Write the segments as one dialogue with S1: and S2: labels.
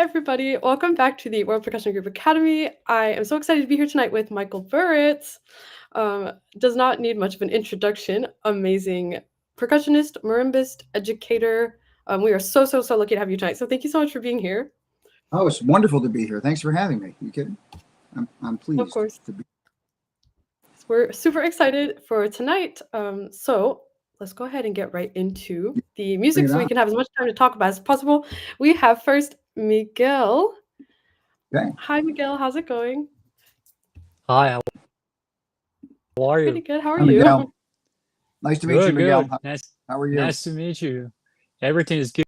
S1: everybody. Welcome back to the World Percussion Group Academy. I am so excited to be here tonight with Michael Burritt. Does not need much of an introduction. Amazing percussionist, marimbist, educator. We are so lucky to have you tonight. So thank you so much for being here.
S2: Oh, it's wonderful to be here. Thanks for having me. You kidding? I'm pleased.
S1: Of course.
S2: To be.
S1: We're super excited for tonight. So let's go ahead and get right into the music so we can have as much time to talk about as possible. We have first Miguel.
S2: Okay.
S1: Hi, Miguel. How's it going?
S3: Hi, how are you?
S1: Pretty good. How are
S2: Hi,
S1: you?
S2: Miguel. Nice to meet you, Miguel.
S3: Good.
S2: How are you?
S3: Nice to meet you. Everything is good.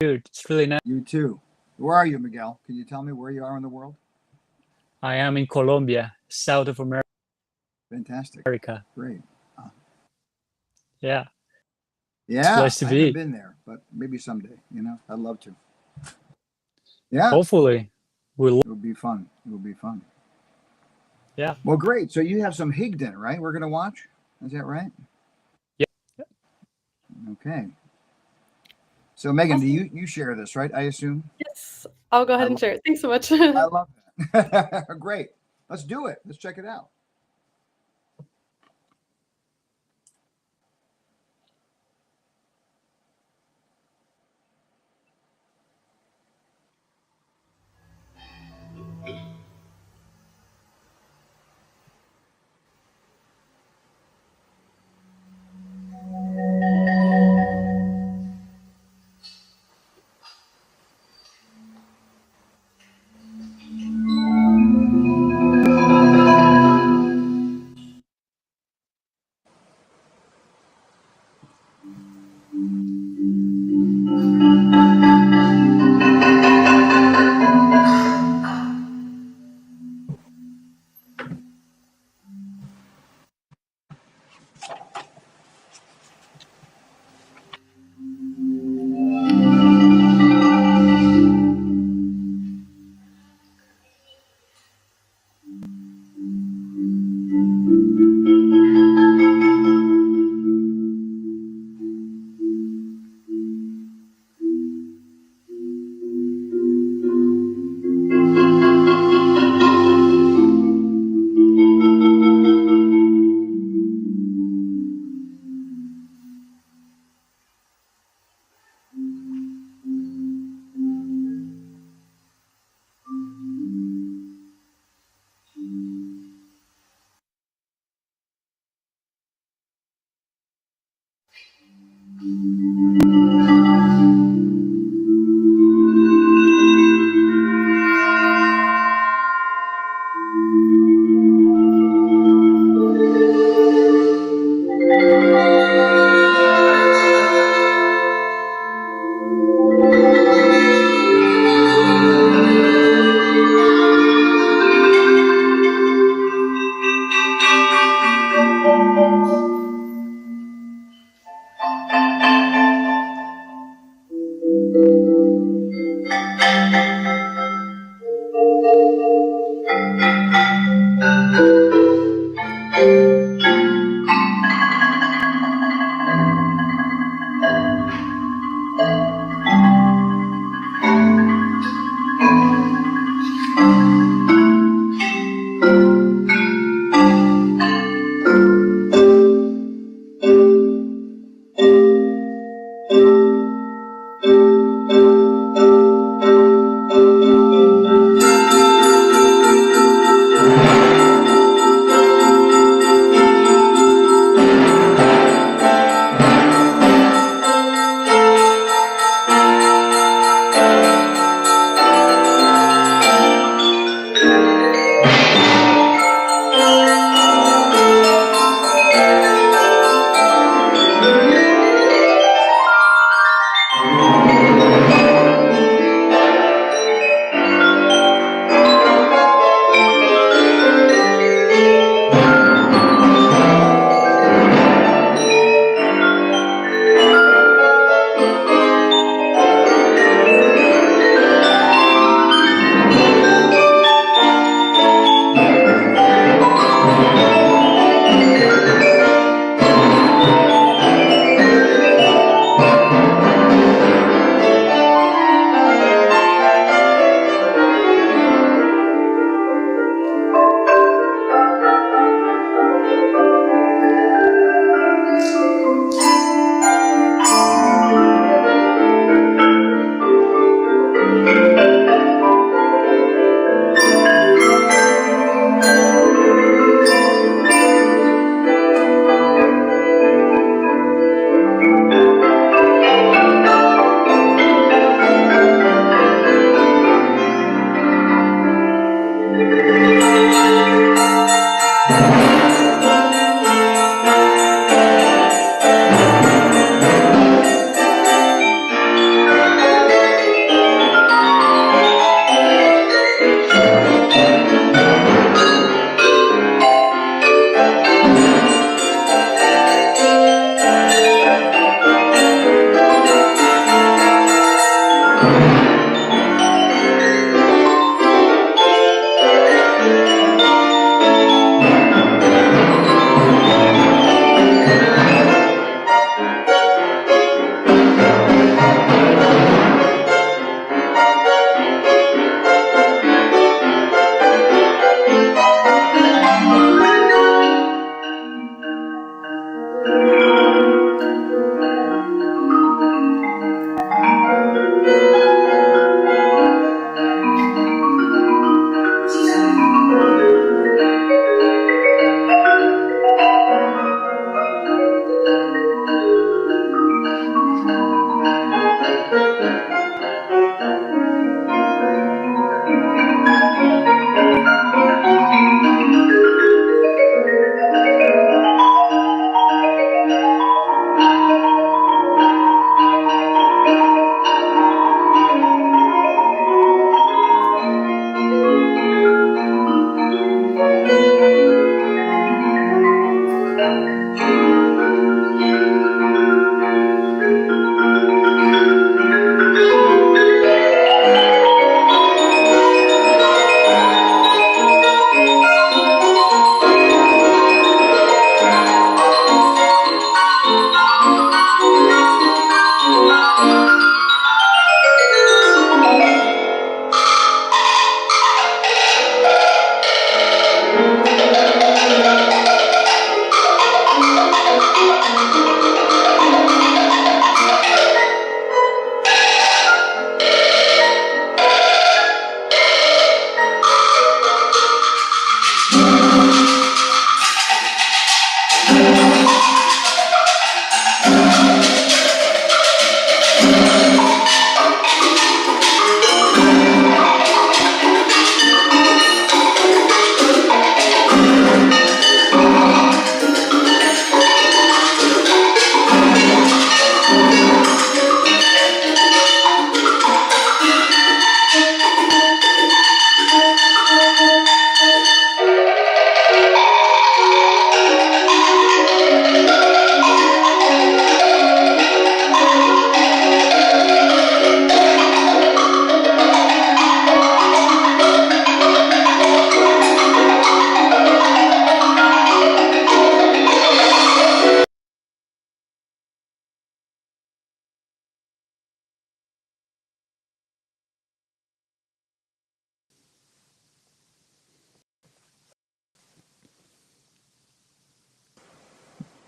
S3: It's really nice.
S2: You too. Where are you, Miguel? Can you tell me where you are in the world?
S3: I am in Colombia, south of America.
S2: Fantastic. Great.
S3: Yeah.
S2: Yeah.
S3: Place to
S2: I
S3: be.
S2: haven't been there, but maybe someday. I'd love to. Yeah.
S3: Hopefully,
S2: It would be fun. It will be fun.
S3: Yeah.
S2: Well, great. So you have some Higden, right? We're gonna watch. Is that right?
S3: Yeah.
S2: Okay. So Megan, do you share this, right? I assume.
S1: Yes, I'll go ahead and share it. Thanks so much.
S2: I love that. Great. Let's do it. Let's check it out.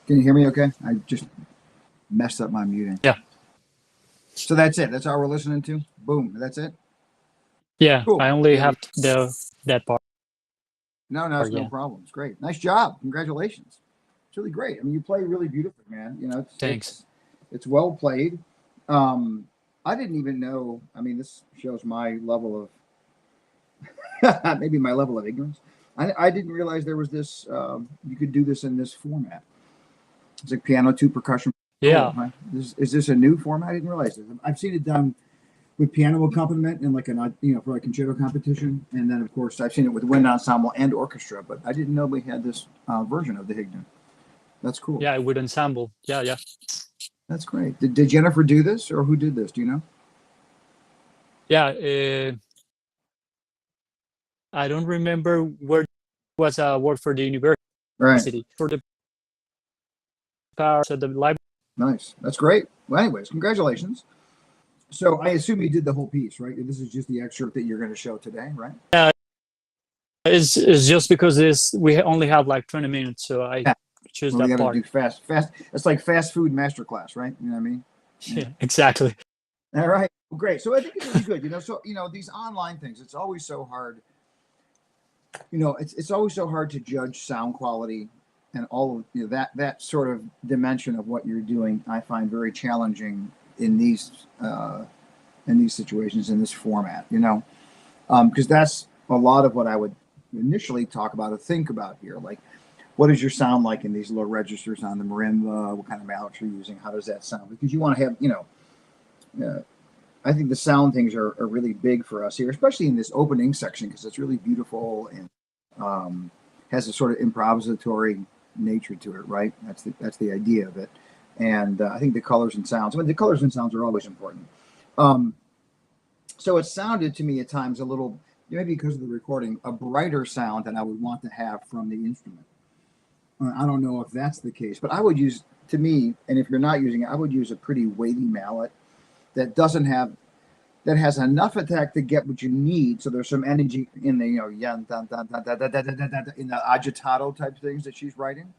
S2: Can you hear me okay? I just messed up my muting.
S3: Yeah.
S2: So that's it. That's all we're listening to. Boom. That's it.
S3: Yeah,
S2: Cool.
S3: I only
S2: Yeah,
S3: have that part.
S2: No, it's no
S3: Yeah,
S2: problem. It's great. Nice job. Congratulations. It's really great. I mean, you play really beautifully, man. You know,
S3: thanks.
S2: it's well played. I didn't even know. I mean, this shows my level of maybe my level of ignorance. I didn't realize there was this. You could do this in this format. It's like piano to percussion.
S3: Yeah,
S2: Huh? Is this a new format? I didn't realize this. I've seen it done with piano accompaniment and like for a concerto competition, and then of course I've seen it with wind ensemble and orchestra. But I didn't know we had this version of the Higdon. That's cool.
S3: yeah, with ensemble. Yeah.
S2: That's great. Did Jennifer do this, or who did this? Do you know?
S3: Yeah, I don't remember where it was work for the university
S2: Right.
S3: for the powers at the library.
S2: Nice. That's great. Well, anyways, congratulations. So I assume you did the whole piece, right? This is just the excerpt that you're going to show today, right?
S3: Yeah, it's just because we only have like 20 minutes, so I
S2: Yeah.
S3: choose
S2: Well, we
S3: that
S2: got to
S3: part.
S2: do fast. It's like fast food masterclass, right? You know what I mean?
S3: Yeah, exactly.
S2: All right. Well, great. So I think it's really good. So these online things, it's always so hard. It's always so hard to judge sound quality and all of that sort of dimension of what you're doing. I find very challenging in these situations in this format. Because that's a lot of what I would initially talk about or think about here. Like, what does your sound like in these low registers on the marimba? What kind of mallets you're using? How does that sound? Because you want to have, I think the sound things are really big for us here, especially in this opening section, because it's really beautiful and has a sort of improvisatory nature to it, right? That's the idea of it. And I think the colors and sounds, the colors and sounds are always important. So it sounded to me at times a little, maybe because of the recording, a brighter sound than I would want to have from the instrument. I don't know if that's the case, but I would use, to me, and if you're not using it, I would use a pretty weighty mallet that has enough attack to get what you need. So there's some energy in the, in the agitato type things that she's writing,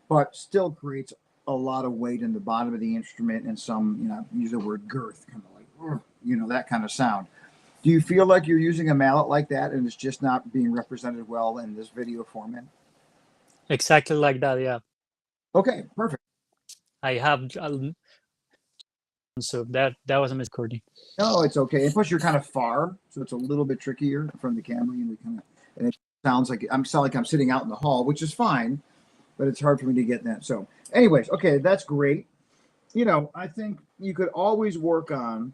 S2: but still creates a lot of weight in the bottom of the instrument and some, use the word girth, kind of like, that kind of sound. Do you feel like you're using a mallet like that and it's just not being represented well in this video format?
S3: Exactly like that. Yeah,
S2: Okay, perfect.
S3: I have. So that was a misrecording.
S2: No, it's okay. And plus, you're kind of far, so it's a little bit trickier from the camera, and it sounds like I'm sitting out in the hall, which is fine, but it's hard for me to get that. So, anyways, okay, that's great. I think you could always work on,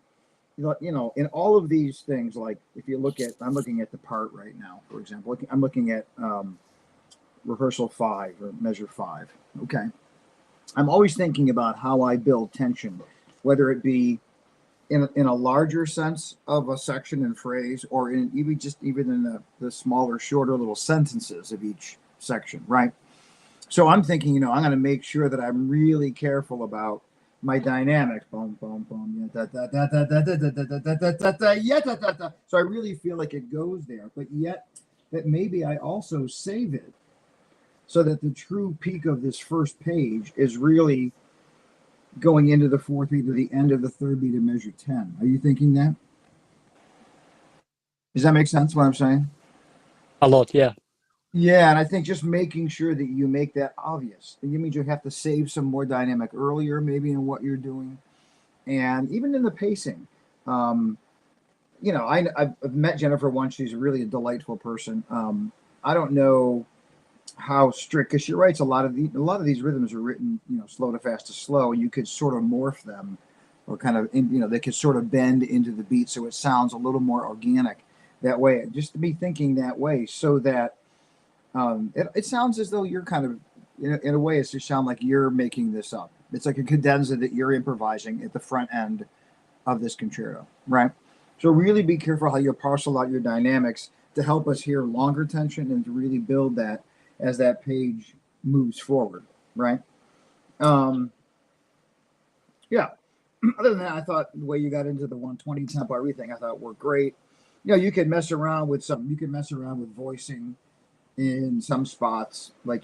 S2: in all of these things. Like if you look at, I'm looking at the part right now, for example. I'm looking at rehearsal 5 or measure 5. Okay, I'm always thinking about how I build tension, whether it be in a larger sense of a section and phrase, or even in the smaller, shorter little sentences of each section, right? So I'm thinking, I'm going to make sure that I'm really careful about my dynamics. Boom, boom, boom. Yeah, da, da, da, da, da, da, da, da, da, da, da, da, yeah, da, da, da. So I really feel like it goes there, but yet that maybe I also save it so that the true peak of this first page is really going into the 4th beat to the end of the 3rd beat of measure 10. Are you thinking that? Does that make sense what I'm saying?
S3: A lot, yeah.
S2: Yeah, and I think just making sure that you make that obvious. It means you have to save some more dynamic earlier, maybe in what you're doing, and even in the pacing. I've met Jennifer once. She's really a delightful person. I don't know how strict, because she writes a lot of these rhythms are written, slow to fast to slow. You could sort of morph them, or kind of, they could sort of bend into the beat so it sounds a little more organic that way. Just to be thinking that way, so that it sounds as though you're kind of, in a way, it's just sound like you're making this up. It's like a cadenza that you're improvising at the front end of this concerto, right? So really be careful how you parcel out your dynamics to help us hear longer tension and to really build that as that page moves forward, right? Yeah. Other than that, I thought the way you got into the 120 tempo, everything I thought worked great. You could mess around with voicing in some spots, like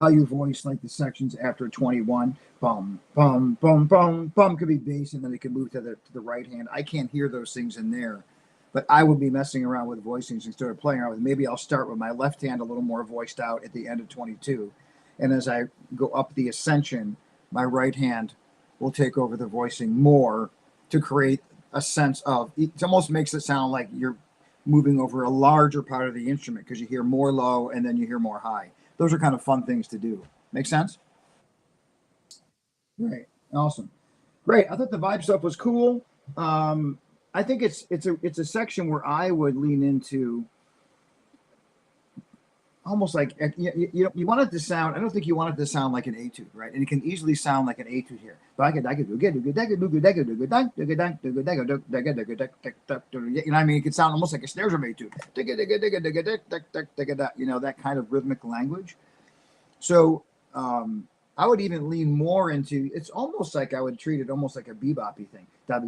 S2: how you voice like the sections after 21. Bum, bum, bum, bum, bum could be bass, and then it could move to the right hand. I can't hear those things in there, but I would be messing around with voicings instead of playing around with. Maybe I'll start with my left hand a little more voiced out at the end of 22, and as I go up the ascension, my right hand will take over the voicing more to create a sense of. It almost makes it sound like you're moving over a larger part of the instrument because you hear more low and then you hear more high. Those are kind of fun things to do. Make sense? Great. Awesome. Great. I thought the vibe stuff was cool. I think it's a section where I would lean into almost like you want it to sound. I don't think you want it to sound like an etude, right? And it can easily sound like an etude here. You know what I mean? It can sound almost like a snare drum etude. You know, that kind of rhythmic language. So I would even lean more into. It's almost like I would treat it almost like a beboppy thing. Like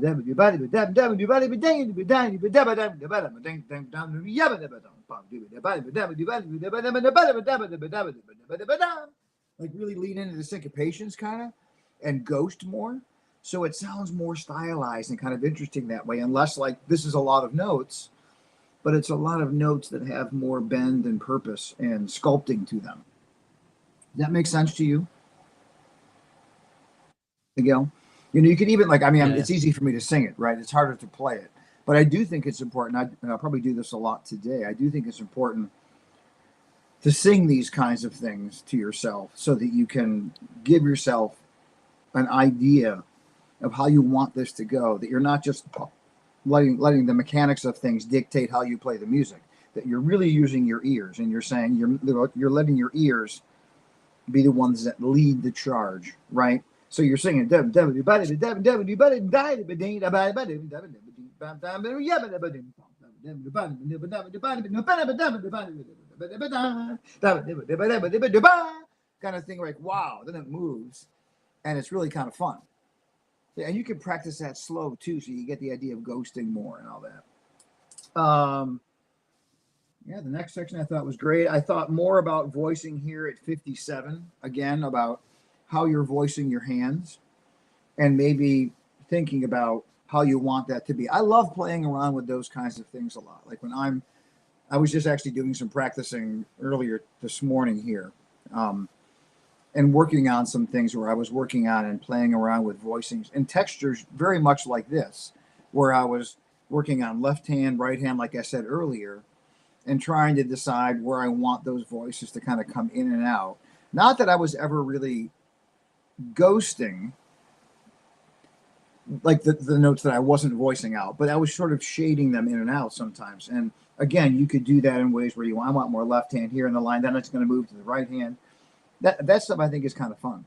S2: really lean into the syncopations kind of and ghost more. So it sounds more stylized and kind of interesting that way, and less like this is a lot of notes, but it's a lot of notes that have more bend and purpose and sculpting to them. Does that make sense to you, Miguel? You know, you could even like, I mean,
S3: Yeah.
S2: it's easy for me to sing it, right? It's harder to play it, but I do think it's important. And I'll probably do this a lot today. I do think it's important to sing these kinds of things to yourself so that you can give yourself an idea of how you want this to go, that you're not just letting the mechanics of things dictate how you play the music, that you're really using your ears, and you're saying you're letting your ears be the ones that lead the charge, right? So you're singing kind of thing, like wow, then it moves, and it's really kind of fun. And you can practice that slow too, so you get the idea of ghosting more and all that. Yeah, the next section I thought was great. I thought more about voicing here at 57, again, about how you're voicing your hands and maybe thinking about how you want that to be. I love playing around with those kinds of things a lot. Like when I was just actually doing some practicing earlier this morning here, and working on some things where I was working on and playing around with voicings and textures very much like this, where I was working on left hand, right hand, like I said earlier, and trying to decide where I want those voices to kind of come in and out. Not that I was ever really ghosting like the notes that I wasn't voicing out, but I was sort of shading them in and out sometimes. And again, you could do that in ways where I want more left hand here in the line, then it's going to move to the right hand. That stuff I think is kind of fun,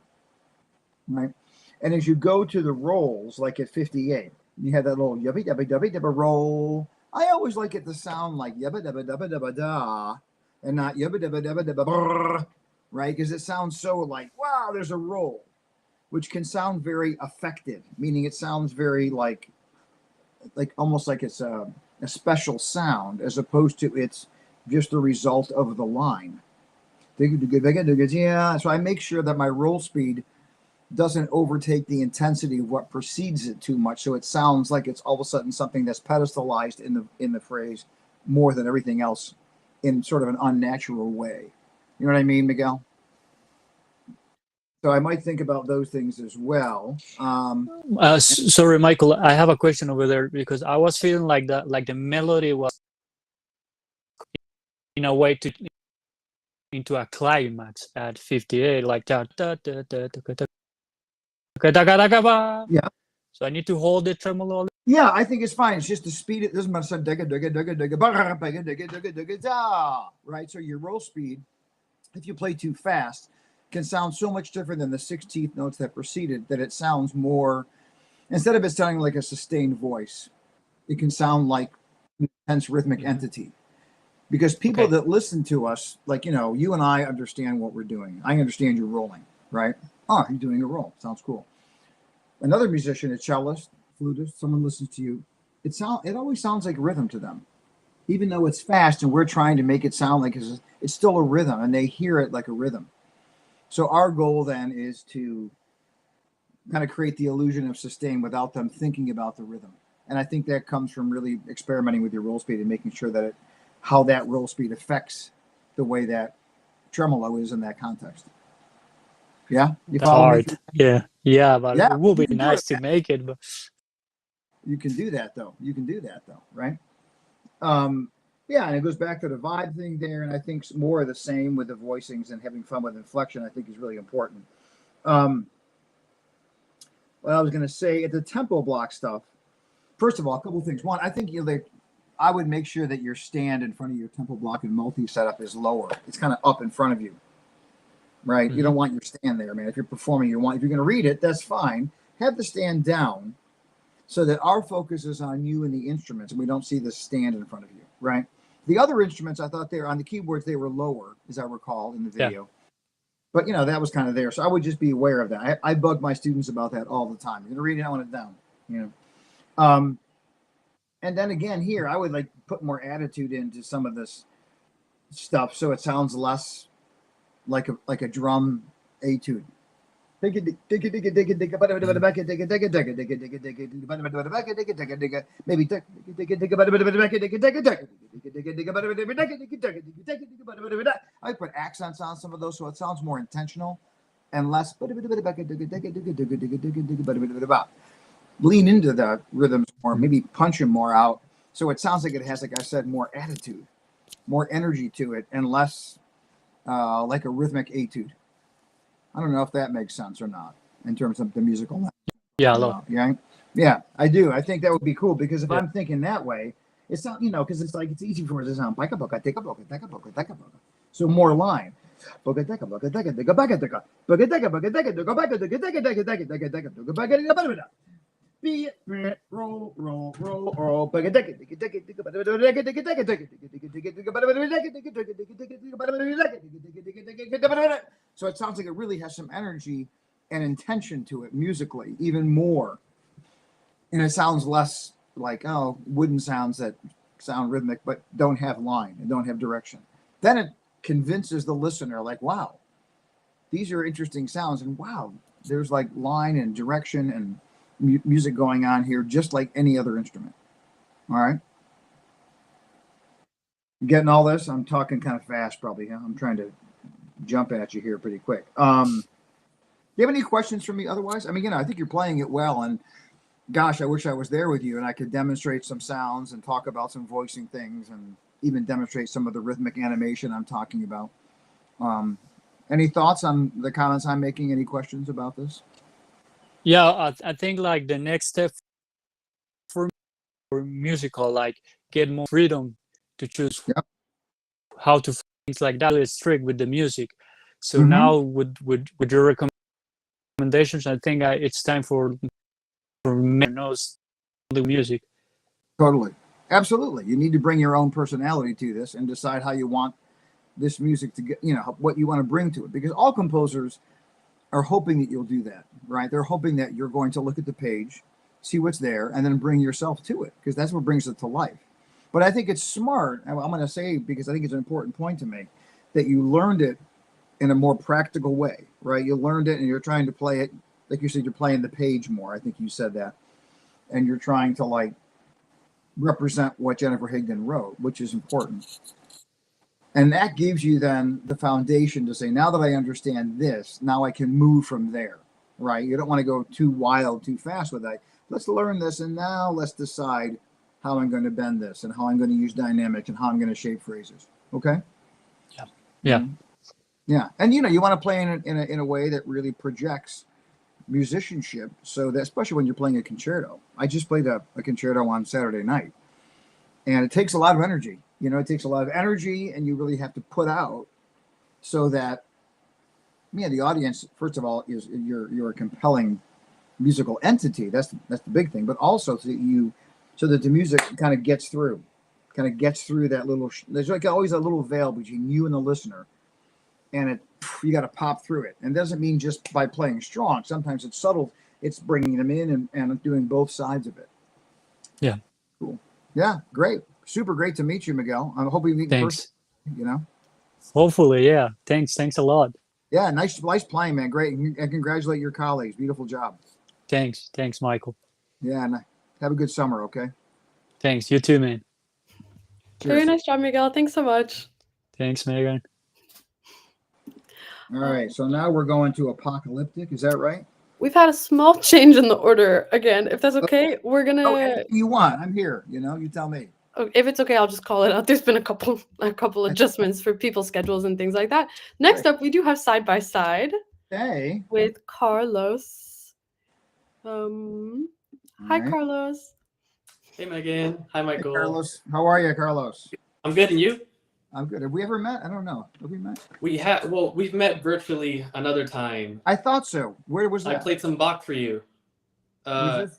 S2: right? And as you go to the rolls, like at 58, you have that little yubby dubby dubby dubba roll. I always like it to sound like yubba dubba dubba dubba da, and not yubba dubba dubba dubba brrr, right? Because it sounds so like wow, there's a roll, which can sound very affected, meaning it sounds very like almost like it's a special sound as opposed to it's just the result of the line. Yeah, so I make sure that my roll speed doesn't overtake the intensity of what precedes it too much, so it sounds like it's all of a sudden something that's pedestalized in the phrase more than everything else in sort of an unnatural way. You know what I mean, Miguel? So I might think about those things as well.
S3: Sorry, Michael, I have a question over there because I was feeling like the melody was in a way into a climax at 58, like da, da, da, da, da, da, da, da, da, da.
S2: Yeah.
S3: So I need to hold the tremolo.
S2: Yeah, I think it's fine. It's just the speed. It doesn't matter. Right. So your roll speed, if you play too fast, can sound so much different than the 16th notes that preceded that it sounds more. Instead of it sounding like a sustained voice, it can sound like an intense rhythmic entity. Because people that listen to us, like, you know, you and I understand what we're doing. I understand you're rolling, right? Oh, you're doing a roll. Sounds cool. Another musician, a cellist, flutist, someone listens to you. It always sounds like rhythm to them. Even though it's fast and we're trying to make it sound like it's still a rhythm, and they hear it like a rhythm. So our goal then is to kind of create the illusion of sustain without them thinking about the rhythm. And I think that comes from really experimenting with your roll speed and making sure that how that roll speed affects the way that tremolo is in that context. Yeah, you
S3: That's
S2: follow me?
S3: hard. Yeah, but
S2: Yeah,
S3: it would
S2: you
S3: be
S2: can do
S3: nice
S2: it.
S3: to make it. But
S2: You can do that though. Right? Yeah, and it goes back to the vibe thing there, and I think more of the same with the voicings and having fun with inflection. I think is really important. Um, what I was going to say at the tempo block stuff. First of all, a couple of things. One, I think I would make sure that your stand in front of your tempo block and multi setup is lower. It's kind of up in front of you, right? You don't want your stand there, man. If you're performing, if you're going to read it, that's fine. Have the stand down so that our focus is on you and the instruments, and we don't see the stand in front of you, right? The other instruments, I thought on the keyboards, they were lower, as I recall in the video. But that was kind of there. So I would just be aware of that. I bug my students about that all the time. You're going to read it, I want it down, and then again here, I would like put more attitude into some of this stuff so it sounds less like a drum etude. Maybe I put accents on some of those so it sounds more intentional and less lean into the rhythms more, maybe punch them more out so it sounds like it has, like I said, more attitude, more energy to it, and less like a rhythmic etude. I don't know if that makes sense or not in terms of the musical.
S3: yeah, a lot.
S2: Yeah, I do. I think that would be cool because if I'm thinking that way, it's not, because it's like it's easy for it to sound so more line. Roll. So it sounds like it really has some energy and intention to it musically, even more. And it sounds less like wooden sounds that sound rhythmic but don't have line and don't have direction. Then it convinces the listener, like, wow, these are interesting sounds, and wow, there's like line and direction and music going on here, just like any other instrument. All right, you getting all this? I'm talking kind of fast, probably. Huh? I'm trying to jump at you here pretty quick. Do you have any questions for me? Otherwise, I mean, I think you're playing it well, and gosh, I wish I was there with you and I could demonstrate some sounds and talk about some voicing things and even demonstrate some of the rhythmic animation I'm talking about. Any thoughts on the comments I'm making? Any questions about this?
S3: Yeah, I think like the next step for musical, like get more freedom to choose how to things like that. Is strict with the music. So now with your recommendations, I think it's time for me to know the music.
S2: Totally. Absolutely. You need to bring your own personality to this and decide how you want this music to get, what you want to bring to it. Because all composers are hoping that you'll do that, right? They're hoping that you're going to look at the page, see what's there, and then bring yourself to it, because that's what brings it to life. But I think it's smart, I'm going to say, because I think it's an important point to make, that you learned it in a more practical way, right? You learned it and you're trying to play it, like you said, you're playing the page more. I think you said that. And you're trying to like represent what Jennifer Higdon wrote, which is important. And that gives you then the foundation to say, now that I understand this, now I can move from there, right? You don't want to go too wild, too fast with that. Let's learn this, and now let's decide how I'm going to bend this and how I'm going to use dynamics and how I'm going to shape phrases. Okay?
S3: Yeah.
S2: Yeah. And, you want to play in a way that really projects musicianship, so that, especially when you're playing a concerto. I just played a concerto on Saturday night, and it takes a lot of energy. It takes a lot of energy, and you really have to put out so that, the audience, first of all, is you're a compelling musical entity. That's the big thing. But also so that the music kind of gets through that little. There's like always a little veil between you and the listener, and you got to pop through it. And it doesn't mean just by playing strong. Sometimes it's subtle. It's bringing them in and doing both sides of it.
S3: Yeah.
S2: Cool. Yeah. Great. Super great to meet you, Miguel. I hope we meet in person.
S3: Hopefully, yeah. Thanks a lot.
S2: Yeah, nice playing, man. Great, and congratulate your colleagues. Beautiful job.
S3: Thanks, Michael.
S2: Yeah, and have a good summer. Okay.
S3: Thanks. You too, man.
S1: Very
S2: Cheers.
S1: nice job, Miguel. Thanks so much.
S3: Thanks, Megan.
S2: All right, so now we're going to apocalyptic. Is that right?
S1: We've had a small change in the order again. If that's okay, we're
S2: Oh,
S1: gonna.
S2: anything you want. I'm here. You tell me.
S1: If it's okay, I'll just call it out. There's been a couple adjustments for people's schedules and things like that. Next up, we do have side by side
S2: Hey.
S1: with Carlos. Hi,
S2: right.
S1: Carlos.
S4: Hey Megan. Hi
S2: Hey,
S4: Michael.
S2: Carlos. How are you, Carlos?
S4: I'm good, and you?
S2: I'm good. Have we ever met? I don't know. Have we met?
S4: We've met virtually another time.
S2: I thought so. Where was
S4: I
S2: that?
S4: played some Bach for you.
S2: Was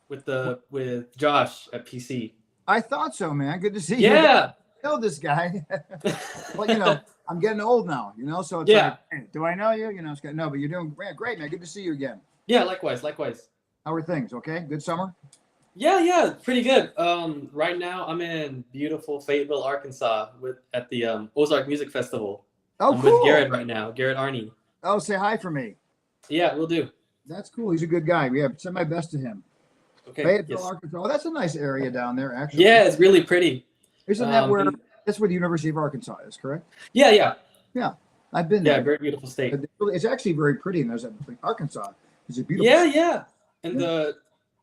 S2: this?
S4: With Josh at PC.
S2: I thought so, man. Good to see you.
S4: Yeah.
S2: I know this guy. Well, I'm getting old now, so it's
S4: Yeah.
S2: like, hey, do I know you? No, but you're doing great, man. Good to see you again.
S4: Yeah, likewise.
S2: How are things? Okay. Good summer?
S4: Yeah, pretty good. Right now I'm in beautiful Fayetteville, Arkansas at the Ozark Music Festival.
S2: Oh,
S4: I'm
S2: cool.
S4: with Garrett right now, Garrett Arney.
S2: Oh, say hi for me.
S4: Yeah, we'll do.
S2: That's cool. He's a good guy. Yeah, send my best to him.
S4: Okay.
S2: Fayetteville,
S4: Yes.
S2: Arkansas. Oh, that's a nice area down there, actually.
S4: Yeah, it's really pretty.
S2: Isn't that where that's where the University of Arkansas is, correct?
S4: Yeah.
S2: I've been
S4: Yeah,
S2: there.
S4: very beautiful state.
S2: It's actually very pretty, and there's Arkansas. It's a beautiful.
S4: Yeah. And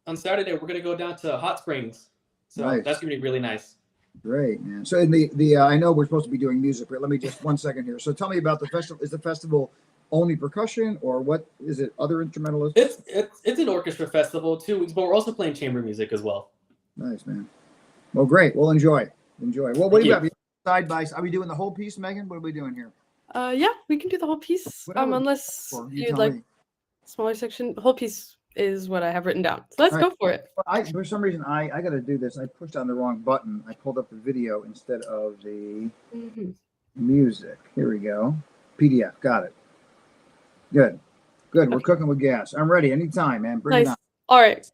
S4: on Saturday we're gonna go down to Hot Springs, so
S2: Nice.
S4: that's gonna be really nice.
S2: Great, man. So in the I know we're supposed to be doing music, but let me just 1 second here. So tell me about the festival. Is the festival only percussion, or what is it? Other instrumentalists?
S4: It's an orchestra festival too, but we're also playing chamber music as well.
S2: Nice, man. Well, great. We'll enjoy. Well, what do you
S4: Thank
S2: have? Side by side. Are we doing the whole piece, Megan? What are we doing here?
S1: Yeah, we can do the whole piece.
S2: Whatever.
S1: Unless
S2: You
S1: you'd
S2: tell
S1: like
S2: me.
S1: smaller section. The whole piece is what I have written down. So let's
S2: All
S1: go
S2: right.
S1: for it.
S2: Well, for some reason, I got to do this. I pushed on the wrong button. I pulled up the video instead of the music. Here we go. PDF. Got it. Good. We're cooking with gas. I'm ready. Anytime, man. Bring it
S1: Nice.
S2: on.
S1: All right.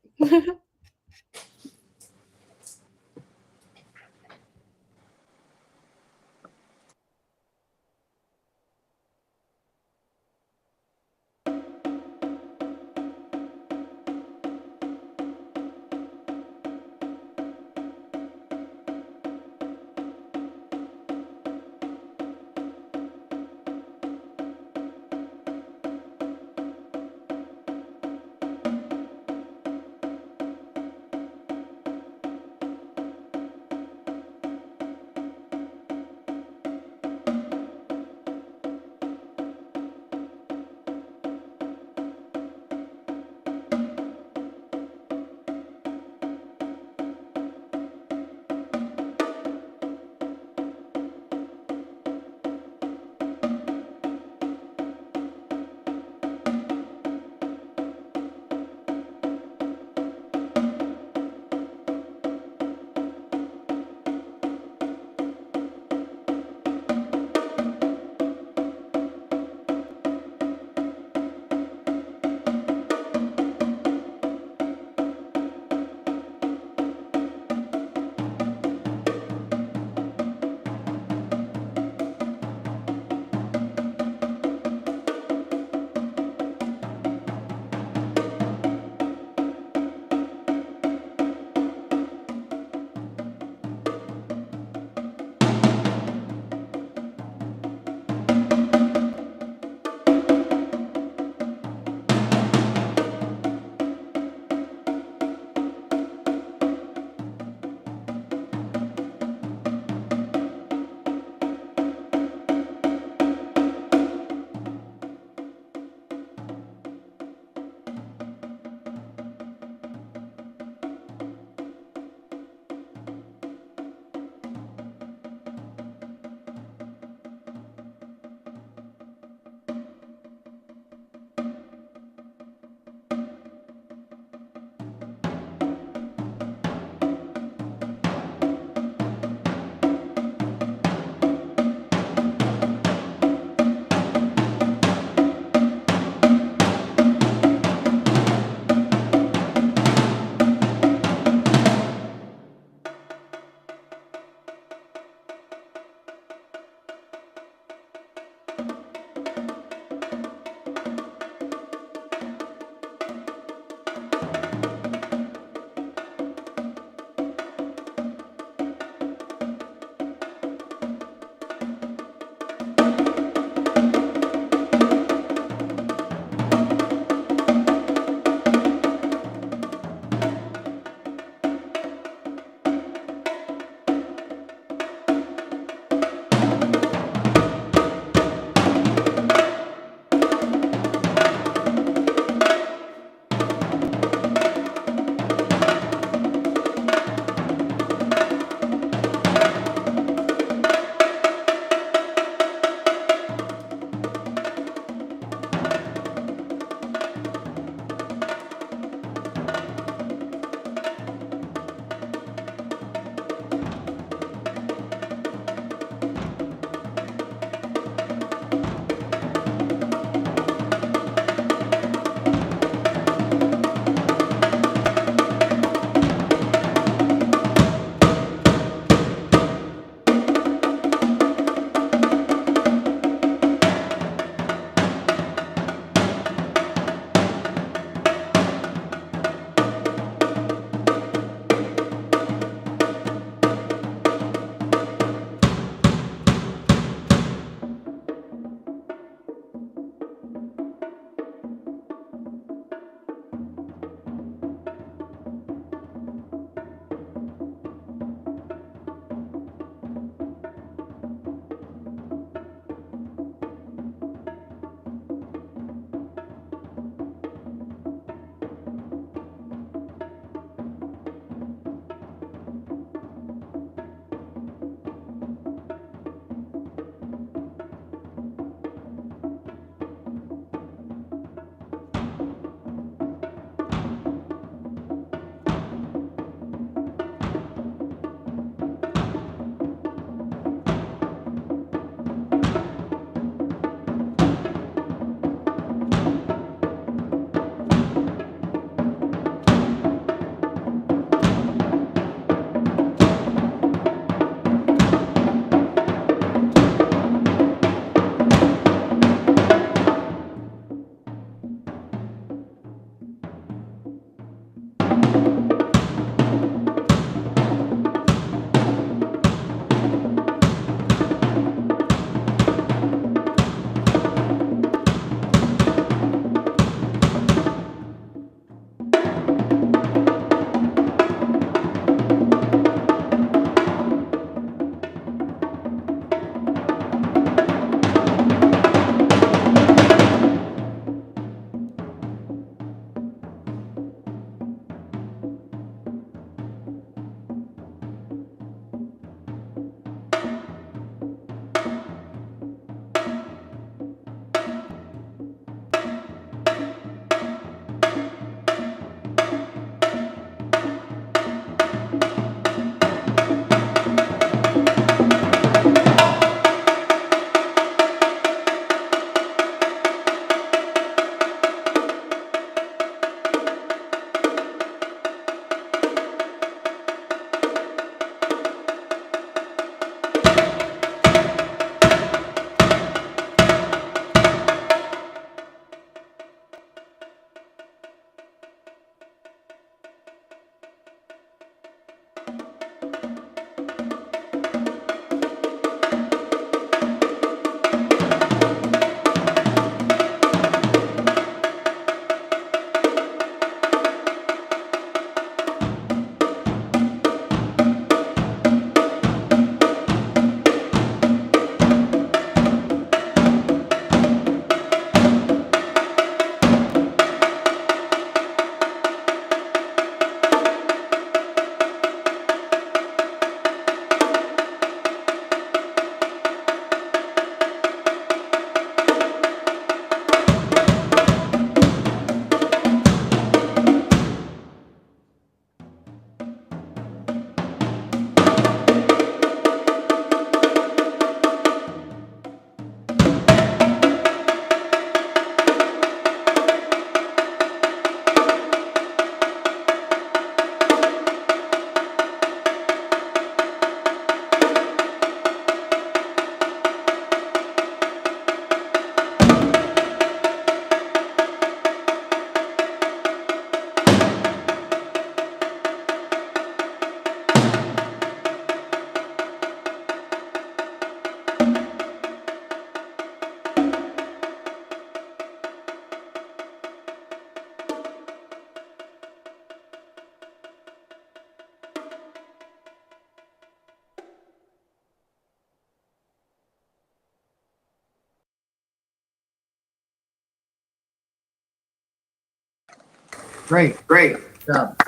S2: Great.
S5: Great.
S2: Job.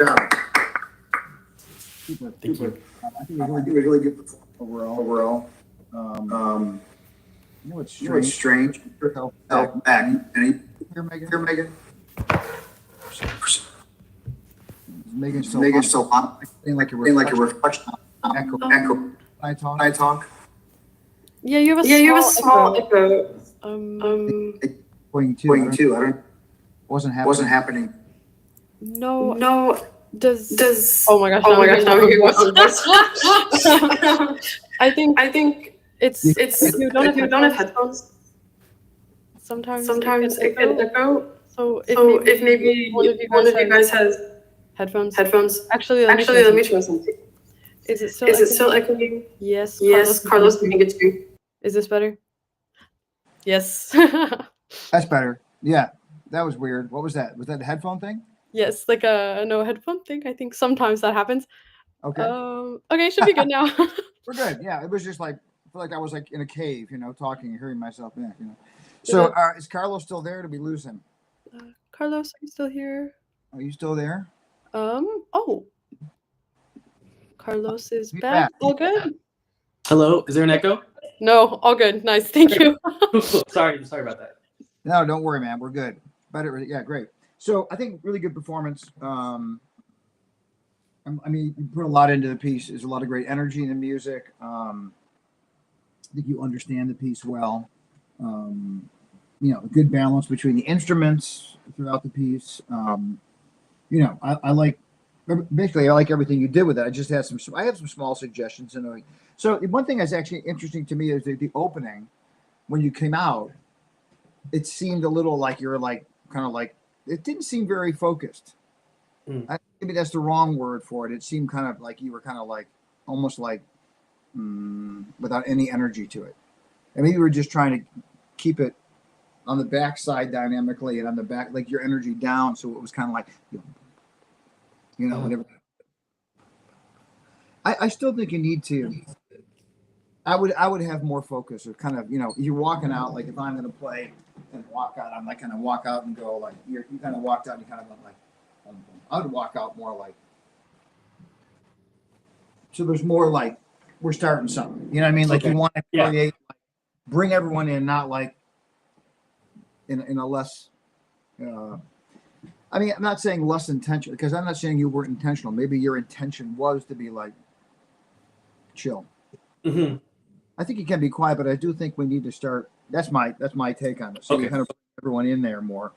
S2: Super.
S4: Thank you.
S2: I think it was really good performance overall. You know what's strange? Help back. Any here, Megan? Megan's so hot. Like a reflection. Echo. I talk.
S1: Yeah, you have a small echo.
S2: Going two. I don't. Wasn't happening.
S1: No. Does. Oh my gosh! Now I'm hearing myself. I think it's if you don't have headphones. Sometimes it can echo. So if maybe one of you guys has headphones. Actually, let me try something. Is it still echoing? Yes. Carlos, can you get you? Is this better? Yes.
S2: That's better. Yeah, that was weird. What was that? Was that the headphone thing?
S1: Yes, like a no headphone thing. I think sometimes that happens.
S2: Okay.
S1: Okay, should be good now.
S2: We're good. Yeah, it was just like I feel like I was like in a cave, talking and hearing myself back. So is Carlos still there? Did we lose him?
S1: Carlos, are you still here?
S2: Are you still there?
S1: Oh. Carlos is
S2: He's
S1: back.
S2: back.
S1: All good?
S4: Hello, is there an echo?
S1: No, all good. Nice. Thank you.
S4: Sorry about that.
S2: No, don't worry, man. We're good. Better. Yeah, great. So I think really good performance. I mean, you put a lot into the piece. There's a lot of great energy in the music. I think you understand the piece well. A good balance between the instruments throughout the piece. I like everything you did with it. I have some small suggestions. So one thing that's actually interesting to me is the opening. When you came out, it seemed a little like you were like kind of like it didn't seem very focused. Maybe that's the wrong word for it. It seemed kind of like you were kind of like almost like without any energy to it. And maybe you were just trying to keep it on the back side dynamically and on the back, like your energy down. So it was kind of like, whatever. I still think you need to, I would have more focus or kind of, you're walking out, like if I'm going to play and walk out, I'm like kind of walk out and go like, you kind of walked out and you kind of went like, I would walk out more like, so there's more like, we're starting something, you know what I mean? Like you want to create, bring everyone in, not like in a less, I mean, I'm not saying less intentional because I'm not saying you weren't intentional. Maybe your intention was to be like chill.
S4: Mm-hmm.
S2: I think you can be quiet, but I do think we need to start. That's my take on it. So you kind of bring everyone in there more.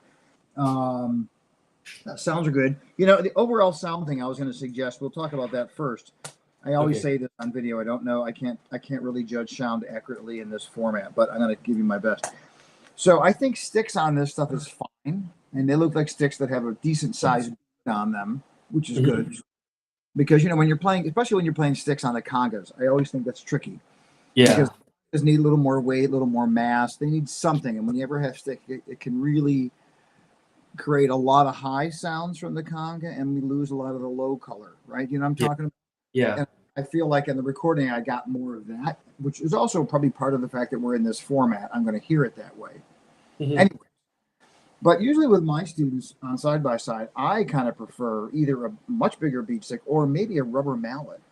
S2: Sounds are good. The overall sound thing I was going to suggest. We'll talk about that first. I always say this on video. I don't know. I can't really judge sound accurately in this format, but I'm going to give you my best. So I think sticks on this stuff is fine, and they look like sticks that have a decent size on them, which is good. Because when you're playing, especially when you're playing sticks on the congas, I always think that's tricky.
S4: Yeah.
S2: Because they need a little more weight, a little more mass. They need something, and when you ever have stick, it can really create a lot of high sounds from the conga, and we lose a lot of the low color, right? You know what I'm talking about?
S4: Yeah.
S2: And I feel like in the recording, I got more of that, which is also probably part of the fact that we're in this format. I'm going to hear it that way.
S4: Mm-hmm.
S2: Anyway, but usually with my students on side by side, I kind of prefer either a much bigger beat stick or maybe a rubber mallet.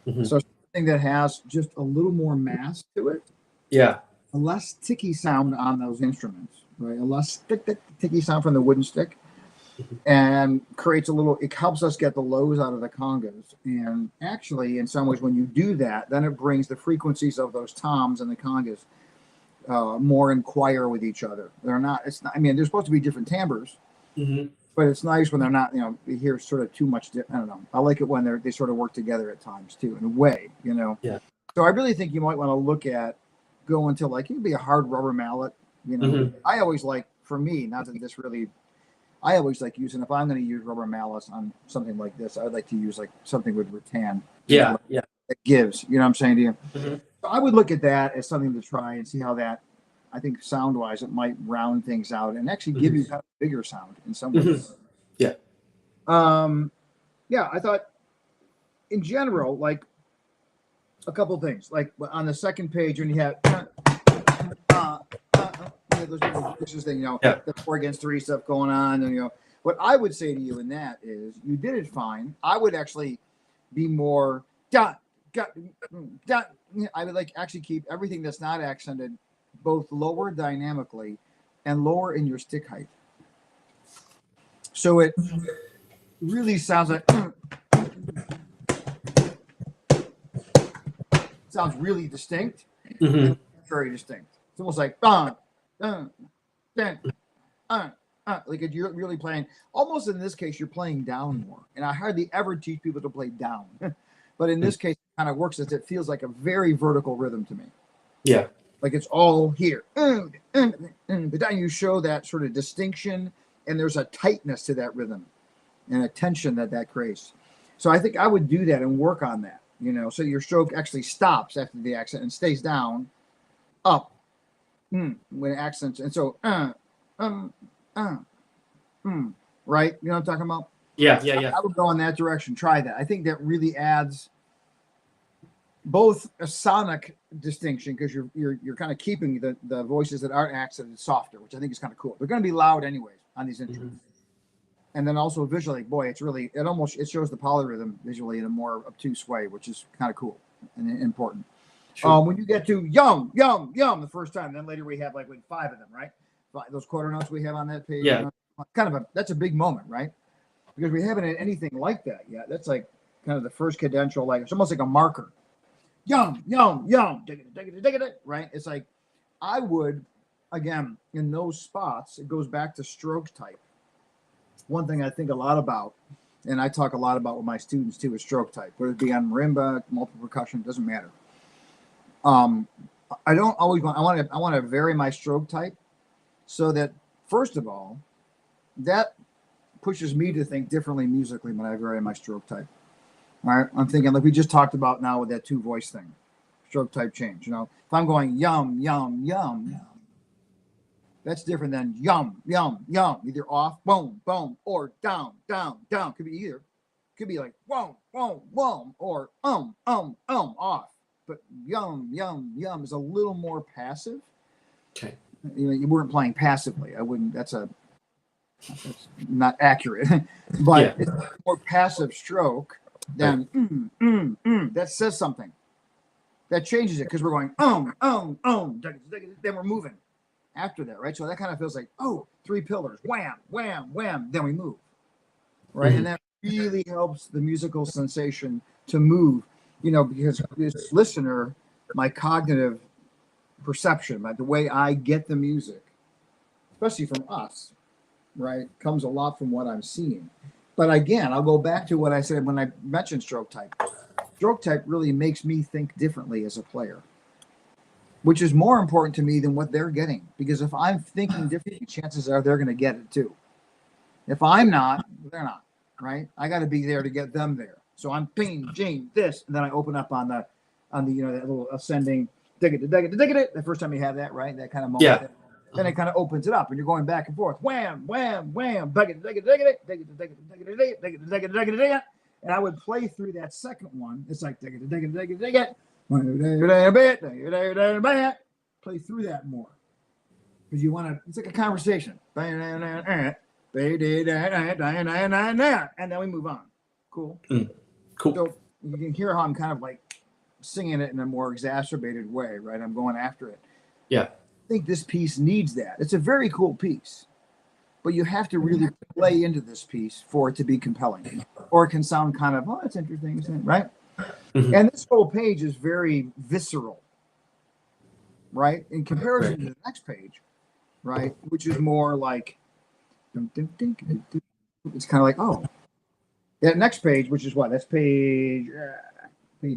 S4: Mm-hmm.
S2: So something that has just a little more mass to it.
S4: Yeah.
S2: A less ticky sound on those instruments, right? A less ticky sound from the wooden stick. And creates it helps us get the lows out of the congas. And actually, in some ways, when you do that, then it brings the frequencies of those toms and the congas more in choir with each other. I mean, they're supposed to be different timbres, but it's nice when they're not, you hear sort of too much. I don't know. I like it when they sort of work together at times too, in a way,
S4: Yeah.
S2: So I really think you might want to look at going to like, it could be a hard rubber mallet, I always like, for me, not that this really, I always like using, if I'm going to use rubber mallets on something like this, I would like to use like something with rattan.
S4: Yeah.
S2: It gives, you know what I'm saying to you?
S4: Mm-hmm.
S2: So I would look at that as something to try and see how that, I think sound wise, it might round things out and actually give you kind of bigger sound in some ways.
S4: Yeah.
S2: I thought in general, like a couple things, like on the second page when you have, those little dishes thing, the 4 against 3 stuff going on, and What I would say to you in that is you did it fine. I would actually be more dun, dun, dun. I would like actually keep everything that's not accented both lower dynamically and lower in your stick height. So it really sounds like sounds really distinct, very distinct. It's almost like like you're really playing. Almost in this case, you're playing down more. And I hardly ever teach people to play down, but in this case, it kind of works as it feels like a very vertical rhythm to me.
S4: Yeah,
S2: Like it's all here, but then you show that sort of distinction, and there's a tightness to that rhythm, and a tension that creates. So I think I would do that and work on that. You know, so your stroke actually stops after the accent and stays down, up, when it accents, and so right? You know what I'm talking about?
S4: yeah.
S2: I would go in that direction. Try that. I think that really adds both a sonic distinction because you're kind of keeping the voices that aren't accented softer, which I think is kind of cool. They're going to be loud anyways on these instruments. And then also visually, boy, it shows the polyrhythm visually in a more obtuse way, which is kind of cool and important. When you get to yum the first time, then later we have like 5 of them, right? Those quarter notes we have on that page.
S4: Yeah.
S2: That's a big moment, right? Because we haven't had anything like that yet. That's like kind of the first cadential, like it's almost like a marker. Yum, right? It's like I would, again, in those spots, it goes back to stroke type. One thing I think a lot about, and I talk a lot about with my students too, is stroke type. Whether it be on marimba, multiple percussion, doesn't matter. I don't always want. I want to vary my stroke type, so that first of all, that pushes me to think differently musically when I vary my stroke type. All right, I'm thinking like we just talked about now with that 2-voice thing, stroke type change. You know, if I'm going yum, that's different than yum, either off, boom, or down. Could be either. Could be like whoa, or off. But yum is a little more passive.
S4: Okay.
S2: You weren't playing passively. I wouldn't. That's not accurate. But it's a more passive stroke than that says something. That changes it because we're going then we're moving after that, right? So that kind of feels like 3 pillars, wham, then we move, right? And that really helps the musical sensation to move, you know, because this listener, my cognitive perception, like the way I get the music, especially from us, right, comes a lot from what I'm seeing. But again, I'll go back to what I said when I mentioned stroke type. Stroke type really makes me think differently as a player, which is more important to me than what they're getting. Because if I'm thinking differently, chances are they're going to get it too. If I'm not, they're not, right? I got to be there to get them there. So I'm ping, jing, this, and then I open up on the you know, that little ascending dig it. The first time you have that, right? That kind of moment.
S4: Yeah.
S2: Then it kind of opens it up, and you're going back and forth. Wham, dig it. And I would play through that second one. It's like dig it. Play through that more because you want to. It's like a conversation. And then we move on. Cool.
S4: Cool.
S2: So you can hear how I'm kind of like singing it in a more exacerbated way, right? I'm going after it.
S4: Yeah.
S2: I think this piece needs that. It's a very cool piece, but you have to really play into this piece for it to be compelling, or it can sound kind of, that's interesting, isn't it? Right? And this whole page is very visceral, right? In comparison to the next page, right? Which is more like, it's kind of like, that next page, which is what? That's page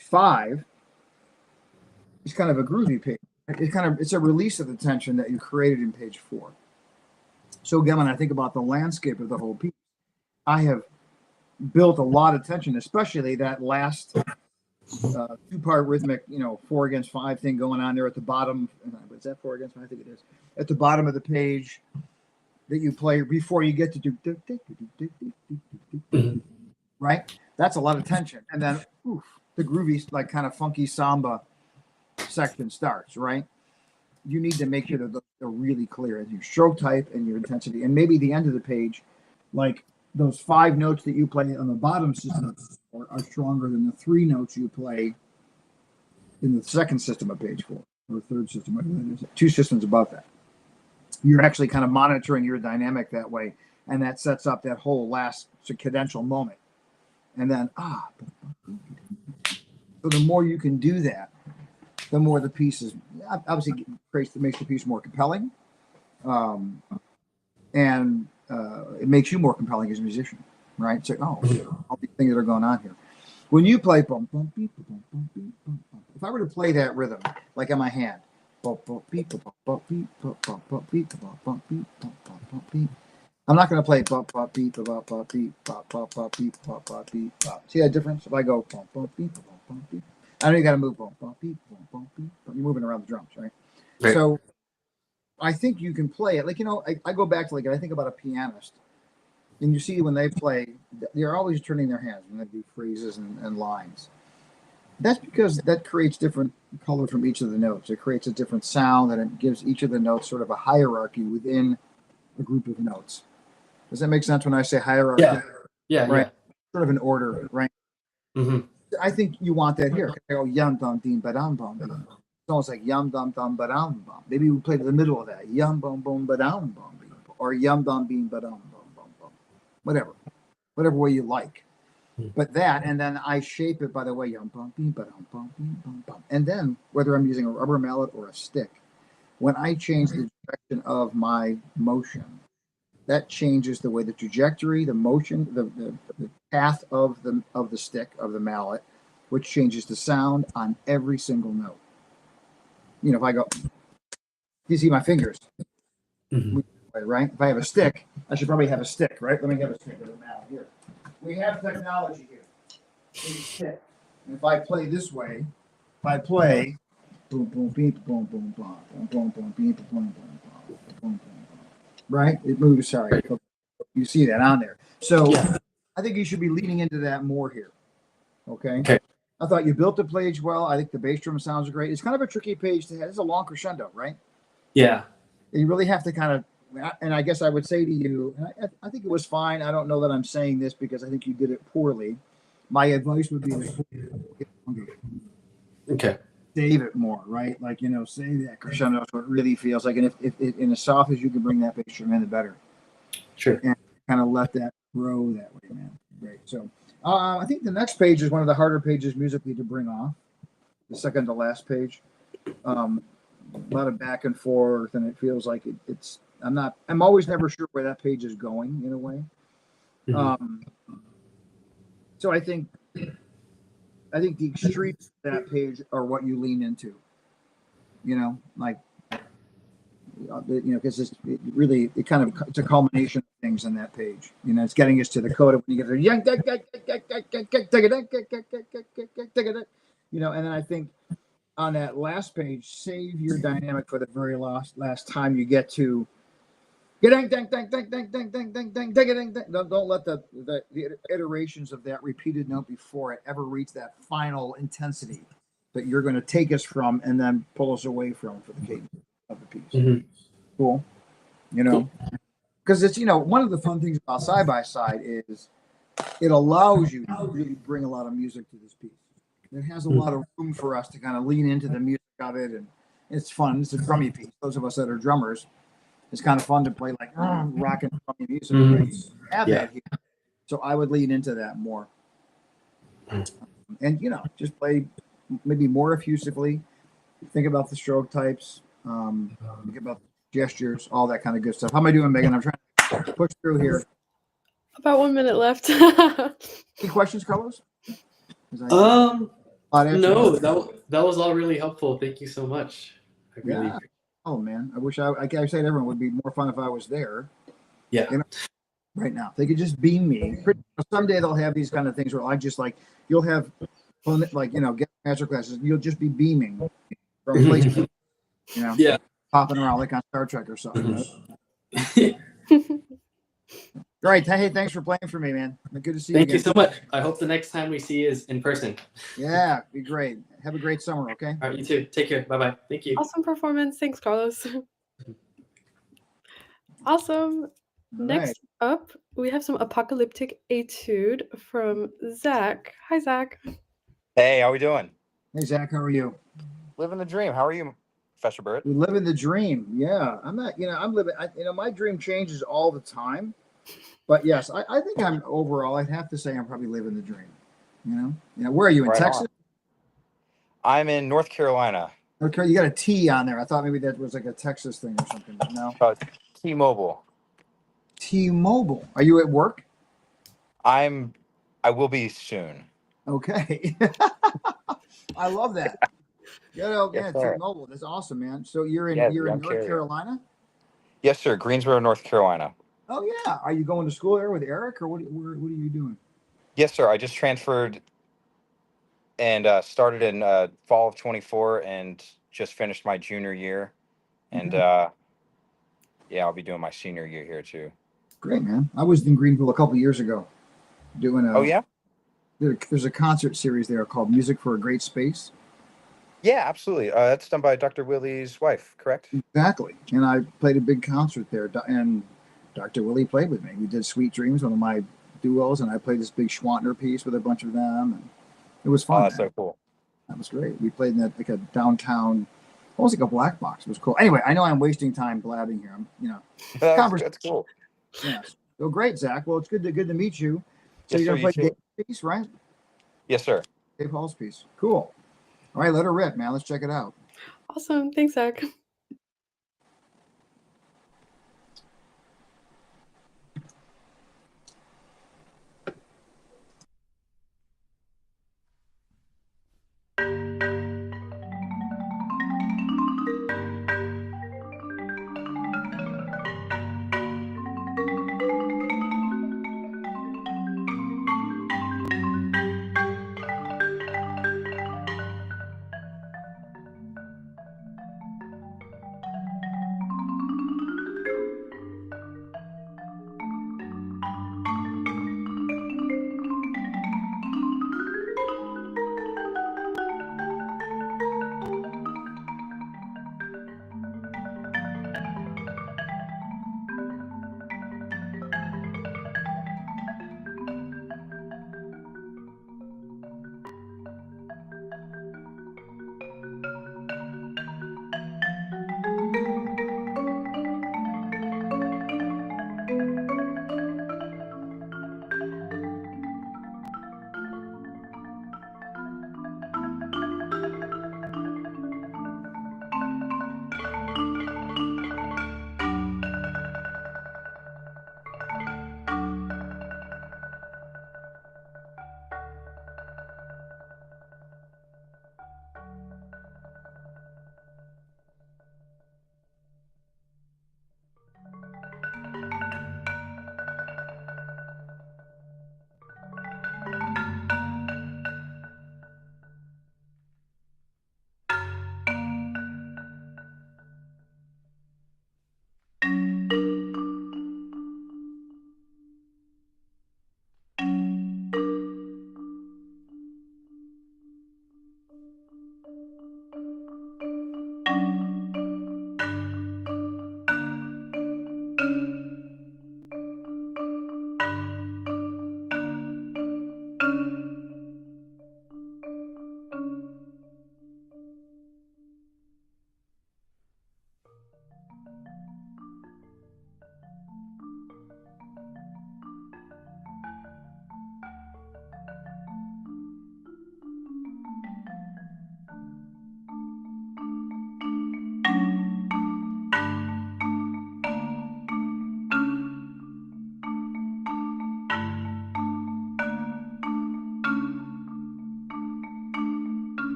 S2: 5. It's kind of a groovy page. It's a release of the tension that you created in page 4. So again, when I think about the landscape of the whole piece, I have built a lot of tension, especially that last 2-part rhythmic, 4 against 5 thing going on there at the bottom. Is that 4 against 5? I think it is. At the bottom of the page that you play before you get to do, right? That's a lot of tension. And then the groovy, like kind of funky samba section starts, right? You need to make sure that they're really clear as your stroke type and your intensity, and maybe the end of the page like those 5 notes that you play on the bottom system are stronger than the 3 notes you play in the second system of page 4 or third system. There's 2 systems above that. You're actually kind of monitoring your dynamic that way, and that sets up that whole last cadential moment. And then so the more you can do that, the more the piece is obviously makes the piece more compelling, and it makes you more compelling as a musician, right? It's like, oh, all these things that are going on here. When you play bum, bum, beep, bum, bum, beep, bum, bum, if I were to play that rhythm like in my hand, bum, bum, beep, bum, bum, beep, bum, bum, bum, beep, bum, bum, beep, bum, bum, bum, beep. I'm not going to play bum, bum, beep, bum, bum, beep, bum, bum, bum, beep, bum, bum, beep. See that difference? If I go bum, bum, beep, bum, bum, beep, I know you got to move bum, bum, beep, bum, bum, beep. You're moving around the drums, right? So I think you can play it. Like, I go back to I think about a pianist, and you see when they play, they're always turning their hands when they do phrases and lines. That's because that creates different color from each of the notes. It creates a different sound, and it gives each of the notes sort of a hierarchy within a group of notes. Does that make sense when I say hierarchy?
S4: Yeah.
S2: Right. Sort of an order, right?
S4: Mm-hmm.
S2: I think you want that here. I go yum dum ding ba dum bum. It's almost like yum dum dum ba dum bum. Maybe we play to the middle of that. Yum bum bum ba dum bum, or yum dum beam ba dum bum bum bum. Whatever way you like. But that, and then I shape it by the way yum bum beam ba dum bum, and then whether I'm using a rubber mallet or a stick, when I change the direction of my motion, that changes the way the trajectory, the motion, the path of the stick of the mallet, which changes the sound on every single note. If I go, you see my fingers, right? If I have a stick, I should probably have a stick, right? Let me have a stick of the mallet here. We have technology here. Stick. And if I play this way, if I play boom boom beep boom boom boom boom boom boom beep boom boom boom boom boom, right? It moves. Sorry. You see that on there. So I think you should be leaning into that more here. Okay. I thought you built the page well. I think the bass drum sounds great. It's kind of a tricky page to have. It's a long crescendo, right?
S4: Yeah.
S2: You really have to kind of, and I guess I would say to you, and I think it was fine. I don't know that I'm saying this because I think you did it poorly. My advice would be
S4: Okay.
S2: save it more, right? Save that crescendo so it really feels like, and if in as soft as you can bring that bass drum in, the better.
S4: Sure.
S2: And kind of let that grow that way, man. Great. So I think the next page is one of the harder pages musically to bring off. The second to last page. A lot of back and forth, and it feels like it's. I'm always never sure where that page is going in a way. So I think the extremes of that page are what you lean into. Because it's a culmination of things on that page. It's getting us to the coda when you get there. And then I think on that last page, save your dynamic for the very last time you get to. Don't let the iterations of that repeated note before it ever reach that final intensity that you're going to take us from and then pull us away from for the cadence of the piece. Cool. Because it's, one of the fun things about side by side is it allows you to really bring a lot of music to this piece. It has a lot of room for us to kind of lean into the music of it, and it's fun. It's a drummy piece. Those of us that are drummers, it's kind of fun to play rock and drummy music. Right? Have that here. So I would lean into that more. And just play maybe more effusively. Think about the stroke types. Think about gestures, all that kind of good stuff. How am I doing, Megan? I'm trying to push through here.
S1: About 1 minute left.
S2: Any questions, Carlos?
S4: No, that was all really helpful. Thank you so much.
S2: Oh man, I wish I said everyone would be more fun if I was there.
S4: Yeah.
S2: Right now, if they could just beam me. Someday they'll have these kind of things where I just you'll have fun, get master classes. You'll just be beaming from places, popping around like on Star Trek or something. Right. Hey, thanks for playing for me, man. Good to see you again.
S4: Thank you so much. I hope the next time we see is in person.
S2: Yeah, be great. Have a great summer, okay?
S4: All right, you too. Take care. Bye-bye. Thank you.
S1: Awesome performance. Thanks, Carlos. Awesome.
S2: All right.
S1: Next up, we have some apocalyptic etude from Zach. Hi, Zach.
S5: Hey, how we doing?
S2: Hey, Zach, how are you?
S5: Living the dream. How are you, Professor Burritt?
S2: We live in the dream. Yeah, I'm not. I'm living. My dream changes all the time. But yes, I think I'm overall. I'd have to say I'm probably living the dream. Where are you in
S5: Right
S2: Texas?
S5: on. I'm in North Carolina.
S2: Okay, you got a T on there. I thought maybe that was like a Texas thing or something. But no,
S5: T-Mobile.
S2: T-Mobile. Are you at work?
S5: I will be soon.
S2: Okay. I love that.
S5: Yes,
S2: Yeah,
S5: sir.
S2: T-Mobile. That's awesome, man. So you're in
S5: Yeah,
S2: you're in
S5: young
S2: North
S5: carrier.
S2: Carolina?
S5: Yes, sir. Greensboro, North Carolina.
S2: Oh yeah. Are you going to school there with Eric, or what are you doing?
S5: Yes, sir. I just transferred and started in fall of 24 and just finished my junior year. And
S2: Okay.
S5: yeah, I'll be doing my senior year here too.
S2: Great, man. I was in Greenville a couple years ago doing
S5: Oh, yeah?
S2: there's a concert series there called Music for a Great Space.
S5: Yeah, absolutely. That's done by Dr. Willie's wife, correct?
S2: Exactly. And I played a big concert there, and Dr. Willie played with me. We did Sweet Dreams, one of my duos, and I played this big Schwantner piece with a bunch of them. And it was
S5: Oh,
S2: fun,
S5: that's
S2: man.
S5: so cool.
S2: That was great. We played in that like a downtown, almost like a black box. It was cool. Anyway, I know I'm wasting time blabbing here.
S5: That's cool.
S2: Yeah. So great, Zach. Well, it's good to meet you. So
S5: Yes,
S2: you're
S5: sir.
S2: gonna
S5: You
S2: play
S5: too.
S2: Dave's piece, right?
S5: Yes, sir.
S2: Dave Hall's piece. Cool. All right, let her rip, man. Let's check it out.
S1: Awesome. Thanks, Zach.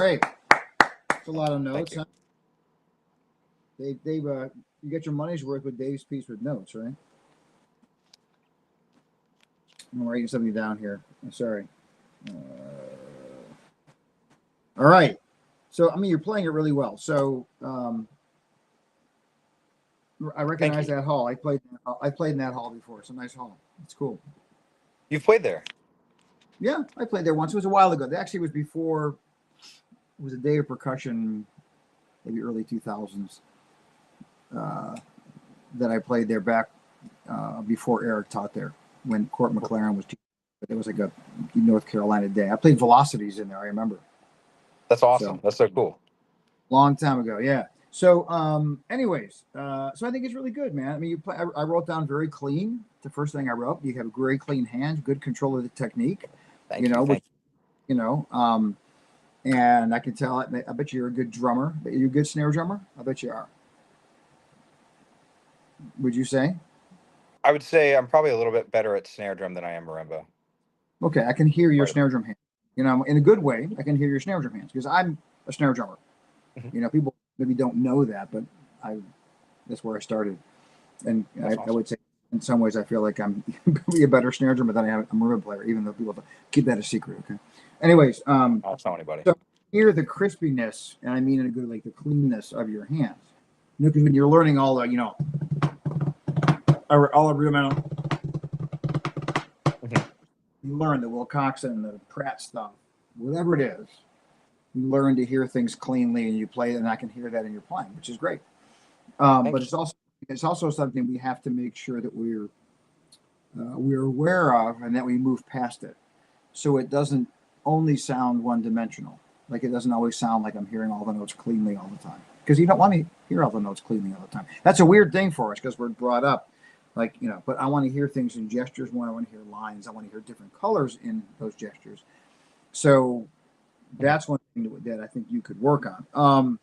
S2: Great. That's a lot of notes.
S5: you.
S2: Huh? Dave, you get your money's worth with Dave's piece with notes, right? I'm writing something down here. I'm sorry. All right. So, I mean, you're playing it really well. So, I recognize that hall. I played in that hall before. It's a nice hall. It's cool.
S5: You've played there.
S2: Yeah, I played there once. It was a while ago. That actually was before. It was a day of percussion, maybe early 2000s. That I played there back before Eric taught there, when Court McLaren was teaching. But it was like a North Carolina day. I played Velocities in there. I remember.
S5: That's awesome. That's so cool.
S2: Long time ago, yeah. So, anyways, so I think it's really good, man. I mean, you play. I wrote down very clean. The first thing I wrote. You have very clean hands, good control of the technique.
S5: Thank you.
S2: And I can tell. I bet you're a good drummer. You're a good snare drummer. I bet you are. Would you say?
S5: I would say I'm probably a little bit better at snare drum than I am marimba.
S2: Okay, I can hear your snare drum hands. In a good way. I can hear your snare drum hands because I'm a snare drummer.
S5: Mm-hmm.
S2: People maybe don't know that, but that's where I started. And
S5: awesome.
S2: I would say in some ways I feel like I'm probably a better snare drummer than I am a marimba player, even though people keep that a secret. Okay. Anyways,
S5: I'll tell anybody.
S2: So hear the crispiness, and I mean in a good, like the cleanness of your hands. Because when you're learning all the, all the rudimental, you learn the Wilcoxon, the Pratt stuff, whatever it is. You learn to hear things cleanly, and you play it, and I can hear that in your playing, which is great. But it's also something we have to make sure that we're aware of, and that we move past it, so it doesn't only sound one-dimensional. Like it doesn't always sound like I'm hearing all the notes cleanly all the time, because you don't want to hear all the notes cleanly all the time. That's a weird thing for us because we're brought up, but I want to hear things in gestures more. I want to hear lines. I want to hear different colors in those gestures. So that's one thing that I think you could work on.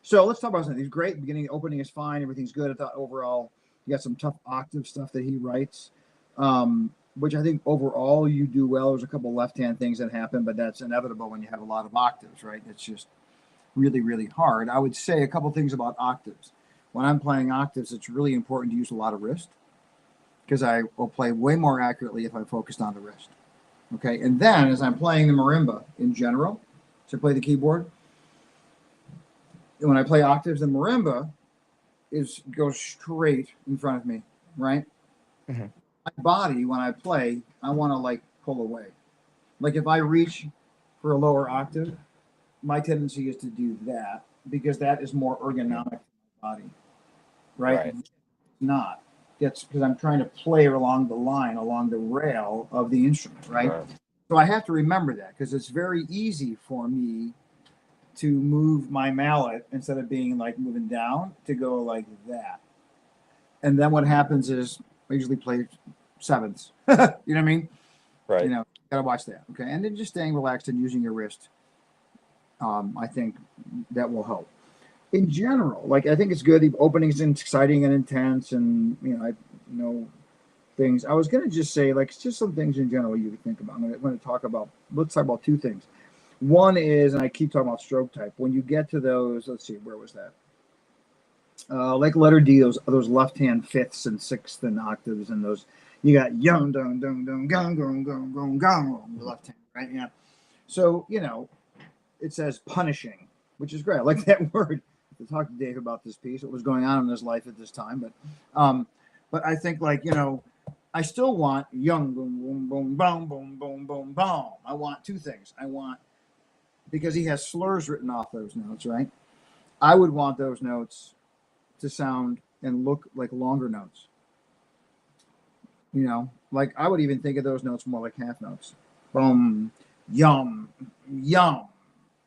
S2: So let's talk about something. He's great. Beginning, opening is fine. Everything's good. I thought overall you got some tough octave stuff that he writes, which I think overall you do well. There's a couple left-hand things that happen, but that's inevitable when you have a lot of octaves, right? It's just really, really hard. I would say a couple things about octaves. When I'm playing octaves, it's really important to use a lot of wrist, because I will play way more accurately if I focused on the wrist. Okay, and then as I'm playing the marimba in general, so I play the keyboard, and when I play octaves, the marimba goes straight in front of me, right?
S5: Mm-hmm.
S2: My body, when I play, I want to pull away. Like if I reach for a lower octave, my tendency is to do that because that is more ergonomic to my body, right? It's not. That's because I'm trying to play along the line, along the rail of the instrument, right? So I have to remember that, because it's very easy for me to move my mallet instead of being moving down to go like that. And then what happens is I usually play sevenths. You know what I mean?
S5: Right.
S2: Gotta watch that. Okay. And then just staying relaxed and using your wrist. I think that will help. In general, I think it's good. The opening's exciting and intense, and I know things. I was gonna just say, just some things in general you could think about. I'm gonna talk about. Let's talk about two things. One is, and I keep talking about stroke type. When you get to those, let's see, where was that? Like letter D, those left-hand fifths and sixths and octaves, and those you got young, dung, dung, dung, gong, gong, gong, gong, gong, the left hand, right? Yeah. So it says punishing, which is great. I like that word. To talk to Dave about this piece, what was going on in his life at this time, but I think I still want young boom boom boom boom boom boom boom boom. I want two things. I want, because he has slurs written off those notes, right? I would want those notes to sound and look like longer notes. I would even think of those notes more like half notes. Boom, yum, yum.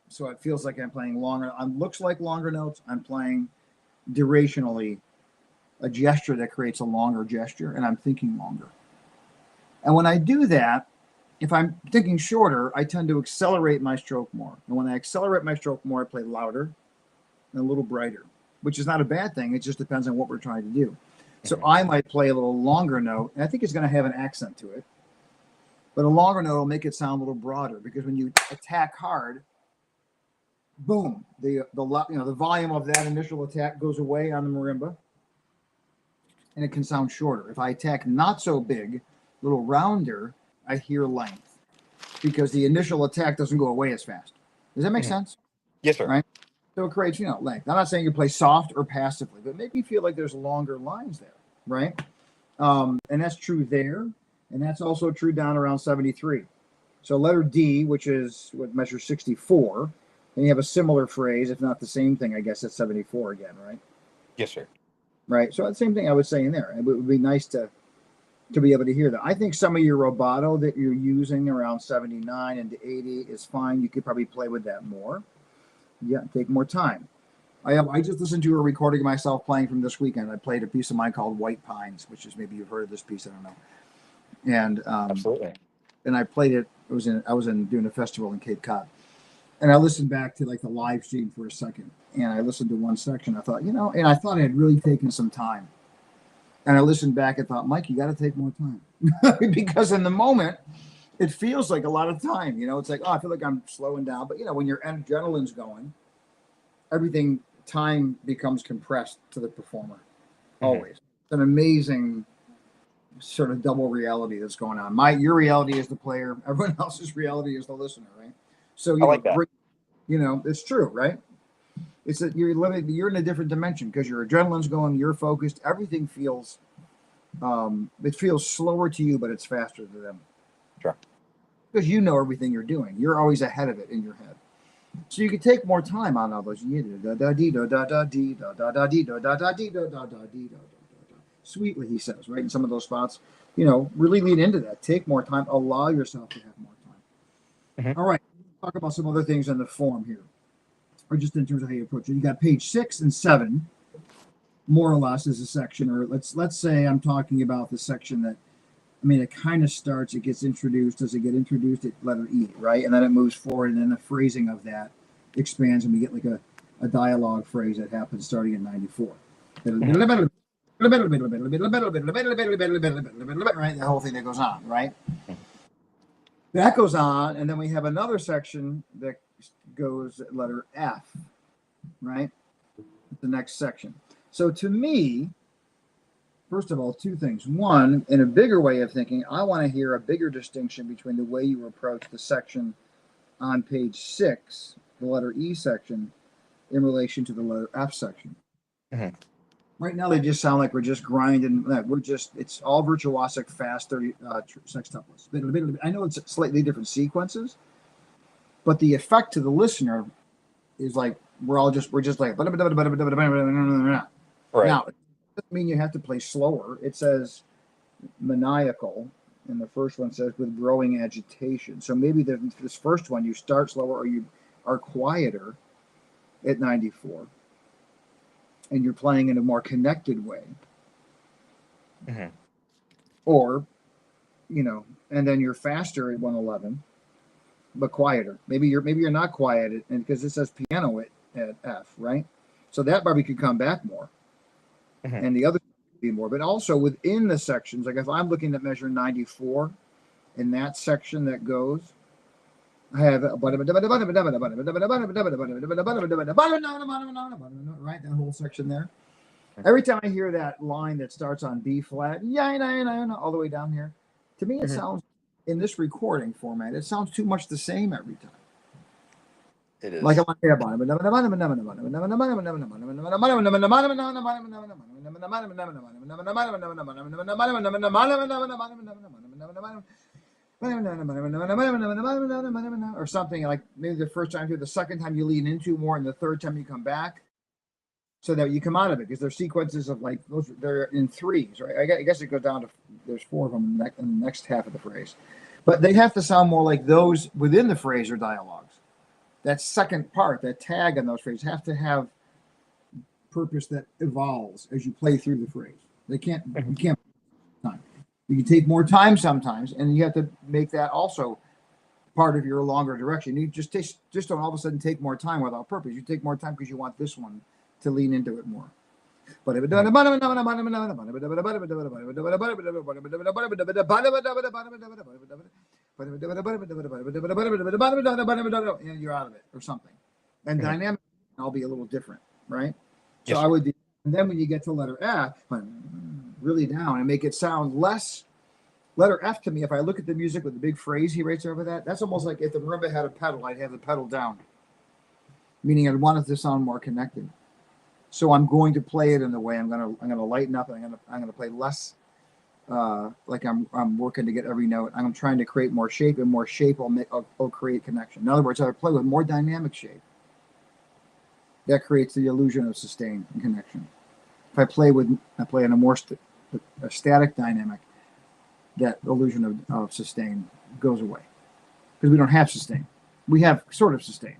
S2: So it feels like I'm playing longer. Looks like longer notes. I'm playing durationally a gesture that creates a longer gesture, and I'm thinking longer. And when I do that, if I'm thinking shorter, I tend to accelerate my stroke more. And when I accelerate my stroke more, I play louder and a little brighter, which is not a bad thing. It just depends on what we're trying to do. So I might play a little longer note, and I think it's going to have an accent to it. But a longer note will make it sound a little broader, because when you attack hard, boom, the volume of that initial attack goes away on the marimba, and it can sound shorter. If I attack not so big, a little rounder, I hear length, because the initial attack doesn't go away as fast. Does that make sense?
S5: Yes, sir.
S2: Right. So it creates, length. I'm not saying you play soft or passively, but make me feel like there's longer lines there, right? And that's true there, and that's also true down around 73. So letter D, which is what measures 64, and you have a similar phrase, if not the same thing, I guess, at 74 again, right?
S5: Yes, sir.
S2: Right. So the same thing I would say in there. It would be nice to be able to hear that. I think some of your rubato that you're using around 79 and 80 is fine. You could probably play with that more. Yeah, take more time. I just listened to a recording of myself playing from this weekend. I played a piece of mine called White Pines, which is, maybe you've heard of this piece, I don't know. And
S5: Absolutely.
S2: and I played it. I was doing a festival in Cape Cod, and I listened back to like the live stream for a second, and I listened to one section. I thought, and I thought I had really taken some time. And I listened back and thought, Mike, you got to take more time. Because in the moment, it feels like a lot of time. It's like, oh, I feel like I'm slowing down. But, when your adrenaline's going, time becomes compressed to the performer. Always. It's an amazing sort of double reality that's going on. Your reality is the player. Everyone else's reality is the listener, right? So,
S5: I like that.
S2: It's true, right? It's that you're in a different dimension, because your adrenaline's going, you're focused, everything feels, it feels slower to you, but it's faster to them.
S5: Sure.
S2: Because everything you're doing. You're always ahead of it in your head. So you can take more time on all those. Sweetly, he says, right? In some of those spots, really lean into that. Take more time. Allow yourself to have more time. All right. Talk about some other things in the form here, or just in terms of how you approach it. You got page 6 and 7, more or less, is a section, or let's say I'm talking about the section that, it kind of starts, it gets introduced. Does it get introduced at letter E, right? And then it moves forward, and then the phrasing of that expands, and we get like a dialogue phrase that happens starting in 94. Right? The whole thing that goes on, right? That goes on, and then we have another section that goes at letter F, right? The next section. So to me, first of all, two things. One, in a bigger way of thinking, I want to hear a bigger distinction between the way you approach the section on page 6, the letter E section, in relation to the letter F section. Right now, they just sound like we're just grinding. It's all virtuosic, fast 30 sextuplets. I know it's slightly different sequences, but the effect to the listener is like we're just like. Right. Now, it doesn't mean you have to play slower. It says maniacal, and the first one says with growing agitation. So maybe this first one you start slower, or you are quieter at 94. And you're playing in a more connected way, or, and then you're faster at 111, but quieter. Maybe you're not quiet, and because it says piano at F, right? So that probably could come back more, and the other could be more. But also within the sections, like if I'm looking at measure 94, in that section that goes, I have right, that whole section there. Every time I hear that line that starts on B flat, all the way down here, to me it sounds, in this recording format, it sounds too much the same every time.
S5: It is.
S2: Like I want to hear about or something, like maybe the first time you, the second time you lean into more, and the third time you come back, so that you come out of it, because there's sequences of like those, they're in threes, right? I guess it goes down to, there's 4 of them in the next half of the phrase, but they have to sound more like those within the phrase or dialogues. That second part, that tag on those phrases, have to have purpose that evolves as you play through the phrase. You can't time. You can take more time sometimes, and you have to make that also part of your longer direction. You just don't all of a sudden take more time without purpose. You take more time because you want this one to lean into it more. and you're out of it or something. And
S5: Mhm.
S2: dynamic I'll be a little different, right? So
S5: Yes,
S2: I
S5: sir.
S2: would do, and then when you get to letter F, really down and make it sound less. Letter F to me, if I look at the music with the big phrase he writes over that, that's almost like if the marimba had a pedal, I'd have the pedal down, meaning I'd want it to sound more connected. So I'm going to play it in the way I'm gonna lighten up, and I'm gonna play less like I'm working to get every note. I'm trying to create more shape, and more shape will create connection. In other words, I play with more dynamic shape. That creates the illusion of sustain and connection. If I play in a more a static dynamic, that illusion of sustain goes away because we don't have sustain. We have sort of sustain,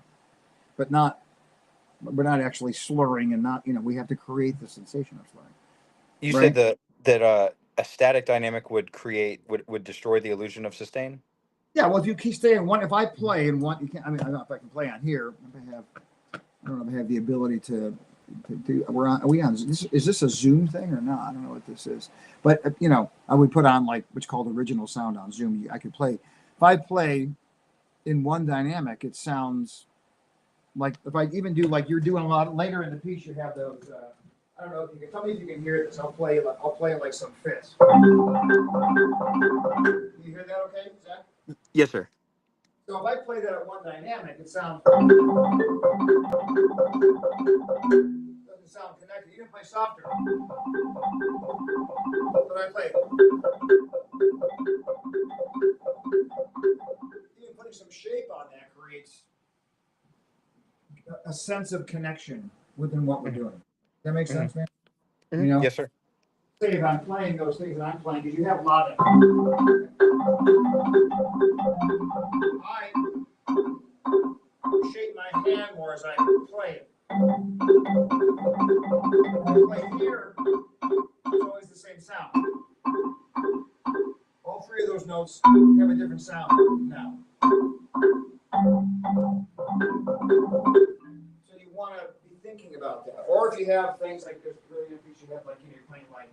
S2: but we're not actually slurring, and not, we have to create the sensation of slurring.
S5: You
S2: Right?
S5: said that a static dynamic would destroy the illusion of sustain.
S2: Yeah. Well, if you keep staying one, if I play in one, you can't. I mean, I don't know if I can play on here. I don't know if I have the ability to do. Are we on? Is this a Zoom thing or not? I don't know what this is. But I would put on like what's called original sound on Zoom. I could play. If I play in one dynamic, it sounds like, if I even do like you're doing a lot later in the piece, you have those. I don't know if you can tell me if you can hear this. I'll play like some fifths. Can you hear that? Okay, Zach?
S5: Yes, sir.
S2: So if I play that at one dynamic, it sounds doesn't sound connected. You can play softer. But I play. Even putting some shape on that creates a sense of connection within what we're doing. That makes sense, man?
S5: Yes, sir.
S2: Say if I'm playing those things that I'm playing, because you have a lot of. I shape my hand more as I play it. When I play here, it's always the same sound. All three of those notes have a different sound now. So you want to be thinking about that. Or if you have things like this, really good piece you have, like you're playing like,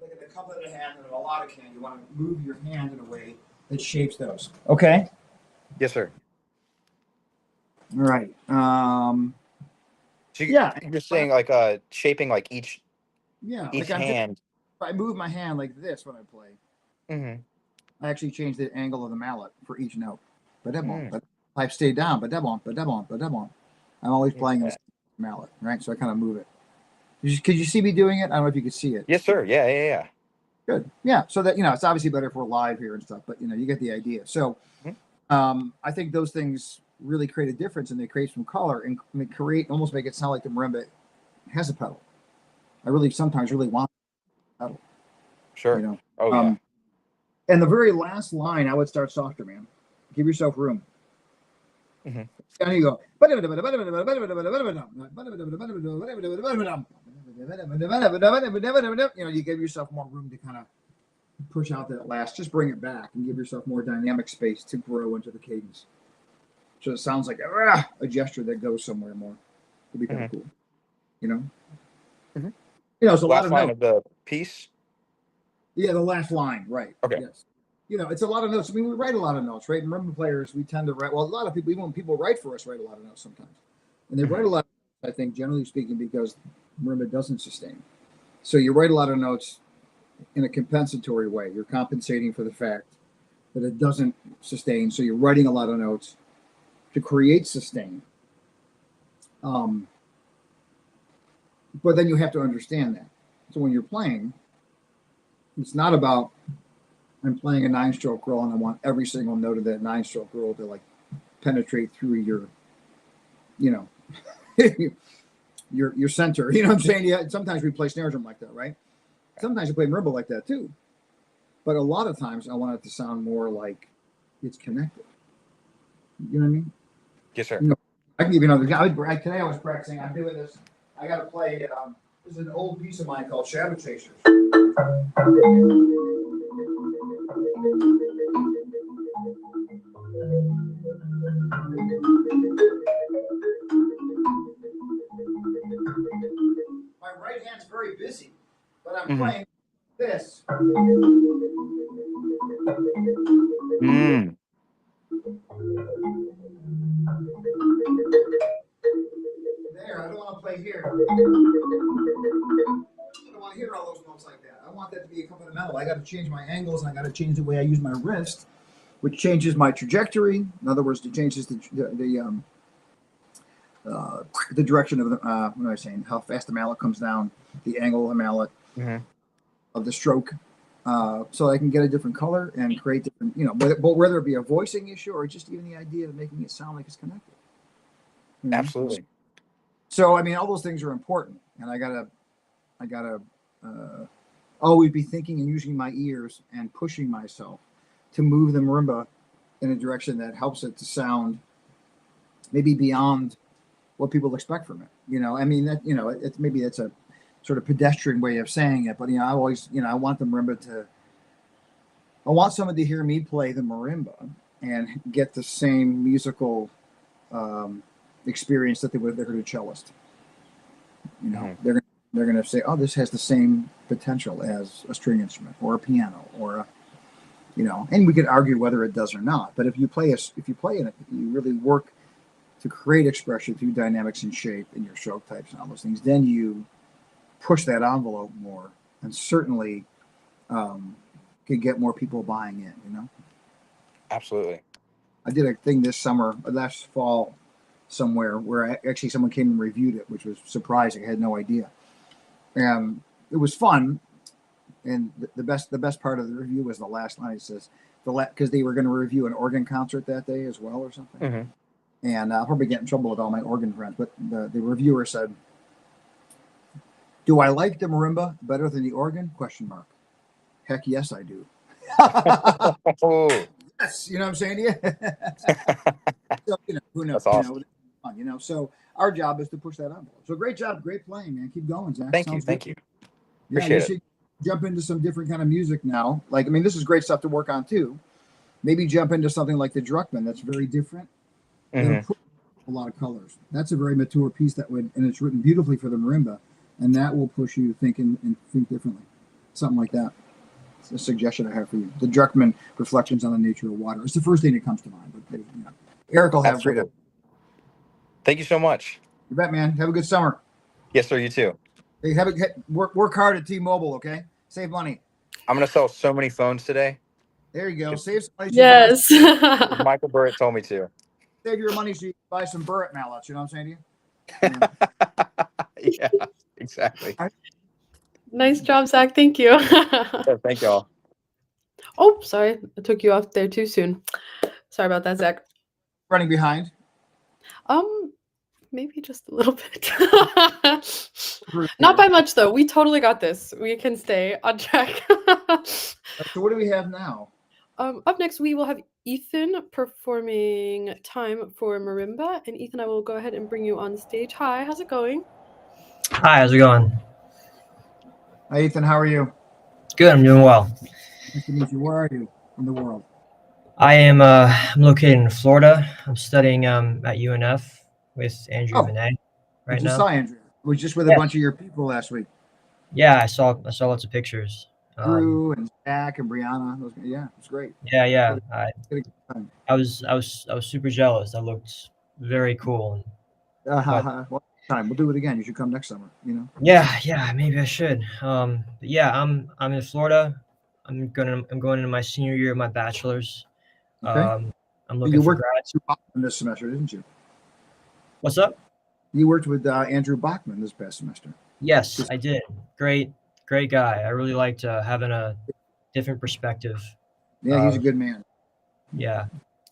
S2: like at a couple of the hand and a lot of can, you want to move your hand in a way that shapes those. Okay.
S5: Yes, sir.
S2: All right.
S5: So
S2: Yeah.
S5: you're saying like shaping like each
S2: Yeah.
S5: each
S2: Like
S5: hand.
S2: if I move my hand like this when I play,
S5: Mm-hmm.
S2: I actually change the angle of the mallet for each note. But that won't.
S5: Mm.
S2: But I stay down. But that won't. But that won't. But that won't. I'm always playing
S5: Yeah.
S2: this mallet, right? So I kind of move it. Could you see me doing it? I don't know if you could see it.
S5: Yes, sir. Yeah.
S2: Good. Yeah. So that, it's obviously better if we're live here and stuff, but you get the idea. So I think those things really create a difference, and they create some color and almost make it sound like the marimba has a pedal. I sometimes really want a pedal.
S5: Sure. Oh yeah.
S2: And the very last line, I would start softer, man. Give yourself room.
S5: Mm-hmm.
S2: And you go. You give yourself more room to kind of push out that last. Just bring it back and give yourself more dynamic space to grow into the cadence. So it sounds like a gesture that goes somewhere more. It'd be kind of cool.
S5: Mm-hmm.
S2: It's a lot
S5: Last
S2: of
S5: line
S2: notes.
S5: of the piece.
S2: Yeah, the last line, right?
S5: Okay.
S2: Yes. It's a lot of notes. I mean, we write a lot of notes, right? Marimba players, we tend to write. Well, a lot of people, even when people write for us, write a lot of notes sometimes, and they write a lot. I think, generally speaking, because marimba doesn't sustain. So you write a lot of notes in a compensatory way. You're compensating for the fact that it doesn't sustain. So you're writing a lot of notes to create sustain. But then you have to understand that. So when you're playing, it's not about I'm playing a 9-stroke roll and I want every single note of that 9-stroke roll to like penetrate through your your center. You know what I'm saying? Yeah. Sometimes we play snare drum like that, right? Sometimes you play marimba like that too. But a lot of times I want it to sound more like it's connected. You know what I mean?
S5: Yes, sir.
S2: I can give you another. Today I was practicing. I'm doing this. I got to play. This is an old piece of mine called Shadow Chasers. I'm
S5: Mhm.
S2: playing this.
S5: Mm.
S2: There, I don't want to play here. I don't want to hear all those notes like that. I want that to be accompanimental. I got to change my angles and I got to change the way I use my wrist, which changes my trajectory. In other words, it changes the direction of the what am I saying? How fast the mallet comes down, the angle of the mallet,
S5: Mhm.
S2: of the stroke, so I can get a different color and create different, whether it be a voicing issue or just even the idea of making it sound like it's connected. You know?
S5: Absolutely.
S2: So I mean, all those things are important, and I gotta always be thinking and using my ears and pushing myself to move the marimba in a direction that helps it to sound maybe beyond what people expect from it. I mean that it's maybe it's a sort of pedestrian way of saying it, but I always I want the marimba to. I want someone to hear me play the marimba and get the same musical experience that they would if they heard a cellist.
S5: Mhm.
S2: They're gonna say, "Oh, this has the same potential as a string instrument or a piano or a." And we could argue whether it does or not. But if you play it, you really work to create expression through dynamics and shape and your stroke types and all those things. Then you push that envelope more, and certainly could get more people buying in.
S5: Absolutely.
S2: I did a thing this summer, last fall, somewhere where actually someone came and reviewed it, which was surprising. I had no idea, and it was fun. And the best part of the review was the last line. It says because they were going to review an organ concert that day as well or something.
S5: Mhm.
S2: And I'll probably get in trouble with all my organ friends, but the reviewer said, "Do I like the marimba better than the organ?" Question mark. Heck yes, I do.
S5: Oh,
S2: Yes, you know what I'm saying to you? So, who knows?
S5: that's awesome.
S2: So our job is to push that envelope. So great job, great playing, man. Keep going, Zach.
S5: Thank you.
S2: Sounds
S5: Thank
S2: good.
S5: you.
S2: Yeah,
S5: Appreciate
S2: you
S5: it.
S2: should jump into some different kind of music now. Like, I mean, this is great stuff to work on too. Maybe jump into something like the Druckmann. That's very different. It'll
S5: Mhm.
S2: put a lot of colors. That's a very mature piece and it's written beautifully for the marimba, and that will push you to think and think differently. Something like that. It's a suggestion I have for you. The Druckmann Reflections on the Nature of Water. It's the first thing that comes to mind. But Eric will have
S5: Absolutely. Thank you so much.
S2: You bet, man. Have a good summer.
S5: Yes, sir. You too.
S2: Hey, work hard at T-Mobile, okay? Save money.
S5: I'm gonna sell so many phones today.
S2: There you go.
S5: Just
S2: Save some money.
S1: Yes.
S5: Michael Burritt told me to.
S2: Save your money so you can buy some Burritt mallets. You know what I'm saying to you?
S5: Yeah, exactly.
S1: Nice job, Zach. Thank you.
S5: Yeah, thank y'all.
S1: Oh, sorry. I took you off there too soon. Sorry about that, Zach.
S2: Running behind.
S1: Maybe just a little bit. Not by much, though. We totally got this. We can stay on track.
S2: So what do we have now?
S1: Up next, we will have Ethan performing Time for Marimba. And Ethan, I will go ahead and bring you on stage. Hi, how's it going?
S6: Hi, how's it going?
S2: Hi, Ethan. How are you?
S6: Good, I'm doing well.
S2: Nice to meet you. Where are you in the world?
S6: I'm located in Florida. I'm studying at UNF with Andrea
S2: Oh,
S6: Vinay
S2: I
S6: right
S2: just
S6: now.
S2: saw Andrea. I was just with a
S6: Yeah.
S2: bunch of your people last week.
S6: Yeah, I saw lots of pictures.
S2: Drew and Zach and Brianna. Yeah, it's great.
S6: Yeah.
S2: Had a good time.
S6: I was super jealous. That looked very cool.
S2: Well, time. We'll do it again. You should come next summer.
S6: Yeah, maybe I should. But yeah, I'm in Florida. I'm going into my senior year of my bachelor's.
S2: Okay.
S6: I'm looking
S2: You
S6: for
S2: worked
S6: grad.
S2: with Bachman this semester, didn't you?
S6: What's up?
S2: You worked with Andrew Bachman this past semester.
S6: Yes, I did. Great guy. I really liked having a different perspective.
S2: Yeah, he's a good man.
S6: Yeah.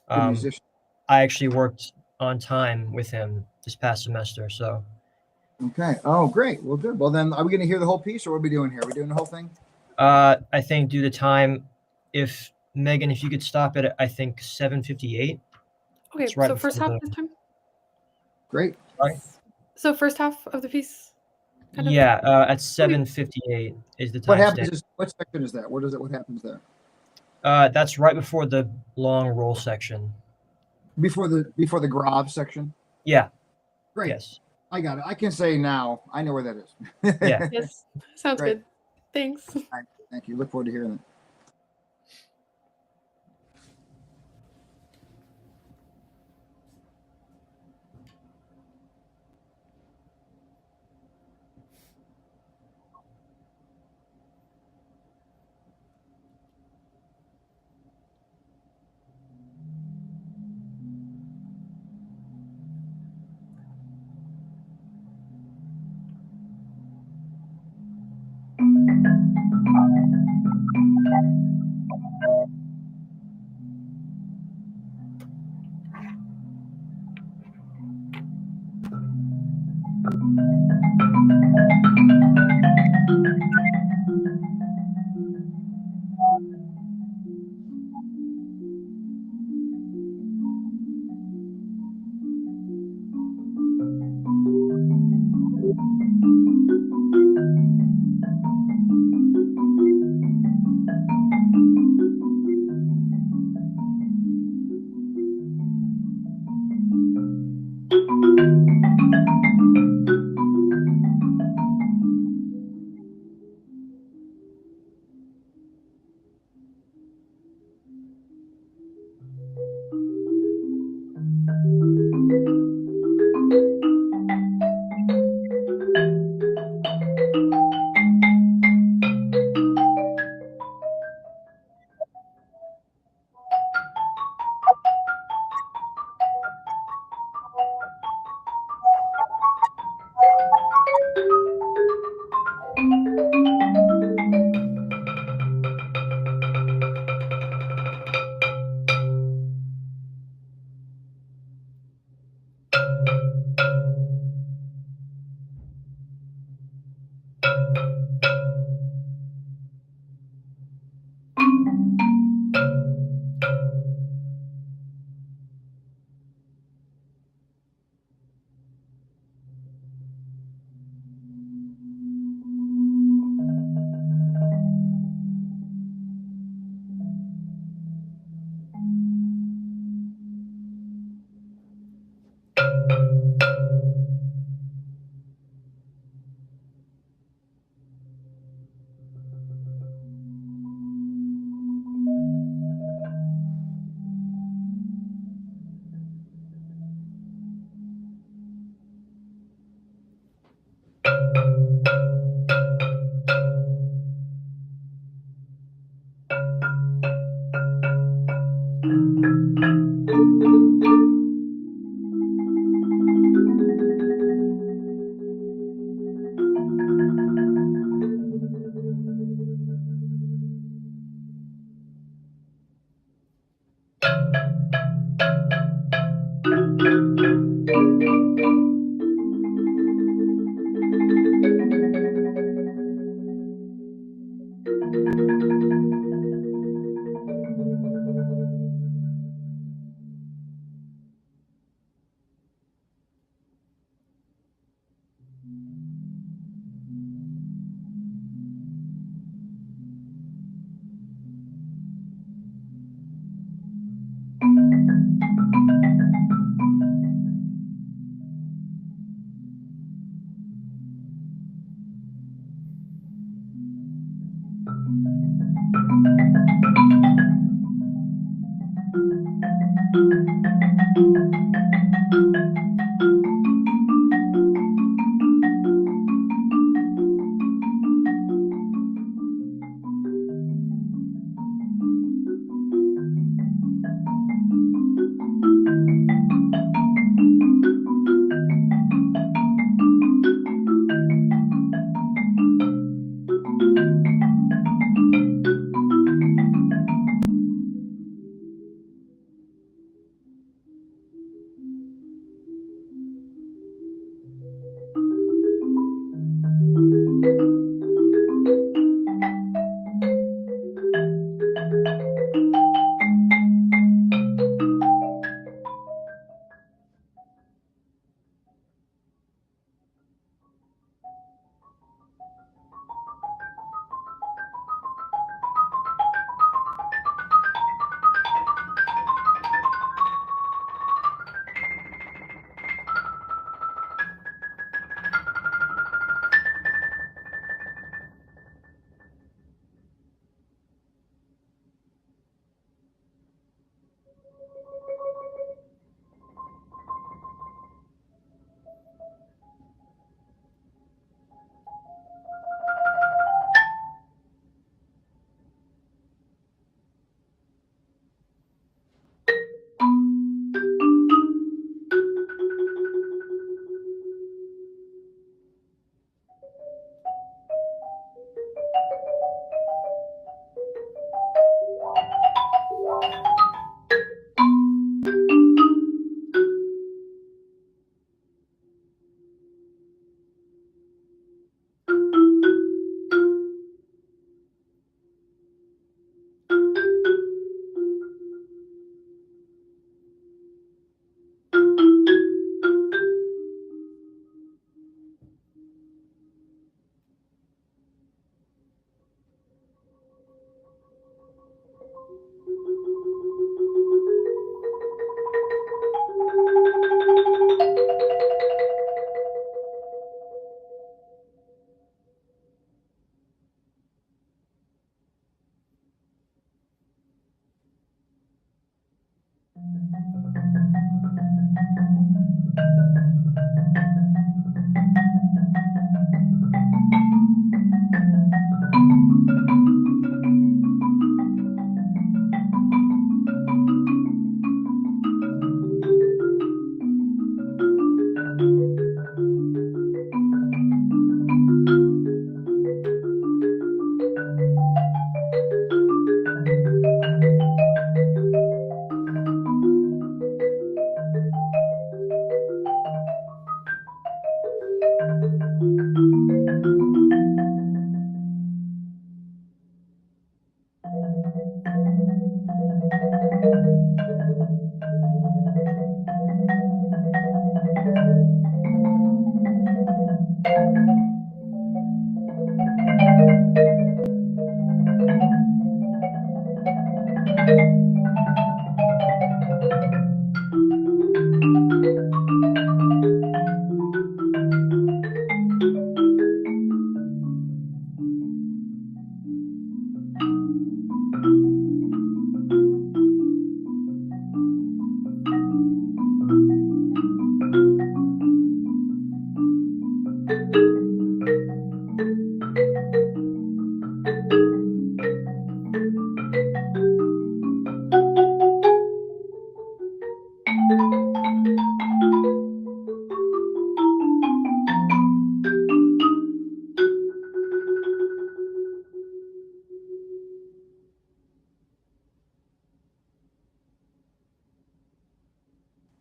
S2: Good musician.
S6: I actually worked on time with him this past semester. So.
S2: Okay. Oh, great. Well, good. Well, then, are we going to hear the whole piece, or what are we doing here? Are we doing the whole thing?
S6: I think due to time, if Megan, if you could stop it, I think 7:58.
S1: Okay,
S6: It's right
S1: so first half
S6: before
S1: this time?
S2: Great.
S6: Right.
S1: So first half of the piece? Kind of?
S6: Yeah, at 7:58 is the time.
S2: What happens? What section is that? What happens there?
S6: That's right before the long roll section.
S2: Before the Grav section.
S6: Yeah.
S2: Great.
S6: Yes.
S2: I got it. I can say now. I know where that is.
S6: Yeah.
S1: Yes. Sounds
S2: Great.
S1: good. Thanks.
S2: All right, thank you. Look forward to hearing it.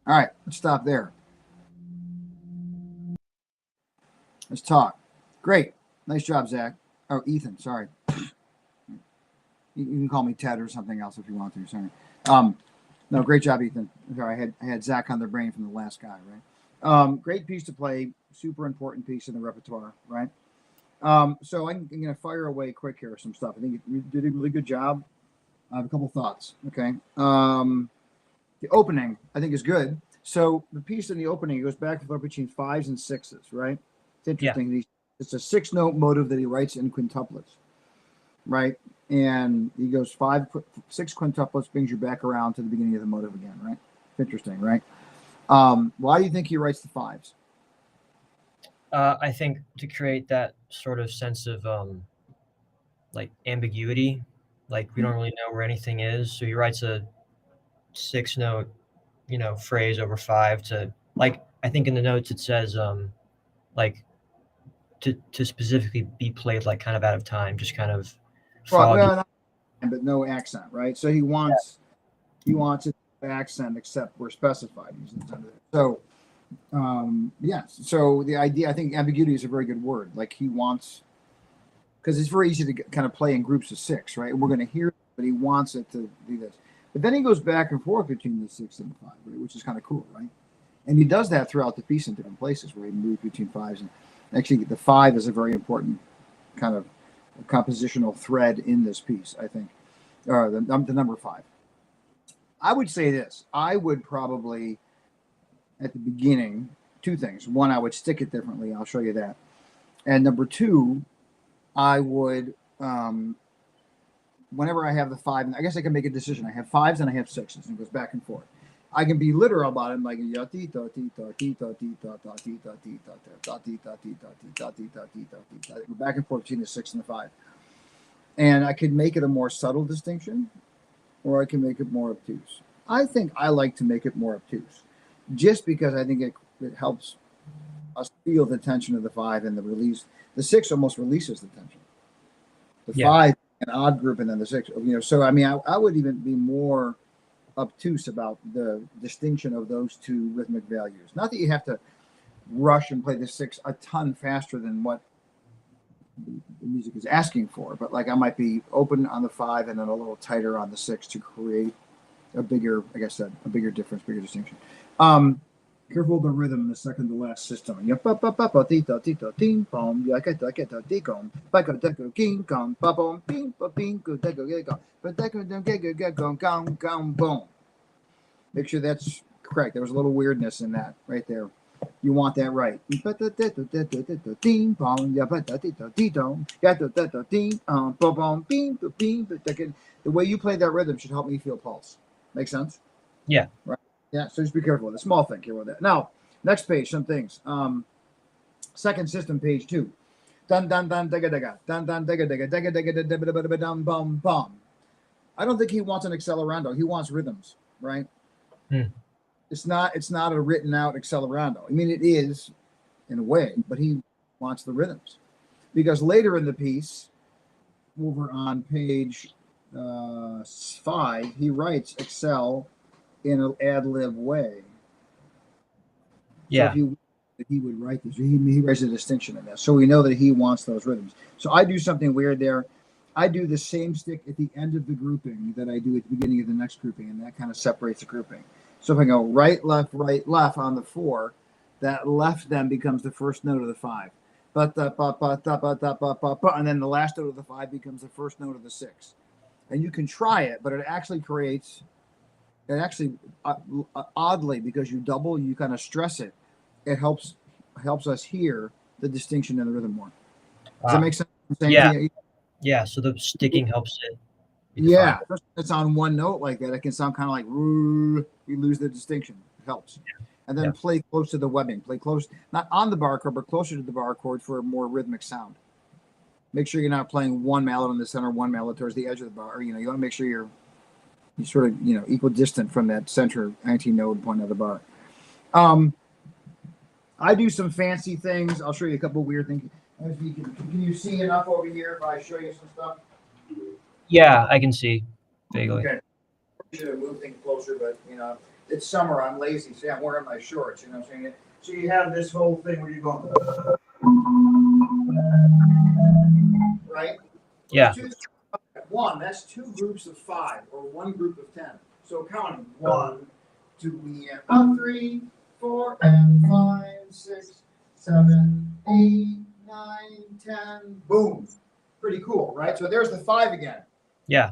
S2: All right, let's stop there. Let's talk. Great. Nice job, Zach. Oh, Ethan, sorry. You can call me Ted or something else if you want to. Sorry. No, great job, Ethan. Sorry, I had Zach on the brain from the last guy, right? Great piece to play. Super important piece in the repertoire, right? So I'm going to fire away quick here with some stuff. I think you did a really good job. I have a couple thoughts. Okay. The opening, I think, is good. So the piece in the opening goes back and forth between 5s and 6s, right? It's interesting. Yeah. It's a 6-note motive that he writes in quintuplets, right? And he goes 6 quintuplets, brings you back around to the beginning of the motive again, right? It's interesting, right? Why do you think he writes the 5s?
S6: I think to create that sort of sense of like ambiguity, like we don't really know where anything is. So he writes a 6-note, phrase over 5 to, like, I think in the notes it says like to specifically be played like kind of out of time, just kind of foggy.
S2: Well, but no accent, right? So he wants it accent except where specified. So yes. So the idea, I think ambiguity is a very good word. Like he wants, because it's very easy to kind of play in groups of 6, right? And we're going to hear, but he wants it to do this. But then he goes back and forth between the 6 and the 5, right? Which is kind of cool, right? And he does that throughout the piece in different places where he moves between 5s. And actually, the 5 is a very important kind of compositional thread in this piece, I think. The number 5. I would say this. I would probably, at the beginning, 2 things. One, I would stick it differently. I'll show you that. And number 2, I would, whenever I have the 5, and I guess I can make a decision. I have 5s and I have 6s, and it goes back and forth. I can be literal about it, like back and forth between the 6 and the 5. And I could make it a more subtle distinction, or I can make it more obtuse. I think I like to make it more obtuse, just because I think it helps us feel the tension of the 5 and the release. The 6 almost releases the tension. The 5, an odd group, and then the 6. So I mean, I would even be more obtuse about the distinction of those 2 rhythmic values. Not that you have to rush and play the 6 a ton faster than what the music is asking for, but like I might be open on the 5 and then a little tighter on the 6 to create a bigger, like I said, a bigger difference, bigger distinction. Careful of the rhythm in the second to last system. Make sure that's correct. There was a little weirdness in that right there. You want that right. The way you play that rhythm should help me feel pulse. Make sense?
S6: Yeah.
S2: Right. Yeah. So just be careful with it. Small thing here with that. Now, next page, some things. Second system, page 2. Dun dun dun digga digga. Dun dun digga digga digga digga digga dum bum bum. I don't think he wants an accelerando. He wants rhythms, right? It's not a written out accelerando. I mean, it is in a way, but he wants the rhythms, because later in the piece, over on page 5, he writes excel in an ad lib way.
S6: Yeah.
S2: So if he would write this, he writes a distinction in this, so we know that he wants those rhythms. So I do something weird there. I do the same stick at the end of the grouping that I do at the beginning of the next grouping, and that kind of separates the grouping. So if I go right, left on the 4, that left then becomes the first note of the 5. And then the last note of the 5 becomes the first note of the 6. And you can try it, but it actually creates, oddly, because you kind of stress it, it helps us hear the distinction in the rhythm more. Does that make sense?
S6: Yeah, so the sticking helps it.
S2: Yeah, it's on one note like that. It can sound kind of like we lose the distinction. It helps. Yeah. And then play close to the webbing. Play close, not on the bar chord, but closer to the bar chord for a more rhythmic sound. Make sure you're not playing one mallet in the center, one mallet towards the edge of the bar. You want to make sure you're sort of equidistant from that center anti-node point of the bar. I do some fancy things. I'll show you a couple weird things. Can you see enough over here if I show you some stuff?
S6: Yeah, I can see vaguely.
S2: Okay. Should have moved things closer, but you know, it's summer. I'm lazy. See, I'm wearing my shorts. You know what I'm saying? So you have this whole thing where you're going, right?
S6: Yeah.
S2: One, that's two groups of 5 or one group of 10. So counting 1, 2, and 3, 4, and 5, 6, 7, 8, 9, 10. Boom. Pretty cool, right? So there's the 5 again.
S6: Yeah.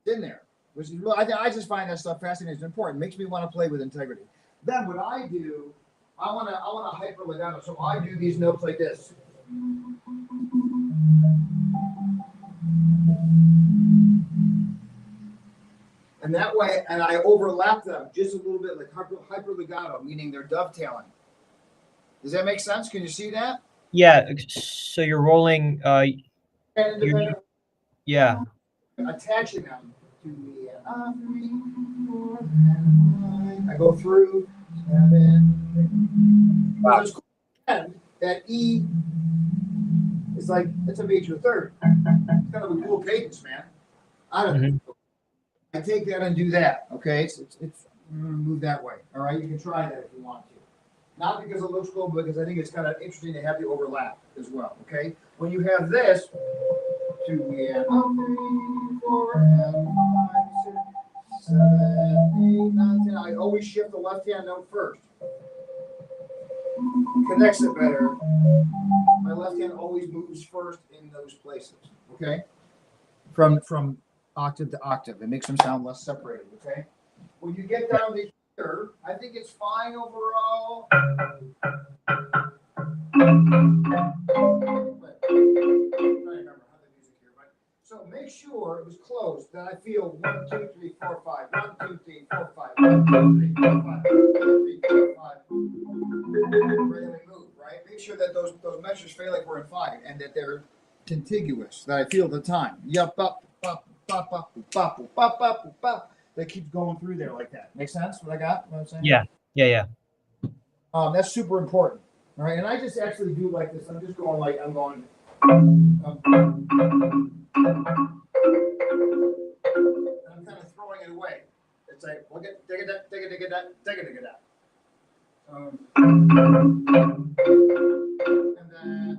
S2: It's in there. Which is, I just find that stuff fascinating. It's important. It makes me want to play with integrity. Then what I do, I want to hyper legato. So I do these notes like this. And that way, and I overlap them just a little bit like hyper legato, meaning they're dovetailing. Does that make sense? Can you see that?
S6: Yeah. So you're rolling. Yeah.
S2: Attaching them to the 3, 4, and 5. I go through 7. Wow. So it's cool. That E is like it's a major third. It's kind of a cool cadence, man. I don't know. I take that and do that. Okay, it's move that way. All right, you can try that if you want to. Not because it looks cool, but because I think it's kind of interesting to have the overlap as well. Okay, when you have this, 2 and 3, 4 and 5, 6, 7, 8, 9, 10. I always shift the left hand note first. Connects it better. My left hand always moves first in those places. Okay, from octave to octave. It makes them sound less separated. Okay, when you get down to here, I think it's fine overall. So make sure it was closed. That I feel 1, 2, 3, 4, 5. 1, 2, 3, 4, 5. 1, 2, 3, 4, 5. 1, 2, 3, 4, 5. Randomly move, right? Make sure that those measures feel like we're in 5 and that they're contiguous. That I feel the time. Yup, up, up, up, up, up, up, up, up. That keeps going through there like that. Make sense? What I got? What I'm saying?
S6: Yeah. Yeah.
S2: That's super important. All right, and I just actually do like this. I'm just going like I'm going. And I'm kind of throwing it away. It's like look at dig it that. And then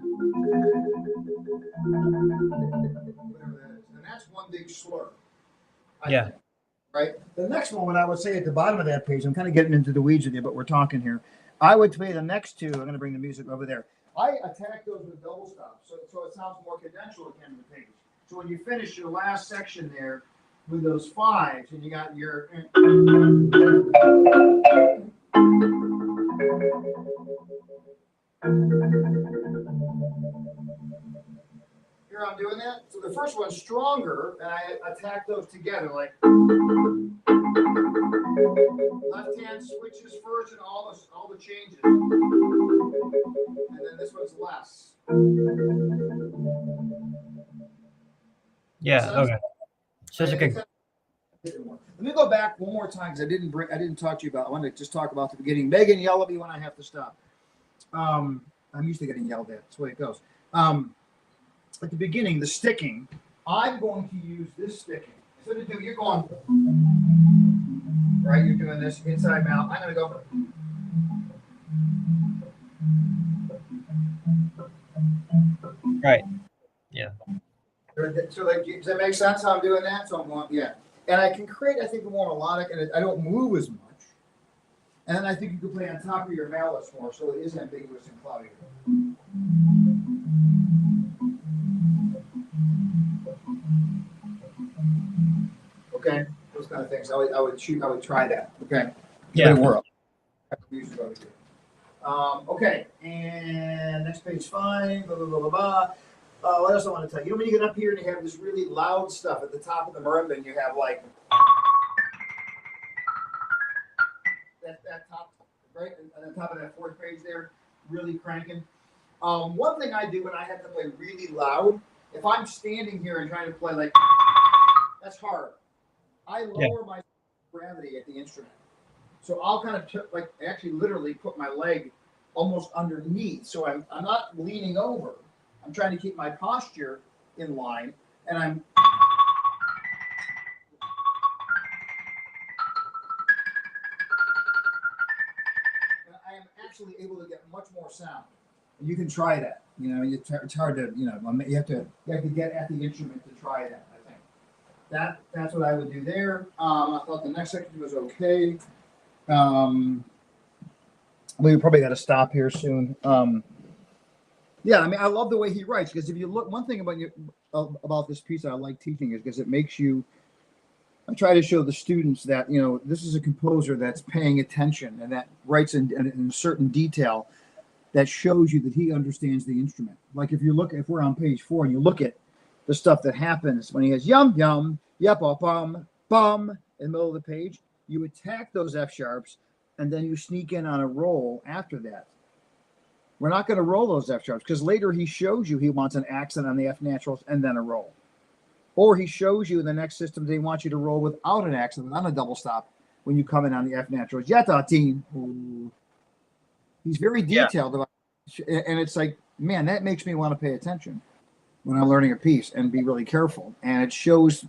S2: whatever that is, and that's one big slur. I think, right. The next one, what I would say at the bottom of that page, I'm kind of getting into the weeds with you, but we're talking here. I would play the next 2. I'm going to bring the music over there. I attack those with double stops, so it sounds more conventional at the end of the page. So when you finish your last section there with those 5s, and you got your here I'm doing that. So the first one's stronger, and I attack those together like left hand switches first and all the changes, and then this one's less.
S6: Yeah. Okay. So it's like a.
S2: Let me go back one more time because I didn't talk to you about. I want to just talk about the beginning. Megan, yell at me when I have to stop. I'm used to getting yelled at. That's the way it goes. At the beginning, the sticking, I'm going to use this sticking. Instead of you're going, right? You're doing this inside mouth. I'm going to go.
S6: Right. Yeah.
S2: So like, does that make sense how I'm doing that? So I'm going, yeah. And I can create, I think, a more melodic, and I don't move as much. And then I think you can play on top of your malice more, so it is ambiguous and cloudy. Okay, those kind of things. I would try that. Okay.
S6: Yeah.
S2: World. Okay, and next page 5. Blah blah blah blah blah. What else I want to tell you? You know, when you get up here and you have this really loud stuff at the top of the marimba, and you have like that top, right, and on top of that 4th page there, really cranking. One thing I do when I have to play really loud, if I'm standing here and trying to play like, that's hard. I lower my gravity at the instrument. So I'll kind of actually literally put my leg almost underneath. So I'm not leaning over. I'm trying to keep my posture in line, and I'm actually able to get much more sound. And you can try that. You know, it's hard to, you know, you have to get at the instrument to try that. I think that's what I would do there. I thought the next section was okay. We probably got to stop here soon. Yeah, I mean, I love the way he writes, because if you look, one thing about this piece that I like teaching is because it makes you. I try to show the students that, you know, this is a composer that's paying attention and that writes in certain detail that shows you that he understands the instrument. Like if we're on page 4 and you look at the stuff that happens when he has yum yum yep bum bum in the middle of the page, you attack those F sharps and then you sneak in on a roll after that. We're not going to roll those F sharps because later he shows you he wants an accent on the F naturals and then a roll. Or he shows you in the next system they want you to roll without an accent, on a double stop when you come in on the F naturals. Yeta team. He's very detailed about it. And it's like, man, that makes me want to pay attention when I'm learning a piece and be really careful. And it shows,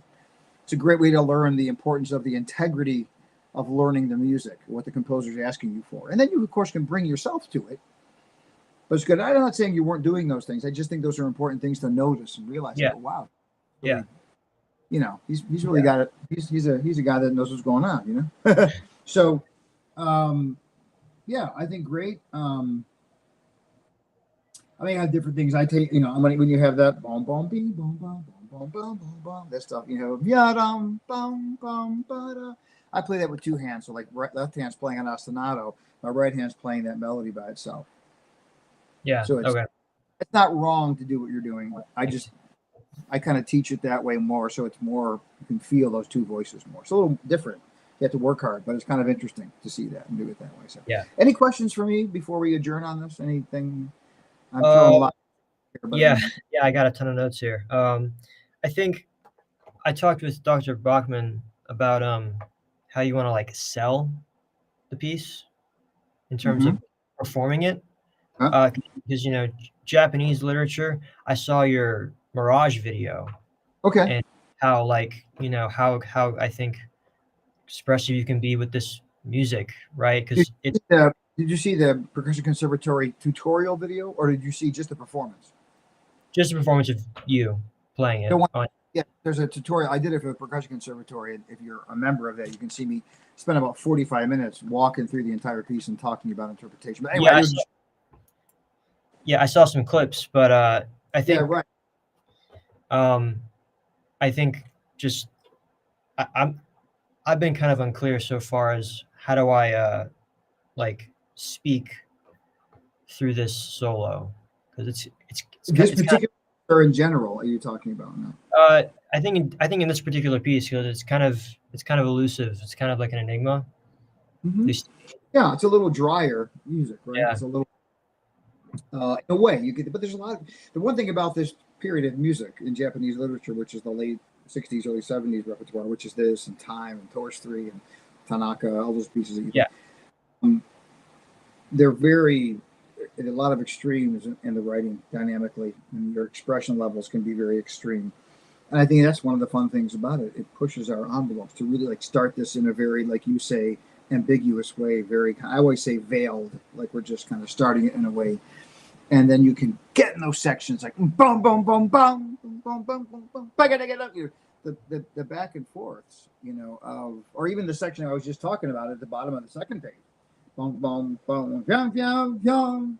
S2: it's a great way to learn the importance of the integrity of learning the music, what the composer is asking you for. And then you, of course, can bring yourself to it. But it's good. I'm not saying you weren't doing those things. I just think those are important things to notice and realize.
S6: Yeah.
S2: Oh, wow.
S6: Yeah.
S2: You know, he's really got it. He's a guy that knows what's going on, you know? So, yeah, I think great. I mean, I have different things I take, you know, when you have that boom, boom, bing, boom, boom, boom, boom, boom, boom, that stuff, you know, yadum, boom, boom, ba-da. I play that with 2 hands. So like left hand's playing an ostinato, my right hand's playing that melody by itself.
S6: Yeah.
S2: So it's not wrong to do what you're doing. I kind of teach it that way more, so it's more, you can feel those 2 voices more. It's a little different. You have to work hard, but it's kind of interesting to see that and do it that way. So,
S6: yeah.
S2: Any questions for me before we adjourn on this? Anything? I'm throwing a lot here, but
S6: yeah, I got a ton of notes here. I think I talked with Dr. Bachman about how you want to like sell the piece in terms of performing it. Because you know, Japanese literature, I saw your Mirage video.
S2: Okay.
S6: And how, like, you know, how I think expressive you can be with this music, right? Because
S2: did you see the Percussion Conservatory tutorial video, or did you see just the performance?
S6: Just a performance of you playing it.
S2: Yeah, there's a tutorial. I did it for the Percussion Conservatory. If you're a member of that, you can see me spend about 45 minutes walking through the entire piece and talking about interpretation. But anyway,
S6: I saw some clips, but I think
S2: right.
S6: I think just I've been kind of unclear so far as how do I like speak through this solo, because it's
S2: this particular or in general are you talking about now?
S6: I think in this particular piece, because it's kind of elusive. It's kind of like an enigma.
S2: Mm-hmm. Yeah, it's a little drier music, right?
S6: Yeah.
S2: It's a little in a way you get, but there's a lot. The one thing about this period of music in Japanese literature, which is the late 60s, early 70s repertoire, which is this and Time and Torch 3 and Tanaka, all those pieces that you they're very, a lot of extremes in the writing dynamically, and your expression levels can be very extreme. And I think that's one of the fun things about it. It pushes our envelopes to really like start this in a very, like you say, ambiguous way, very, I always say veiled, like we're just kind of starting it in a way. And then you can get in those sections like boom, boom, boom, boom, boom, boom, boom, boom, boom, the back and forths, you know, or even the section I was just talking about at the bottom of the second page. Boom, boom, boom, yum, yum, yum,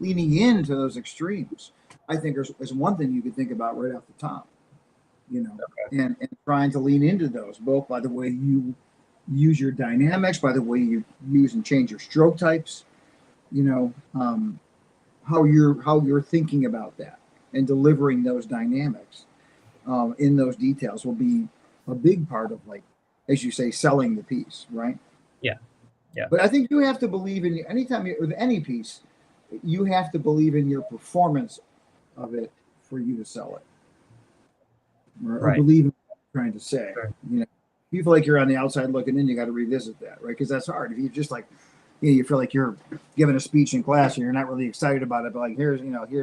S2: leaning into those extremes, I think is one thing you could think about right off the top, you know, and trying to lean into those, both by the way you use your dynamics, by the way you use and change your stroke types, you know, how you're thinking about that and delivering those dynamics in those details will be a big part of, like, as you say, selling the piece, right?
S6: Yeah.
S2: But I think you have to believe in, anytime with any piece, you have to believe in your performance of it for you to sell it, or believe in what you're trying to say.
S6: Sure.
S2: You know, if you feel like you're on the outside looking in, you got to revisit that, right? Because that's hard. If you just like, you feel like you're giving a speech in class and you're not really excited about it, but like here's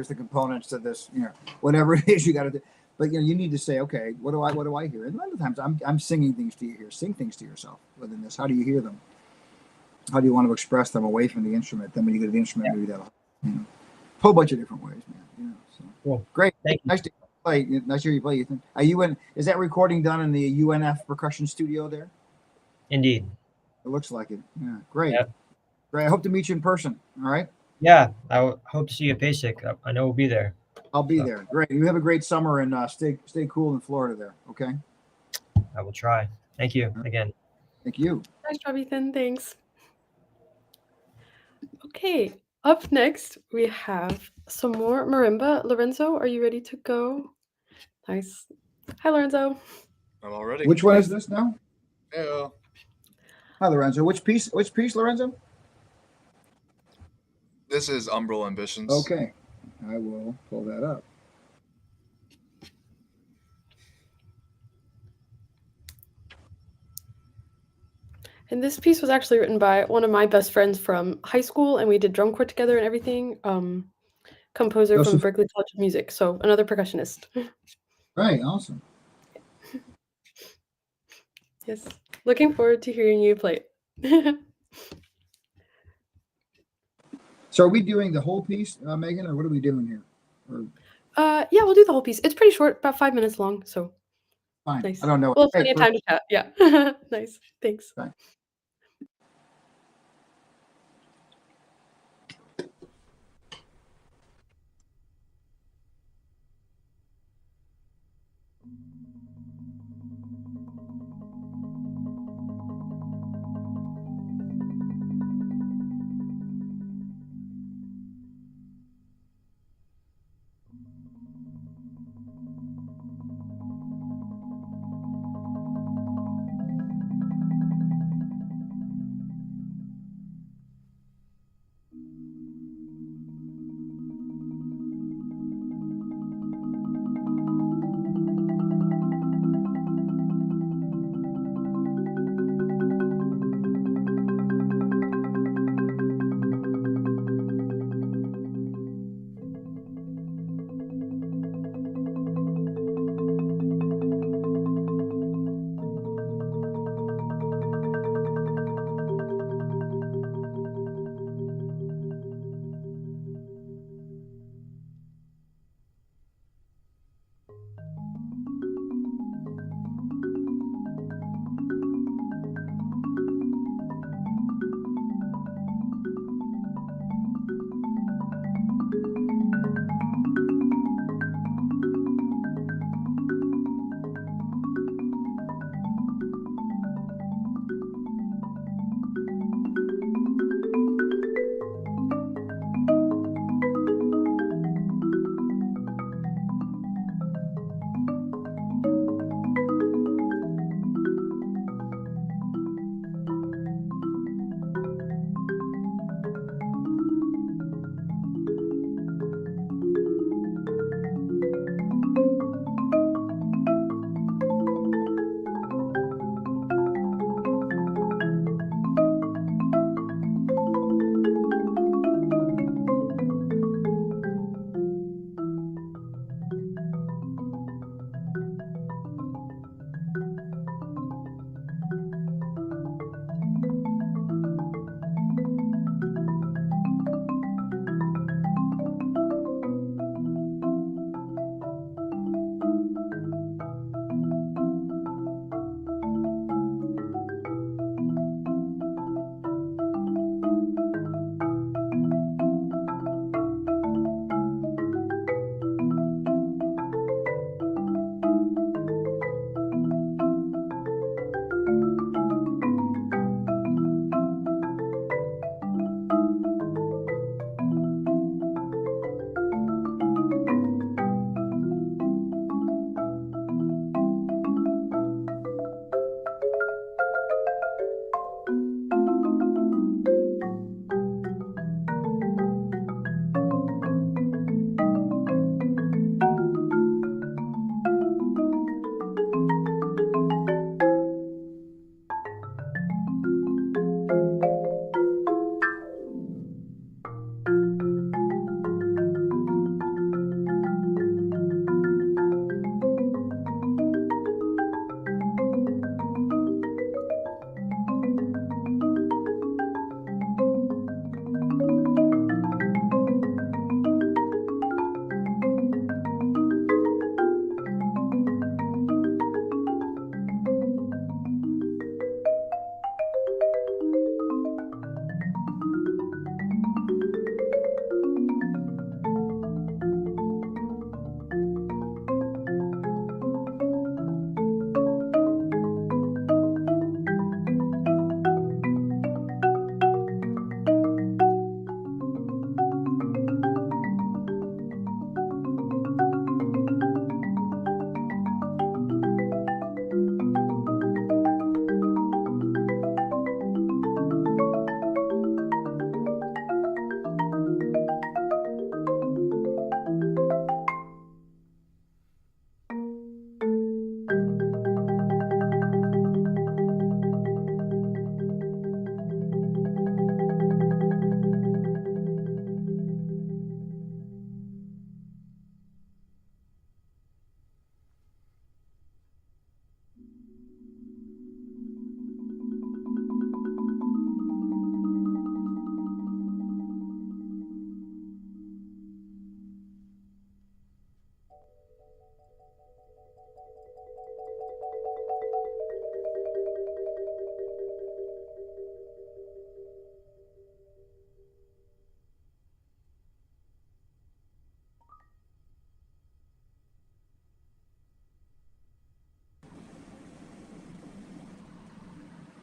S2: the components to this, you know, whatever it is you got to do. But you need to say, okay, what do I hear? And a lot of times I'm singing things to you here. Sing things to yourself within this. How do you hear them? How do you want to express them away from the instrument? Then when you go to the instrument, maybe that'll, a whole bunch of different ways, man. So
S6: Cool.
S2: great.
S6: Thank you.
S2: Nice to play. Nice to hear you play, Ethan. Are you in? Is that recording done in the UNF percussion studio there?
S6: Indeed.
S2: It looks like it. Yeah, great.
S6: Yep.
S2: Great. I hope to meet you in person. All right.
S6: Yeah, hope to see you at PASIC. I know we'll be there.
S2: I'll be there. Great. You have a great summer and stay cool in Florida there. Okay.
S6: I will try. Thank you again.
S2: Thank you.
S1: Nice job, Ethan. Thanks. Okay, up next we have some more marimba. Lorenzo, are you ready to go? Nice. Hi, Lorenzo.
S7: I'm all ready.
S2: Which one is this now?
S7: Yeah.
S2: Hi, Lorenzo. Which piece, Lorenzo?
S7: This is Umbral Ambitions.
S2: Okay. I will pull that up.
S1: And this piece was actually written by one of my best friends from high school, and we did drum corps together and everything. Composer from
S2: Joseph.
S1: Berklee College of Music, so another percussionist.
S2: Right. Awesome.
S1: Yes, looking forward to hearing you play it.
S2: So are we doing the whole piece, Megan, or what are we doing here? Or
S1: Yeah, we'll do the whole piece. It's pretty short, about 5 minutes long, so
S2: fine.
S1: nice.
S2: I don't know.
S1: We'll have
S2: Hey,
S1: plenty of time to chat. Yeah, nice. Thanks.
S2: Fine.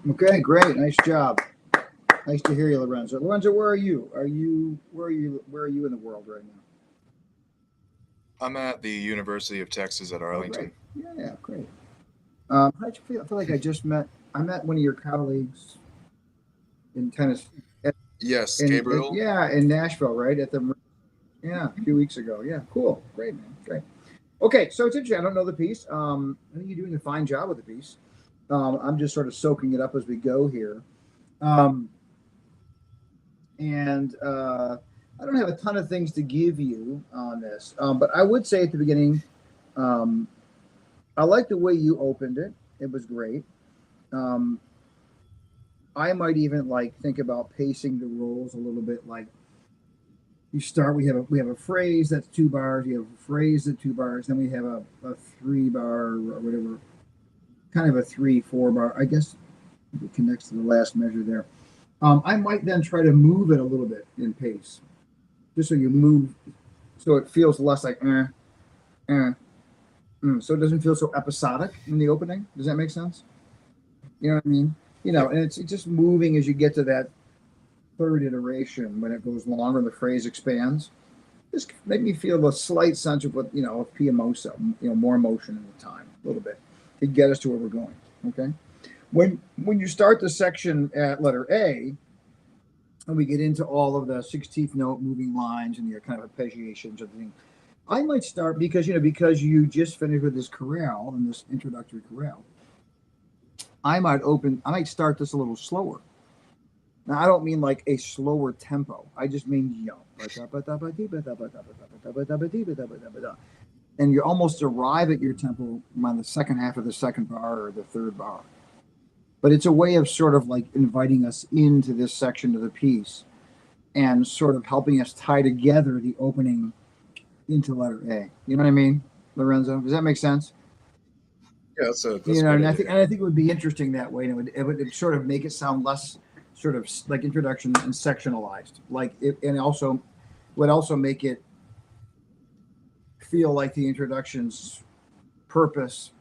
S2: Okay, great. Nice job. Nice to hear you, Lorenzo. Lorenzo, where are you? Where are you in the world right now?
S7: I'm at the University of Texas at Arlington.
S2: Oh, great. Yeah, great. How'd you feel? I feel like I met one of your colleagues in Tennessee.
S7: Yes, Gabriel.
S2: In Nashville, right? A few weeks ago. Yeah, cool. Great, man. Great. Okay, so it's interesting. I don't know the piece. I think you're doing a fine job with the piece. I'm just sort of soaking it up as we go here. And I don't have a ton of things to give you on this, but I would say at the beginning, I like the way you opened it. It was great. I might even think about pacing the rolls a little bit. Like you start, we have a phrase that's 2 bars. You have a phrase that's 2 bars. Then we have a 3 bar or whatever, kind of a 3-4 bar. I guess it connects to the last measure there. I might then try to move it a little bit in pace, just so you move, so it feels less like so it doesn't feel so episodic in the opening. Does that make sense? You know what I mean? And it's just moving as you get to that third iteration when it goes longer and the phrase expands. Just make me feel a slight sense of what of Piamosa, more emotion in the time, a little bit, to get us to where we're going. Okay. When you start the section at letter A, and we get into all of the 16th note moving lines and your kind of arpeggiations of the thing, I might start because you just finished with this chorale and this introductory chorale. I might start this a little slower. Now I don't mean like a slower tempo. I just mean and you almost arrive at your tempo on the second half of the second bar or the third bar. But it's a way of sort of like inviting us into this section of the piece and sort of helping us tie together the opening into letter A. You know what I mean, Lorenzo? Does that make sense?
S7: Yeah, that's a
S2: and I think it would be interesting that way. And it would sort of make it sound less sort of like introduction and sectionalized. And also would also make it feel like the introduction's purpose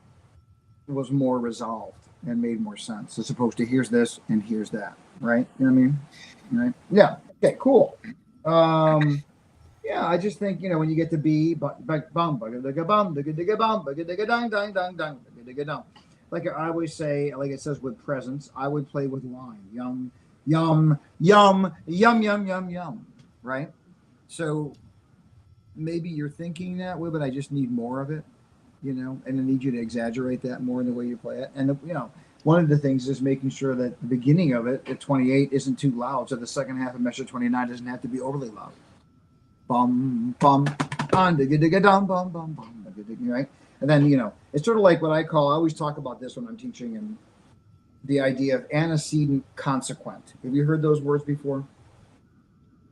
S2: was more resolved and made more sense as opposed to here's this and here's that, right? You know what I mean? Right? Yeah. Okay, cool. I just think, when you get to B, like I always say, like it says with presence, I would play with line. Yum, yum, yum, yum, yum, yum, yum. Right? So maybe you're thinking that way, but I just need more of it. And I need you to exaggerate that more in the way you play it. And, one of the things is making sure that the beginning of it at 28 isn't too loud. So the second half of measure 29 doesn't have to be overly loud. Bum, bum, bum, digga, digga, dum, bum, bum, bum, digga, digga, right? And then, it's sort of like what I always talk about this when I'm teaching, and the idea of antecedent consequent. Have you heard those words before?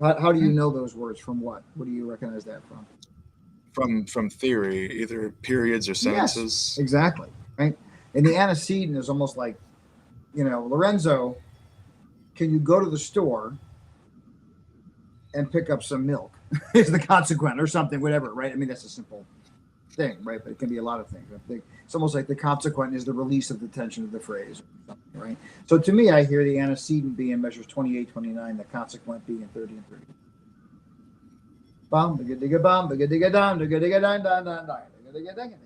S2: How do you know those words from what? What do you recognize that from?
S7: From theory, either periods or sentences.
S2: Yes, exactly. Right. And the antecedent is almost like, Lorenzo, can you go to the store and pick up some milk? Is the consequent or something, whatever, right? I mean, that's a simple thing, right? But it can be a lot of things. It's almost like the consequent is the release of the tension of the phrase, right? So to me, I hear the antecedent being measures 28, 29, the consequent being 30 and 30. Bum, digga digga bum, digga digga down, digga digga down, down, down, down, digga digga digga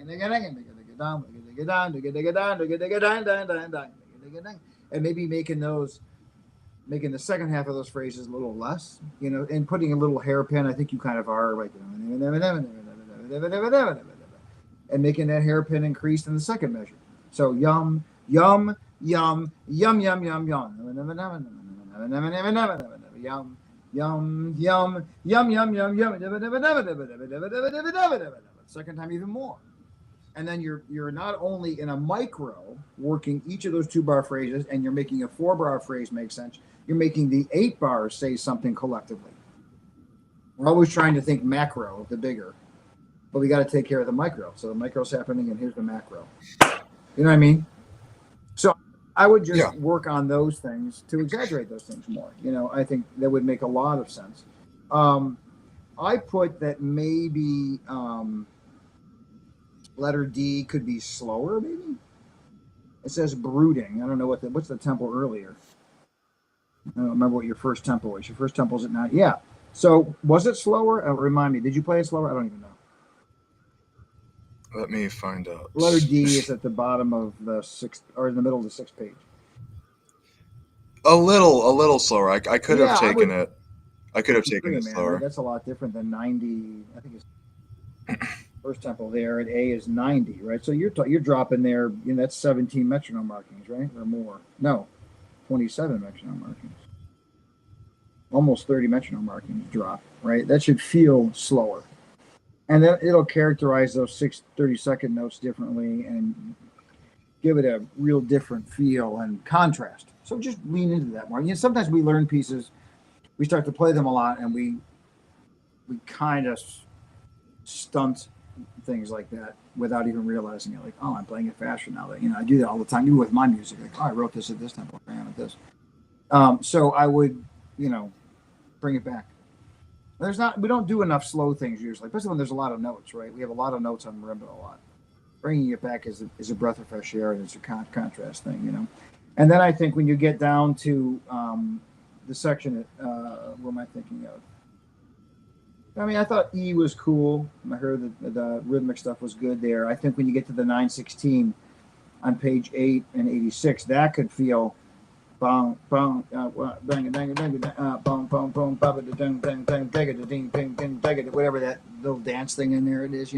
S2: digga down, digga digga down, digga digga down, digga digga down, down, down, down, digga digga, and maybe making the second half of those phrases a little less, and putting a little hairpin. I think you kind of are, like, and making that hairpin increase in the second measure. So yum, yum, yum, yum, yum, yum, yum, yum. Yum, yum, yum, yum, yum, yum. Second time, even more. And then you're not only in a micro working each of those 2 bar phrases, and you're making a 4 bar phrase make sense. You're making the 8 bars say something collectively. We're always trying to think macro, the bigger, but we got to take care of the micro. So the micro's happening, and here's the macro. You know what I mean? So I would just work on those things to exaggerate those things more. I think that would make a lot of sense. I put that maybe letter D could be slower, maybe. It says brooding. I don't know what's the tempo earlier. I don't remember what your first tempo was. Your first tempo's at 9. Yeah. So was it slower? Remind me. Did you play it slower? I don't even know.
S7: Let me find out.
S2: Letter D is at the bottom of the 6th, or in the middle of the 6th page.
S7: A little slower. I could
S2: Yeah,
S7: have
S2: I
S7: taken
S2: would-
S7: it. I could have taken it
S2: man,
S7: slower.
S2: right? That's a lot different than 90. I think it's first tempo there, and A is 90, right? So you're dropping there. That's 17 metronome markings, right, or more? No, 27 metronome markings. Almost 30 metronome markings drop, right? That should feel slower, and then it'll characterize those 30-second notes differently and give it a real different feel and contrast. So just lean into that more. Sometimes we learn pieces, we start to play them a lot, and we kind of stunt things like that without even realizing it. Like, oh, I'm playing it faster now. That I do that all the time, even with my music. Like, oh, I wrote this at this tempo, I am at this. So I would, bring it back. We don't do enough slow things usually, especially when there's a lot of notes, right? We have a lot of notes on marimba a lot. Bringing it back is a breath of fresh air, and it's a contrast thing, And then I think when you get down to the section, what am I thinking of? I mean, I thought E was cool. I heard the rhythmic stuff was good there. I think when you get to the 916 on page 8 and 86, that could feel bong bong bang dang dang bong bong bong baba dang dang dang dang ding ding ding ding whatever that little dance thing in there it is,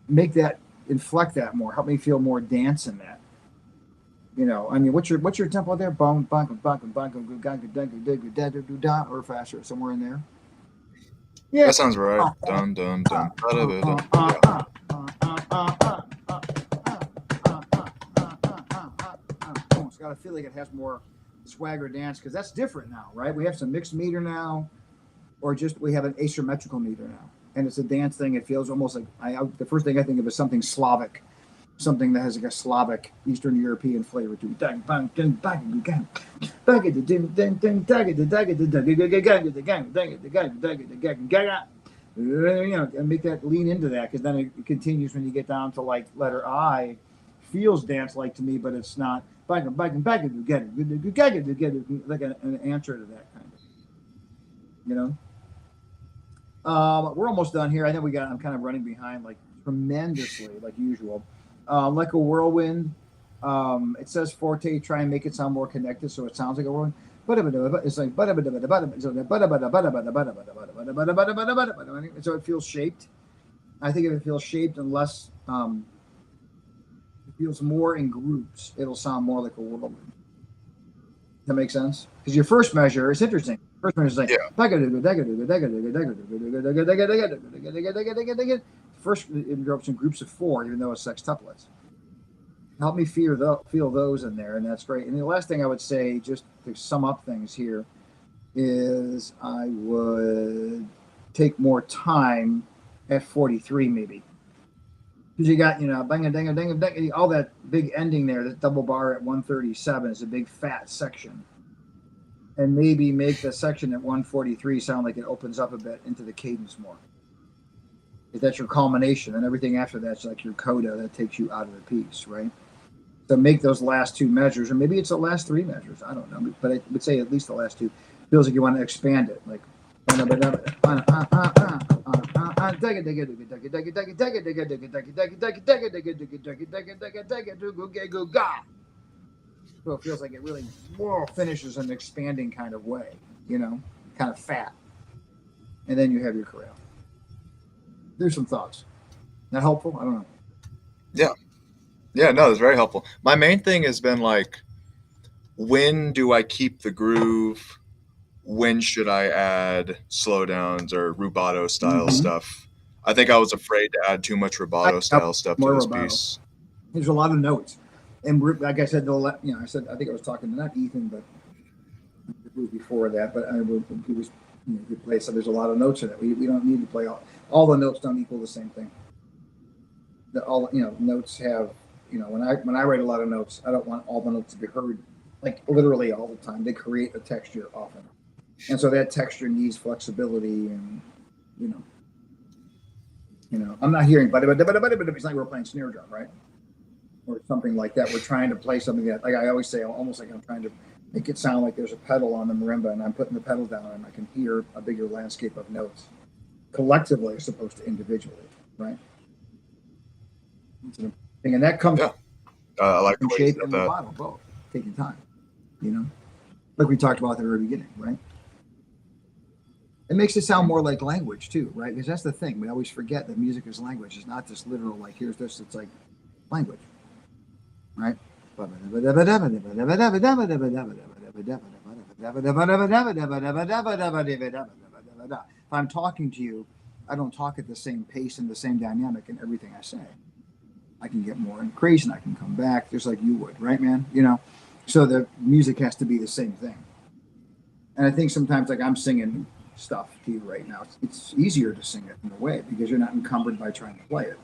S2: Make that, inflect that more. Help me feel more dance in that. I mean, what's your tempo there? Bong bong bong bong bong or faster, somewhere in there. Yeah.
S7: That sounds right. Dun dun dun. Yeah.
S2: It's got to feel like it has more swagger dance, because that's different now, right? We have some mixed meter now, or just we have an asymmetrical meter now, and it's a dance thing. It feels almost like the first thing I think of is something Slavic, something that has like a Slavic Eastern European flavor to it. And make that lean into that, because then it continues when you get down to like letter I. Feels dance-like to me, but it's not like an answer to that kind of. We're almost done here. I think I'm kind of running behind, like tremendously, like usual. Like a whirlwind. It says forte. Try and make it sound more connected, so it sounds like a whirlwind. It's like so it feels shaped. I think if it feels shaped and less, it feels more in groups, it'll sound more like a whirlwind. That makes sense? Because your first measure is interesting. First measure is like first it drops in groups of 4, even though it's sextuplets. Help me feel those in there, and that's great. And the last thing I would say, just to sum up things here, is I would take more time at 43 maybe. Because you got, bang, all that big ending there, that double bar at 137 is a big fat section. And maybe make the section at 143 sound like it opens up a bit into the cadence more. If that's your culmination, and everything after that's like your coda that takes you out of the piece, right? So make those last 2 measures, or maybe it's the last 3 measures, I don't know, but I would say at least the last 2. Feels like you want to expand it, like so it feels like it really finishes in an expanding kind of way, kind of fat. And then you have your chorale. There's some thoughts. That helpful? I don't know.
S7: Yeah, no, it's very helpful. My main thing has been like, when do I keep the groove? When should I add slowdowns or rubato style stuff? I think I was afraid to add too much rubato style stuff to this piece.
S2: There's a lot of notes, and like I said, I think I was talking to not Ethan, but before that, but he was good play. So there's a lot of notes in it. We don't need to play all the notes. Don't equal the same thing. All notes have. When I write a lot of notes, I don't want all the notes to be heard like literally all the time. They create a texture often, and so that texture needs flexibility, and I'm not hearing but it's like we're playing snare drum, right? or something like that. We're trying to play something that, like I always say, almost like I'm trying to make it sound like there's a pedal on the marimba, and I'm putting the pedal down, and I can hear a bigger landscape of notes, collectively as opposed to individually, right? And that comes
S7: I like
S2: in
S7: the way you
S2: shape
S7: said
S2: and
S7: that.
S2: legato, both taking time, you know, like we talked about at the very beginning, right? It makes it sound more like language too, right? Because that's the thing. We always forget that music is language. It's not just literal, like here's this, it's like language, right? If I'm talking to you, I don't talk at the same pace and the same dynamic in everything I say. I can get more increase and I can come back just like you would, right, man? You know, so the music has to be the same thing. And I think sometimes, like I'm singing stuff to you right now, it's easier to sing it in a way because you're not encumbered by trying to play it.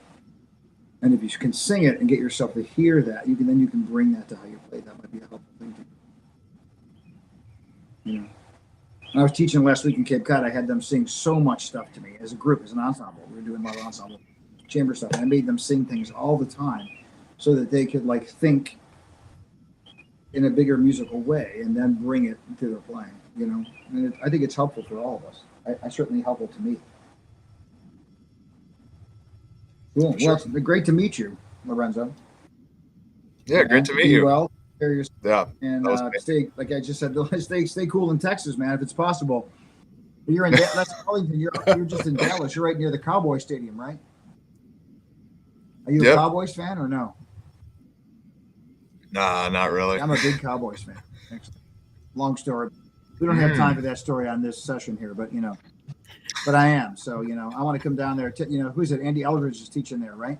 S2: And if you can sing it and get yourself to hear that, you can bring that to how you play. That might be a helpful thing to you. You know, when I was teaching last week in Cape Cod, I had them sing so much stuff to me as a group, as an ensemble. We were doing a lot of ensemble chamber stuff, and I made them sing things all the time so that they could like think in a bigger musical way and then bring it to their playing. You know, and I think it's helpful for all of us. I certainly helpful to me. Cool.
S7: Sure.
S2: Well, it's great to meet you, Lorenzo.
S7: Yeah, great to meet
S2: Be
S7: you.
S2: well, carry yourself,
S7: Yeah,
S2: and
S7: that was great.
S2: stay. Like I just said, stay cool in Texas, man, if it's possible. You're in that's Arlington. You're just in Dallas. You're right near the Cowboy Stadium, right? Are you a
S7: Yep.
S2: Cowboys fan or no?
S7: Nah, not really.
S2: I'm a big Cowboys fan. Actually. Long story. We don't have time for that story on this session here, but you know, but I am. So you know, I want to come down there. You know, who's it? Andy Eldridge is teaching there, right?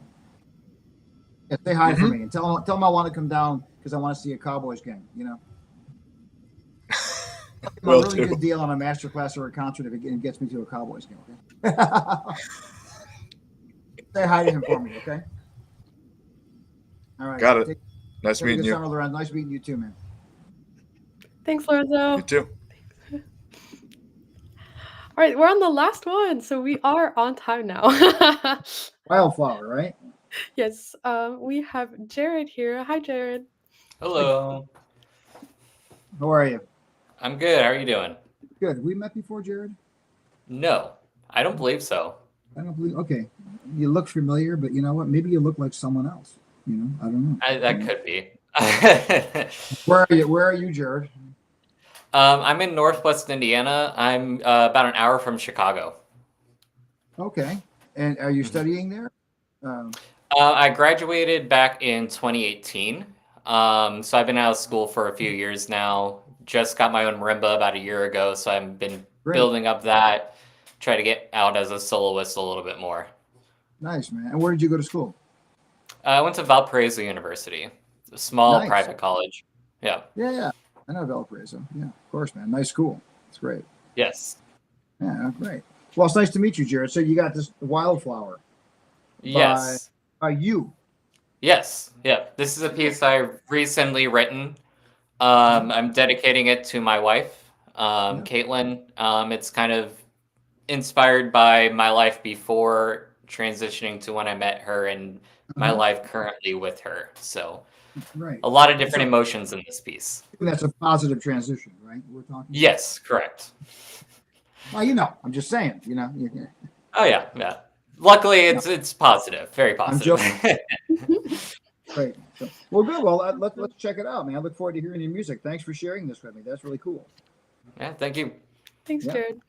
S2: Yeah, say hi for me and tell him I want to come down because I want to see a Cowboys game. You know, a really good deal on a master class or a concert if it gets me to a Cowboys game. Okay. Say hi to him for me, okay? All right.
S7: Got it. Nice meeting you.
S2: Summer, Lorenzo. Nice meeting you too, man.
S1: Thanks, Lorenzo.
S7: You too.
S1: All right, we're on the last one, so we are on time now.
S2: Wildflower, right?
S1: Yes, we have Jared here. Hi, Jared.
S8: Hello.
S2: How are you?
S8: I'm good. How are you doing?
S2: Good. We met before, Jared?
S8: No, I don't believe so.
S2: I don't believe. Okay, you look familiar, but you know what? Maybe you look like someone else. You know, I don't know.
S8: That could be.
S2: Where are you? Where are you, Jared?
S8: I'm in Northwest Indiana. I'm about an hour from Chicago.
S2: Okay. And are you studying there?
S8: I graduated back in 2018. So I've been out of school for a few years now. Just got my own marimba about a year ago, so I've been building up that. Try to get out as a soloist a little bit more.
S2: Nice, man. And where did you go to school?
S8: I went to Valparaiso University, a small private college. Yeah.
S2: Yeah. I know Valparaiso. Yeah, of course, man. Nice school. It's great.
S8: Yes.
S2: Yeah, great. Well, it's nice to meet you, Jared. So you got this Wildflower.
S8: Yes.
S2: By you.
S8: Yes. Yeah. This is a piece I've recently written. I'm dedicating it to my wife, Caitlin. It's kind of inspired by my life before transitioning to when I met her and my life currently with her. So a lot of different emotions in this piece.
S2: That's a positive transition, right? We're talking.
S8: Yes, correct.
S2: Well, you know, I'm just saying, you know.
S8: Oh yeah. Luckily, it's positive, very positive.
S2: I'm joking. Great. So, well, good. Well, let's check it out, man. I look forward to hearing your music. Thanks for sharing this with me. That's really cool.
S8: Yeah, thank you.
S1: Thanks, Jared.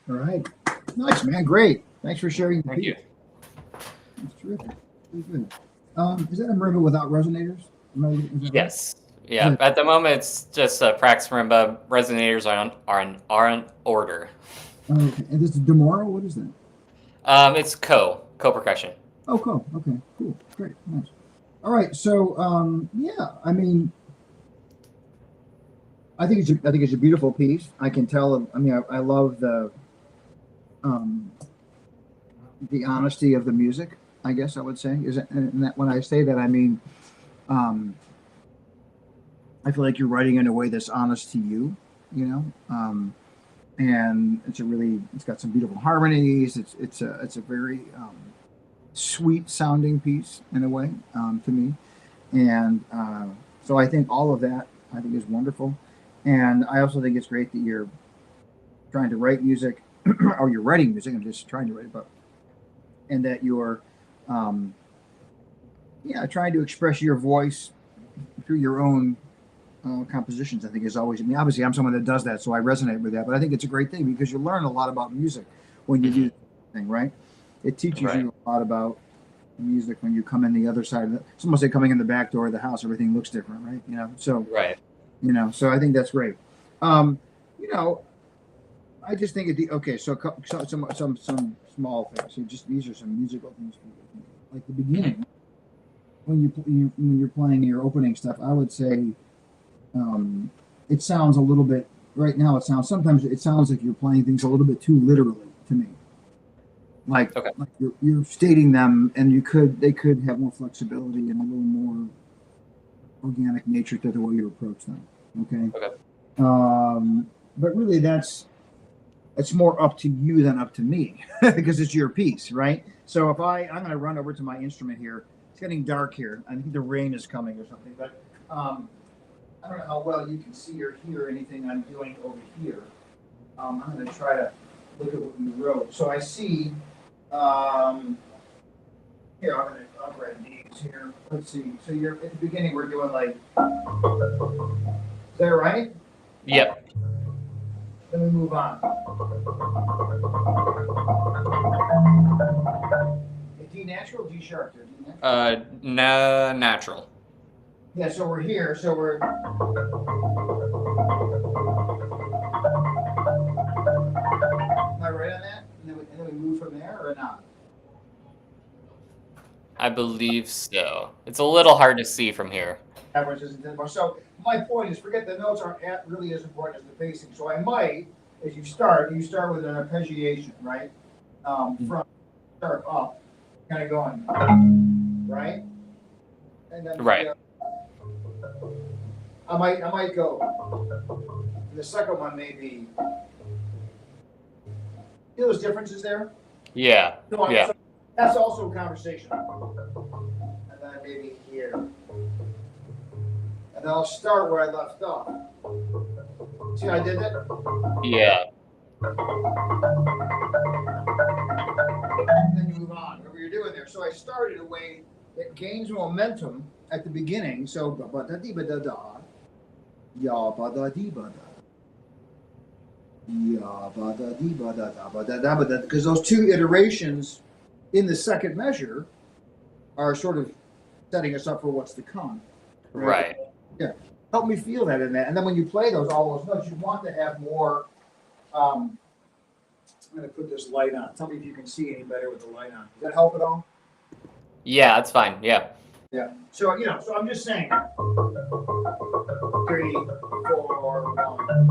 S2: All right. Nice, man. Great. Thanks for sharing the
S8: Thank you.
S2: piece. That's terrific. Very good. Is that a marimba without resonators? Is that right?
S8: Yes. Yeah. At the moment, it's just Prax marimba. Resonators are on order.
S2: Okay. And this is Demora? What is that?
S8: It's co-percussion.
S2: Oh, cool. Okay, cool. Great. Nice. All right. So, yeah, I mean, I think it's a beautiful piece. I can tell. I mean, I love the honesty of the music. I guess I would say is it, and that when I say that, I mean, I feel like you're writing in a way that's honest to you. You know, and it's got some beautiful harmonies. It's a very sweet sounding piece in a way to me, and so I think all of that I think is wonderful, and I also think it's great that you're trying to write music, or you're writing music. I'm just trying to write it, but and that you're trying to express your voice through your own compositions. I think is always. I mean, obviously, I'm someone that does that, so I resonate with that. But I think it's a great thing because you learn a lot about music when you do this thing, right? It teaches you a lot about music when you come in the other side of it. It's almost like coming in the back door of the house. Everything looks different, right? You know, so so I think that's great. You know, I just think some small things. So just these are some musical things, like the beginning when you're playing your opening stuff. I would say it sounds a little bit right now. Sometimes it sounds like you're playing things a little bit too literally to me. Like you're stating them, and they could have more flexibility and a little more organic nature to the way you approach them. Okay. But really, it's more up to you than up to me because it's your piece, right? So if I'm going to run over to my instrument here. It's getting dark here. I think the rain is coming or something, but I don't know how well you can see or hear anything I'm doing over here. I'm going to try to look at what you wrote. So I see. Here, I'll grab these here. Let's see. So you're at the beginning. We're doing like. Is that right?
S8: Yep.
S2: Then we move on. D natural, D sharp. D natural?
S8: No, natural.
S2: Yeah, so we're here. So we're. Am I right on that? And then we move from there or not?
S8: I believe so. It's a little hard to see from here.
S2: Average isn't that much. So my point is, forget the notes aren't really as important as the pacing. So I might, as you start with an arpeggiation, right? From start up, kind of going, right? And then I might go. And the second one may be. See those differences there?
S8: Yeah.
S2: No,
S8: yeah.
S2: So that's also a conversation. And then maybe here. And then I'll start where I left off. See how I did that?
S8: Yeah.
S2: And then you move on, whatever you're doing there. So I started a way that gains momentum at the beginning. So ba-da-dee-ba-da-da, ya-ba-da-dee-ba-da. Ya-ba-da-dee-ba-da-da-ba-da-da-ba-da, because those two iterations in the second measure are sort of setting us up for what's to come.
S8: Right.
S2: Yeah. Help me feel that in that. And then when you play all those notes, you want to have more. I'm going to put this light on. Tell me if you can see any better with the light on. Does that help at all?
S8: Yeah, that's fine. Yeah.
S2: Yeah. So, so I'm just saying 3, 4, 1, 3,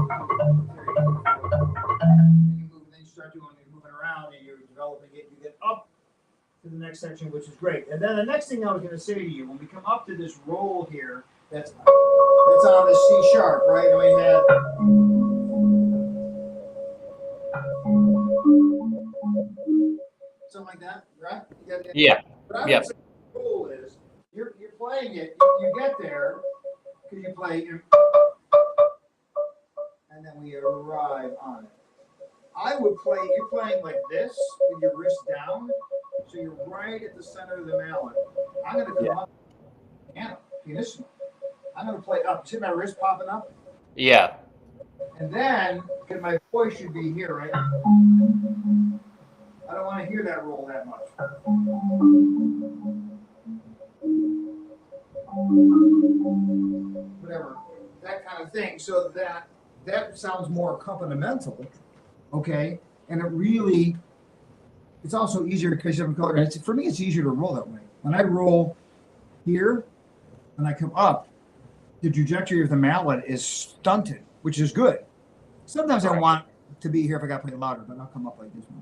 S2: 4. And then you start you're moving around and you're developing it. You get up to the next section, which is great. And then the next thing I was going to say to you, when we come up to this roll here, that's on the C sharp, right? And we have. Something like that, right?
S8: Yeah.
S2: But I would say the goal is you're playing it, you get there, because you play, and then we arrive on it. I would play, you're playing like this, with your wrist down, so you're right at the center of the mallet. I'm going to come up, pianissimo. I'm going to play up. See my wrist popping up?
S8: Yeah.
S2: And then And my voice should be here, right? I don't want to hear that roll that much. Whatever, that kind of thing. So that sounds more accompanimental, okay? And it's also easier because you have a color. For me, it's easier to roll that way. When I roll here, when I come up, the trajectory of the mallet is stunted, which is good. Sometimes I want to be here if I got to play louder, but I'll come up like this one.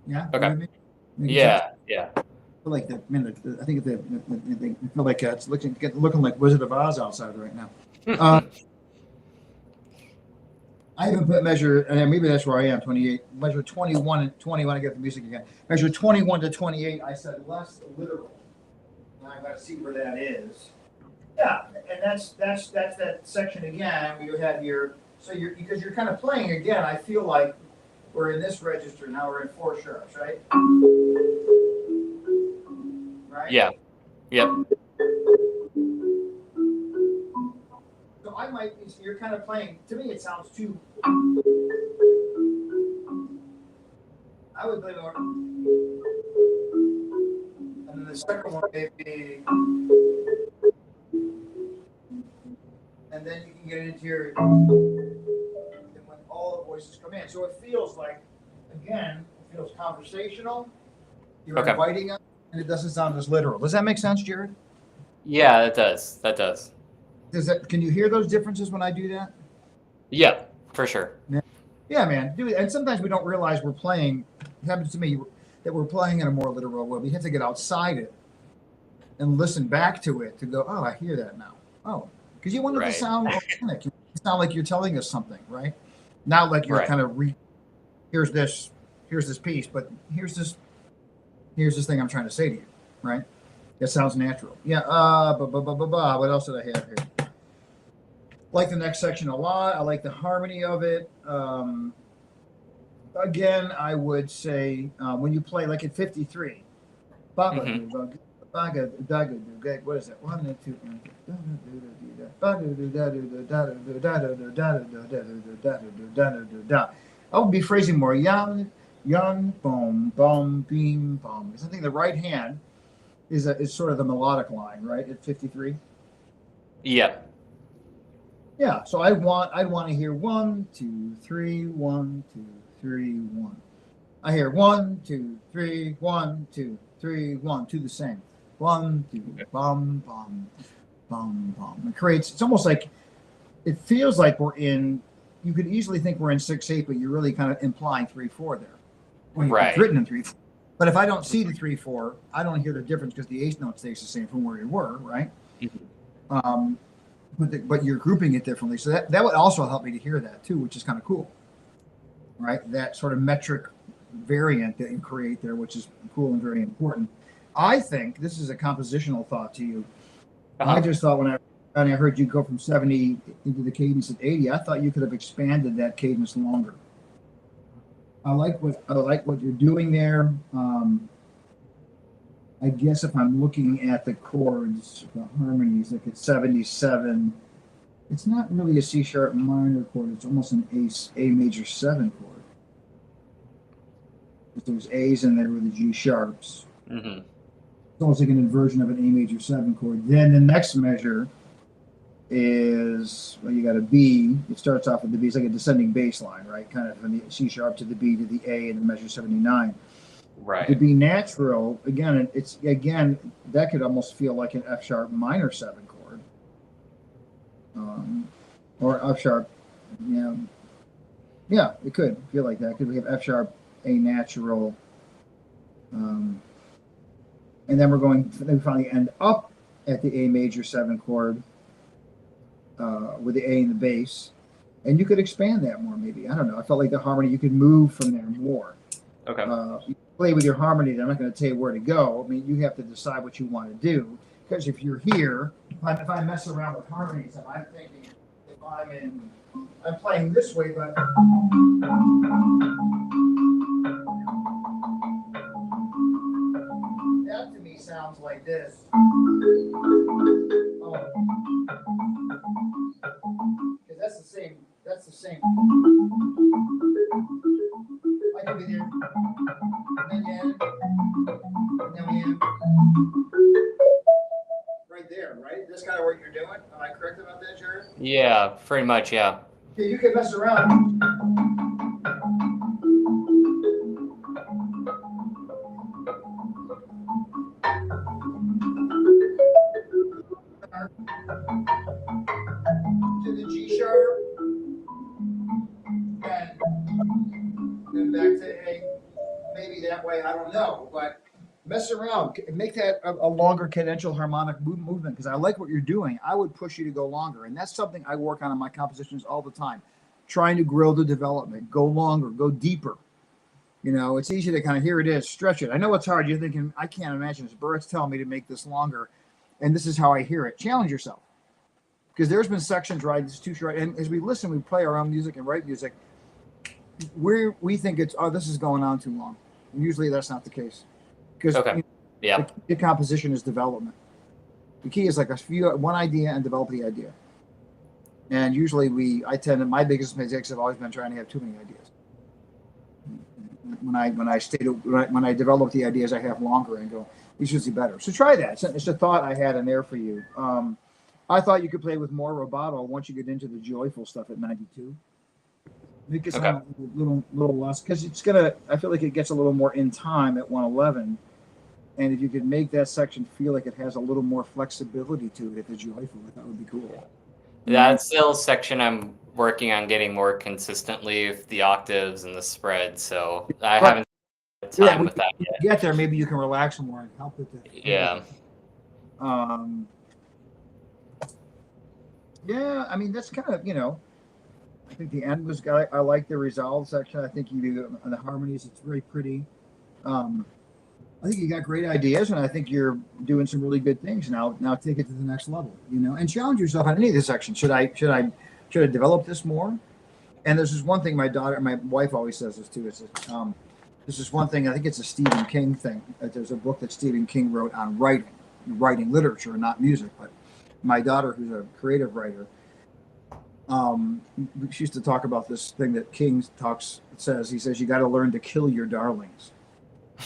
S2: Yeah.
S8: Okay.
S2: Making
S8: Yeah.
S2: sense?
S8: Yeah.
S2: I feel like I think they feel like it's looking like Wizard of Oz outside right now. I haven't put measure, and maybe that's where I am. 28. Measure 21 and 21. I get the music again. Measure 21 to 28. I said less literal. Now I've got to see where that is. Yeah, and that's that section again where you have because you're kind of playing again. I feel like we're in this register now. We're in 4 sharps, right? Right.
S8: Yeah. Yep.
S2: So I might be. You're kind of playing. To me, it sounds too. I would play more. And then the second one maybe. And then you can get into your. When all the voices come in, so it feels like, again, it feels conversational. You're inviting them, and it doesn't sound as literal. Does that make sense, Jared?
S8: Yeah, that does. That does.
S2: Can you hear those differences when I do that?
S8: Yeah, for sure.
S2: Yeah, man. And sometimes we don't realize we're playing. It happens to me that we're playing in a more literal way. We have to get outside it and listen back to it to go, oh, I hear that now. Oh, because you want it to sound organic. You sound like you're telling us something, right? Not like you're kind of here's this piece, but here's this thing I'm trying to say to you, right? That sounds natural. Yeah. What else did I have here? Like the next section a lot. I like the harmony of it. Again, I would say when you play like at 53, what is that? 1 and 2. I would be phrasing more young, boom, boom, beam, boom. Because I think the right hand is sort of the melodic line, right? At 53.
S8: Yeah.
S2: Yeah. So I'd want to hear 1, 2, 3, 1, 2, 3, 1. I hear 1, 2, 3, 1, 2, 3, 1, 2 the same. 1, 2, bum, bum, bum, bum. It's almost like it feels like we're in. You could easily think we're in 6/8, but you're really kind of implying 3/4 there. Well, it's written in 3/4. But if I don't see the 3/4, I don't hear the difference because the eighth note stays the same from where you were, right? But you're grouping it differently, so that would also help me to hear that too, which is kind of cool, right? That sort of metric variant that you create there, which is cool and very important. I think this is a compositional thought to you. I just thought when I heard you go from 70 into the cadence at 80, I thought you could have expanded that cadence longer. I like what you're doing there. I guess if I'm looking at the chords, the harmonies, like at 77, it's not really a C sharp minor chord. It's almost an A major 7 chord. There's A's in there with the G sharps.
S8: Mm-hmm.
S2: It's almost like an inversion of an A major 7 chord. Then the next measure is, well, you got a B. It starts off with the B. It's like a descending bass line, right? Kind of from the C sharp to the B to the A and the measure 79.
S8: Right.
S2: To be natural, again, that could almost feel like an F sharp minor 7 chord. Or F sharp, yeah, it could feel like that because we have F sharp, A natural, and then we finally end up at the A major 7 chord with the A in the bass, and you could expand that more maybe. I don't know. I felt like the harmony, you could move from there more.
S8: Okay.
S2: You play with your harmony. I'm not going to tell you where to go. I mean, you have to decide what you want to do. Because if you're here, if I mess around with harmonies, I'm thinking if I'm playing this way, but that to me sounds like this. Oh, because that's the same Like over there. And then you add, and then we add right there, right? That's kind of what you're doing. Am I correct about that, Jared?
S8: Yeah, pretty much. Yeah.
S2: Yeah, you can mess around. To the G sharp, and then back to A. Maybe that way, I don't know, but mess around, make that a longer cadential harmonic movement, because I like what you're doing. I would push you to go longer, and that's something I work on in my compositions all the time, trying to grow the development, go longer, go deeper. You know, it's easy to kind of, here it is, stretch it. I know it's hard. You're thinking, I can't imagine this. Burritt's telling me to make this longer, and this is how I hear it. Challenge yourself, because there's been sections, right, it's too short, and as we listen, we play our own music and write music, we think it's, oh, this is going on too long. And usually that's not the case, because
S8: Yeah.
S2: the composition is development. The key is like one idea and develop the idea. And usually my biggest mistakes have always been trying to have too many ideas. When I develop the ideas, I have longer and go, these should be better. So try that. It's a thought I had in there for you. I thought you could play with more rubato once you get into the joyful stuff at 92. Make it sound a little less, because I feel like it gets a little more in time at 111. And if you could make that section feel like it has a little more flexibility to it at the joyful, that would be cool.
S8: That's still a section I'm working on getting more consistently with the octaves and the spread. So I haven't had time with that yet.
S2: Get there, maybe you can relax more and help with it.
S8: Yeah.
S2: Yeah, I mean, that's kind of, I think the end was good. I like the resolve section. I think you do the harmonies. It's very pretty. I think you got great ideas, and I think you're doing some really good things. Now take it to the next level, and challenge yourself on any of the sections. Should I develop this more? And there's this one thing my wife always says this too. This is one thing. I think it's a Stephen King thing. There's a book that Stephen King wrote on writing literature, not music. But my daughter, who's a creative writer, she used to talk about this thing that King says. He says you got to learn to kill your darlings,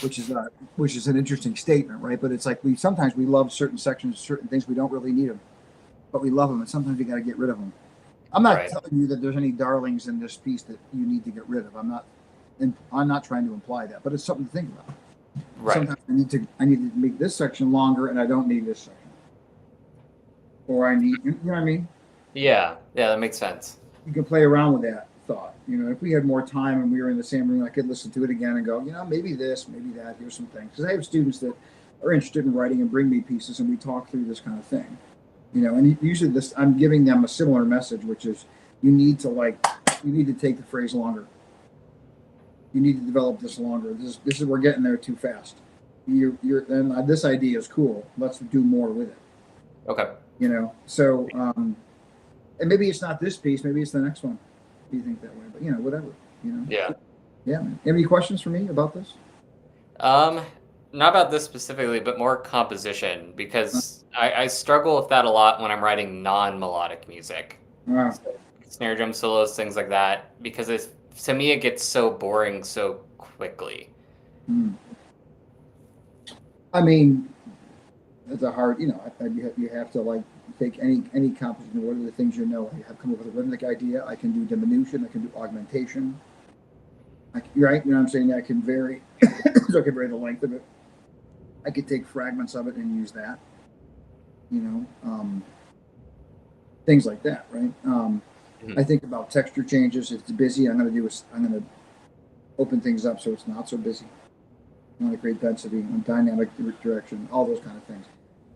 S2: which is an interesting statement, right? But it's like sometimes we love certain sections, certain things, we don't really need them, but we love them, and sometimes we got to get rid of them. I'm not telling you that there's any darlings in this piece that you need to get rid of. I'm not trying to imply that, but it's something to think about. Right. Sometimes I need to make this section longer, and I don't need this section, or I need, you know what I mean?
S8: Yeah, that makes sense.
S2: You can play around with that thought. If we had more time and we were in the same room, I could listen to it again and go, maybe this, maybe that. Here's some things, because I have students that are interested in writing and bring me pieces, and we talk through this kind of thing. And usually I'm giving them a similar message, which is you need to take the phrase longer. You need to develop this longer. This is we're getting there too fast. And this idea is cool. Let's do more with it.
S8: Okay.
S2: So and maybe it's not this piece. Maybe it's the next one. If you think that way, but whatever.
S8: Yeah.
S2: Yeah. Man. Any questions for me about this?
S8: Not about this specifically, but more composition, because I struggle with that a lot when I'm writing non-melodic music.
S2: Wow.
S8: Snare drum solos, things like that, because to me it gets so boring so quickly.
S2: I mean, it's a hard, you have to take any composition. What are the things I have come up with a rhythmic idea. I can do diminution. I can do augmentation. Right? You know what I'm saying? I can vary. So I can vary the length of it. I could take fragments of it and use that. Things like that, right? I think about texture changes. If it's busy, I'm going to open things up so it's not so busy. I want to create density and dynamic direction, all those kind of things.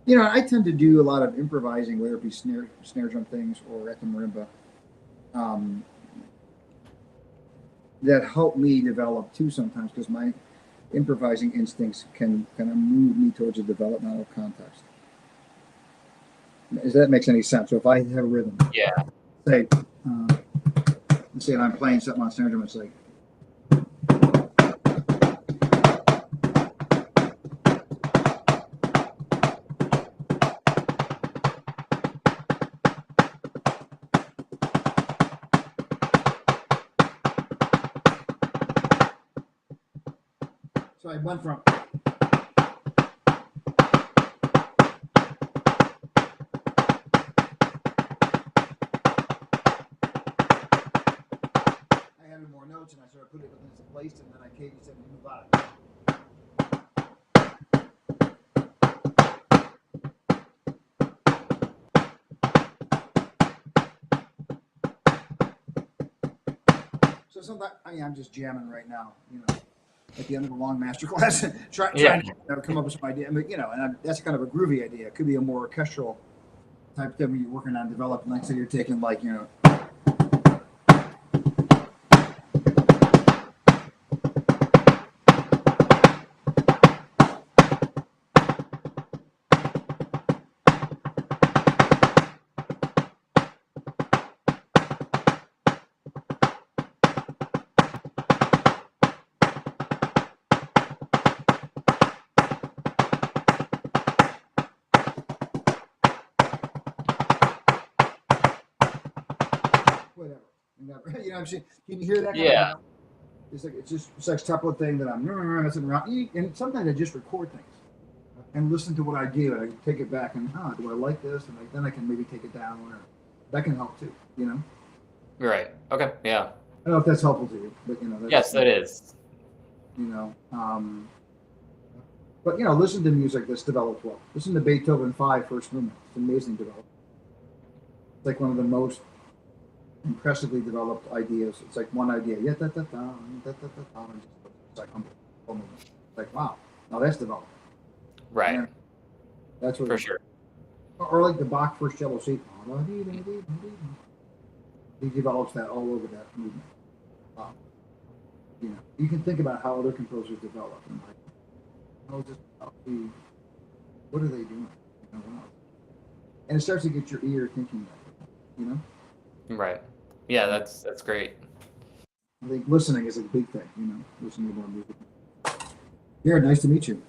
S2: I tend to do a lot of improvising, whether it be snare drum things or at the marimba, that help me develop too sometimes, because my improvising instincts can kind of move me towards a developmental context. If that makes any sense. So if I have a rhythm, say, let's say if I'm playing something on snare drum, it's like, So I went from. I added more notes and I started putting it into place, and then I Katie said, move out. So sometimes I'm just jamming right now, at the end of a long master class, trying to come up with some idea. But, and that's kind of a groovy idea. It could be a more orchestral type thing when you're working on developing. Like, so you're taking whatever. You know what I'm saying? Can you hear that?
S8: Yeah.
S2: It's like a couple of things that I'm messing around. And sometimes I just record things and listen to what I do. And I take it back and, do I like this? And then I can maybe take it down. Or that can help too,
S8: Right. Okay. Yeah.
S2: I don't know if that's helpful to you, but
S8: Yes, it is.
S2: But listen to music that's developed well. Listen to Beethoven 5 first movement. It's amazing development. It's like one of the most impressively developed ideas. It's like one idea, and it's like like wow, now that's developed.
S8: Right.
S2: And that's what
S8: For sure.
S2: Or like the Bach first cello suite. He develops that all over that movement. You can think about how other composers develop and like, how is this? What are they doing? And it starts to get your ear thinking that,
S8: Right. Yeah, that's great.
S2: I think listening is a big thing, listening to more music. Jared, nice to meet you.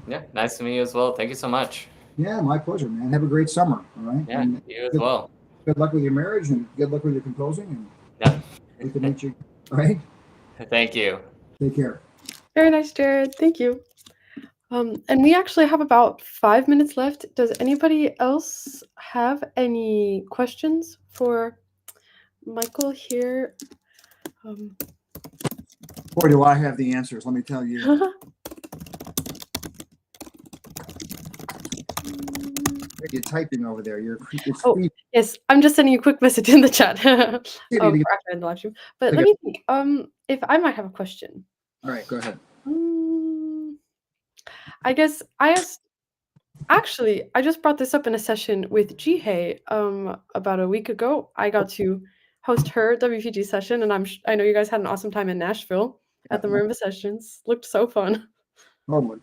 S8: Yeah, nice to meet you as well. Thank you so much.
S2: Yeah, my pleasure, man. Have a great summer, all right?
S8: Yeah,
S2: And
S8: you as well.
S2: good luck with your marriage and good luck with your composing. And
S8: Yeah.
S2: good to meet you, all right?
S8: Thank you.
S2: Take care.
S1: Very nice, Jared. Thank you. And we actually have about 5 minutes left. Does anybody else have any questions for Michael here?
S2: Boy, do I have the answers. Let me tell you. You're typing over there.
S1: Yes, I'm just sending you a quick message in the chat for after the live stream. But let me think. If I might have a question.
S2: All right, go ahead.
S1: I guess I just brought this up in a session with Jihei about a week ago. I got to host her WPG session, and I know you guys had an awesome time in Nashville at the marimba sessions. Looked so fun.
S2: Totally.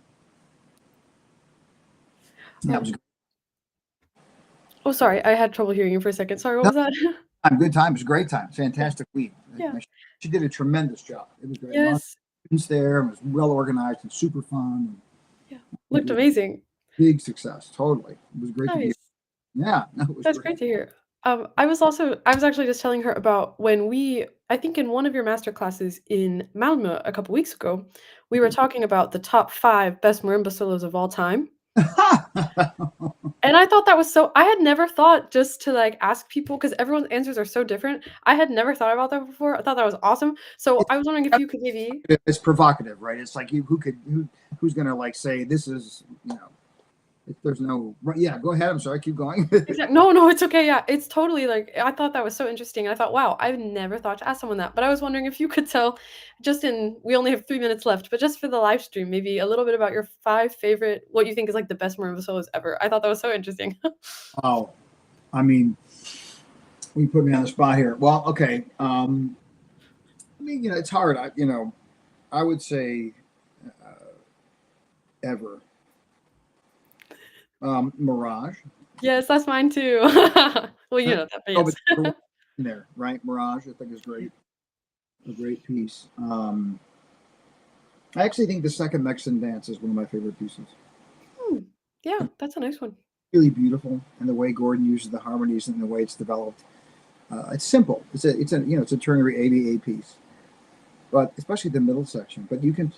S1: Oh, sorry, I had trouble hearing you for a second. Sorry, what was that?
S2: Good time. It was a great time. Fantastic week.
S1: Yeah.
S2: She did a tremendous job. It was great.
S1: Yes.
S2: Students there. It was well organized and super fun.
S1: Yeah, looked amazing.
S2: Big success. Totally. It was great to be. Yeah,
S1: that's great to hear. I was actually just telling her about when I think in one of your master classes in Malmö a couple weeks ago, we were talking about the top 5 best marimba solos of all time. And I thought that was I had never thought just to ask people, because everyone's answers are so different. I had never thought about that before. I thought that was awesome. So I was wondering if you could maybe.
S2: It's provocative, right? It's like who's gonna say this is if there's no yeah. Go ahead. I'm sorry. Keep going.
S1: Exactly. No, it's okay. Yeah, it's totally I thought that was so interesting. I thought, wow, I've never thought to ask someone that. But I was wondering if you could tell, we only have 3 minutes left, but just for the live stream, maybe a little bit about your 5 favorite, what you think is the best marimba solos ever. I thought that was so interesting.
S2: Oh, I mean, you put me on the spot here. Well, okay. It's hard. I would say ever. Mirage.
S1: Yes, that's mine too. Well, that. Yes.
S2: In there, right? Mirage, I think is great. A great piece. I actually think the second Mexican dance is one of my favorite pieces.
S1: Yeah, that's a nice one.
S2: Really beautiful, and the way Gordon uses the harmonies and the way it's developed. It's simple. It's a ternary ABA piece, but especially the middle section. But you can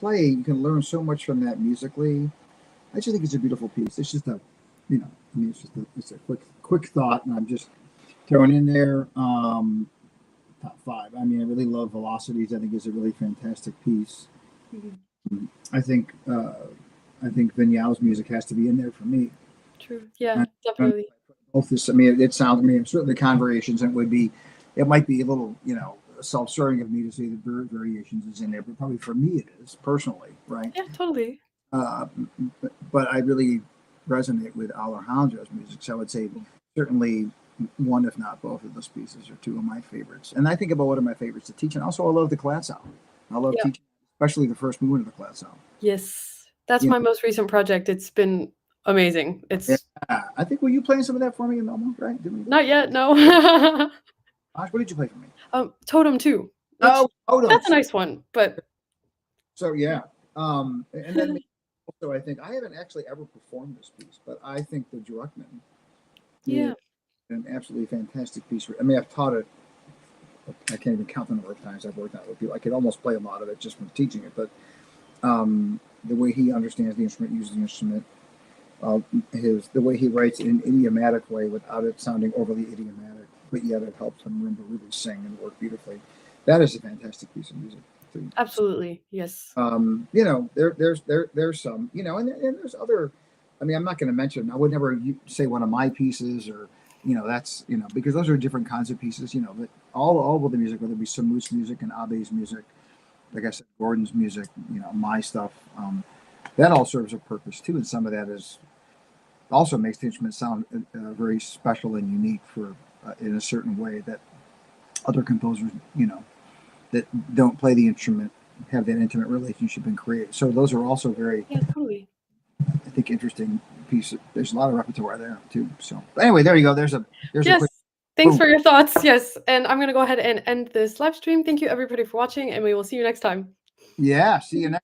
S2: learn so much from that musically. I just think it's a beautiful piece. It's just it's a quick thought, and I'm just throwing in there top 5. I mean, I really love Velocities. I think it's a really fantastic piece.
S1: Mhm.
S2: I think Vignale's music has to be in there for me.
S1: True. Yeah, definitely.
S2: Both this, I mean, it sounds. I mean, certainly the Conversations. It might be a little, self-serving of me to say the Bird Variations is in there, but probably for me it is personally, right?
S1: Yeah, totally.
S2: But I really resonate with Alejandro's music, so I would say certainly one, if not both of those pieces are 2 of my favorites. And I think about what are my favorites to teach, and also I love the class album. I love teaching, especially the first movement of the class album.
S1: Yes, that's my most recent project. It's been amazing. It's
S2: I think, were you playing some of that for me in Melbourne, right?
S1: not yet, no.
S2: Gosh, what did you play for me?
S1: Totem 2.
S2: Oh, Totem.
S1: That's a nice one, but
S2: so yeah. And then also I think I haven't actually ever performed this piece, but I think the Druckmann is an absolutely fantastic piece. I mean, I've taught it. I can't even count the number of times I've worked on it with people. I could almost play a lot of it just from teaching it, but the way he understands the instrument, uses the instrument, the way he writes in an idiomatic way without it sounding overly idiomatic, but yet it helps him remember really sing and work beautifully. That is a fantastic piece of music too.
S1: Absolutely, yes.
S2: There's some, and there's other. I mean, I'm not going to mention. I would never say one of my pieces, or that's because those are different kinds of pieces. But all of the music, whether it be Samut's music and Abe's music, like I said, Gordon's music, my stuff, that all serves a purpose too, and some of that is also makes the instrument sound very special and unique for in a certain way that other composers, that don't play the instrument have that intimate relationship and create. So those are also very,
S1: totally.
S2: I think, interesting piece. There's a lot of repertoire there too. So but anyway, there you go. There's a quick.
S1: Thanks for your thoughts. Yes, and I'm gonna go ahead and end this live stream. Thank you everybody for watching, and we will see you next time.
S2: Yeah, see you next.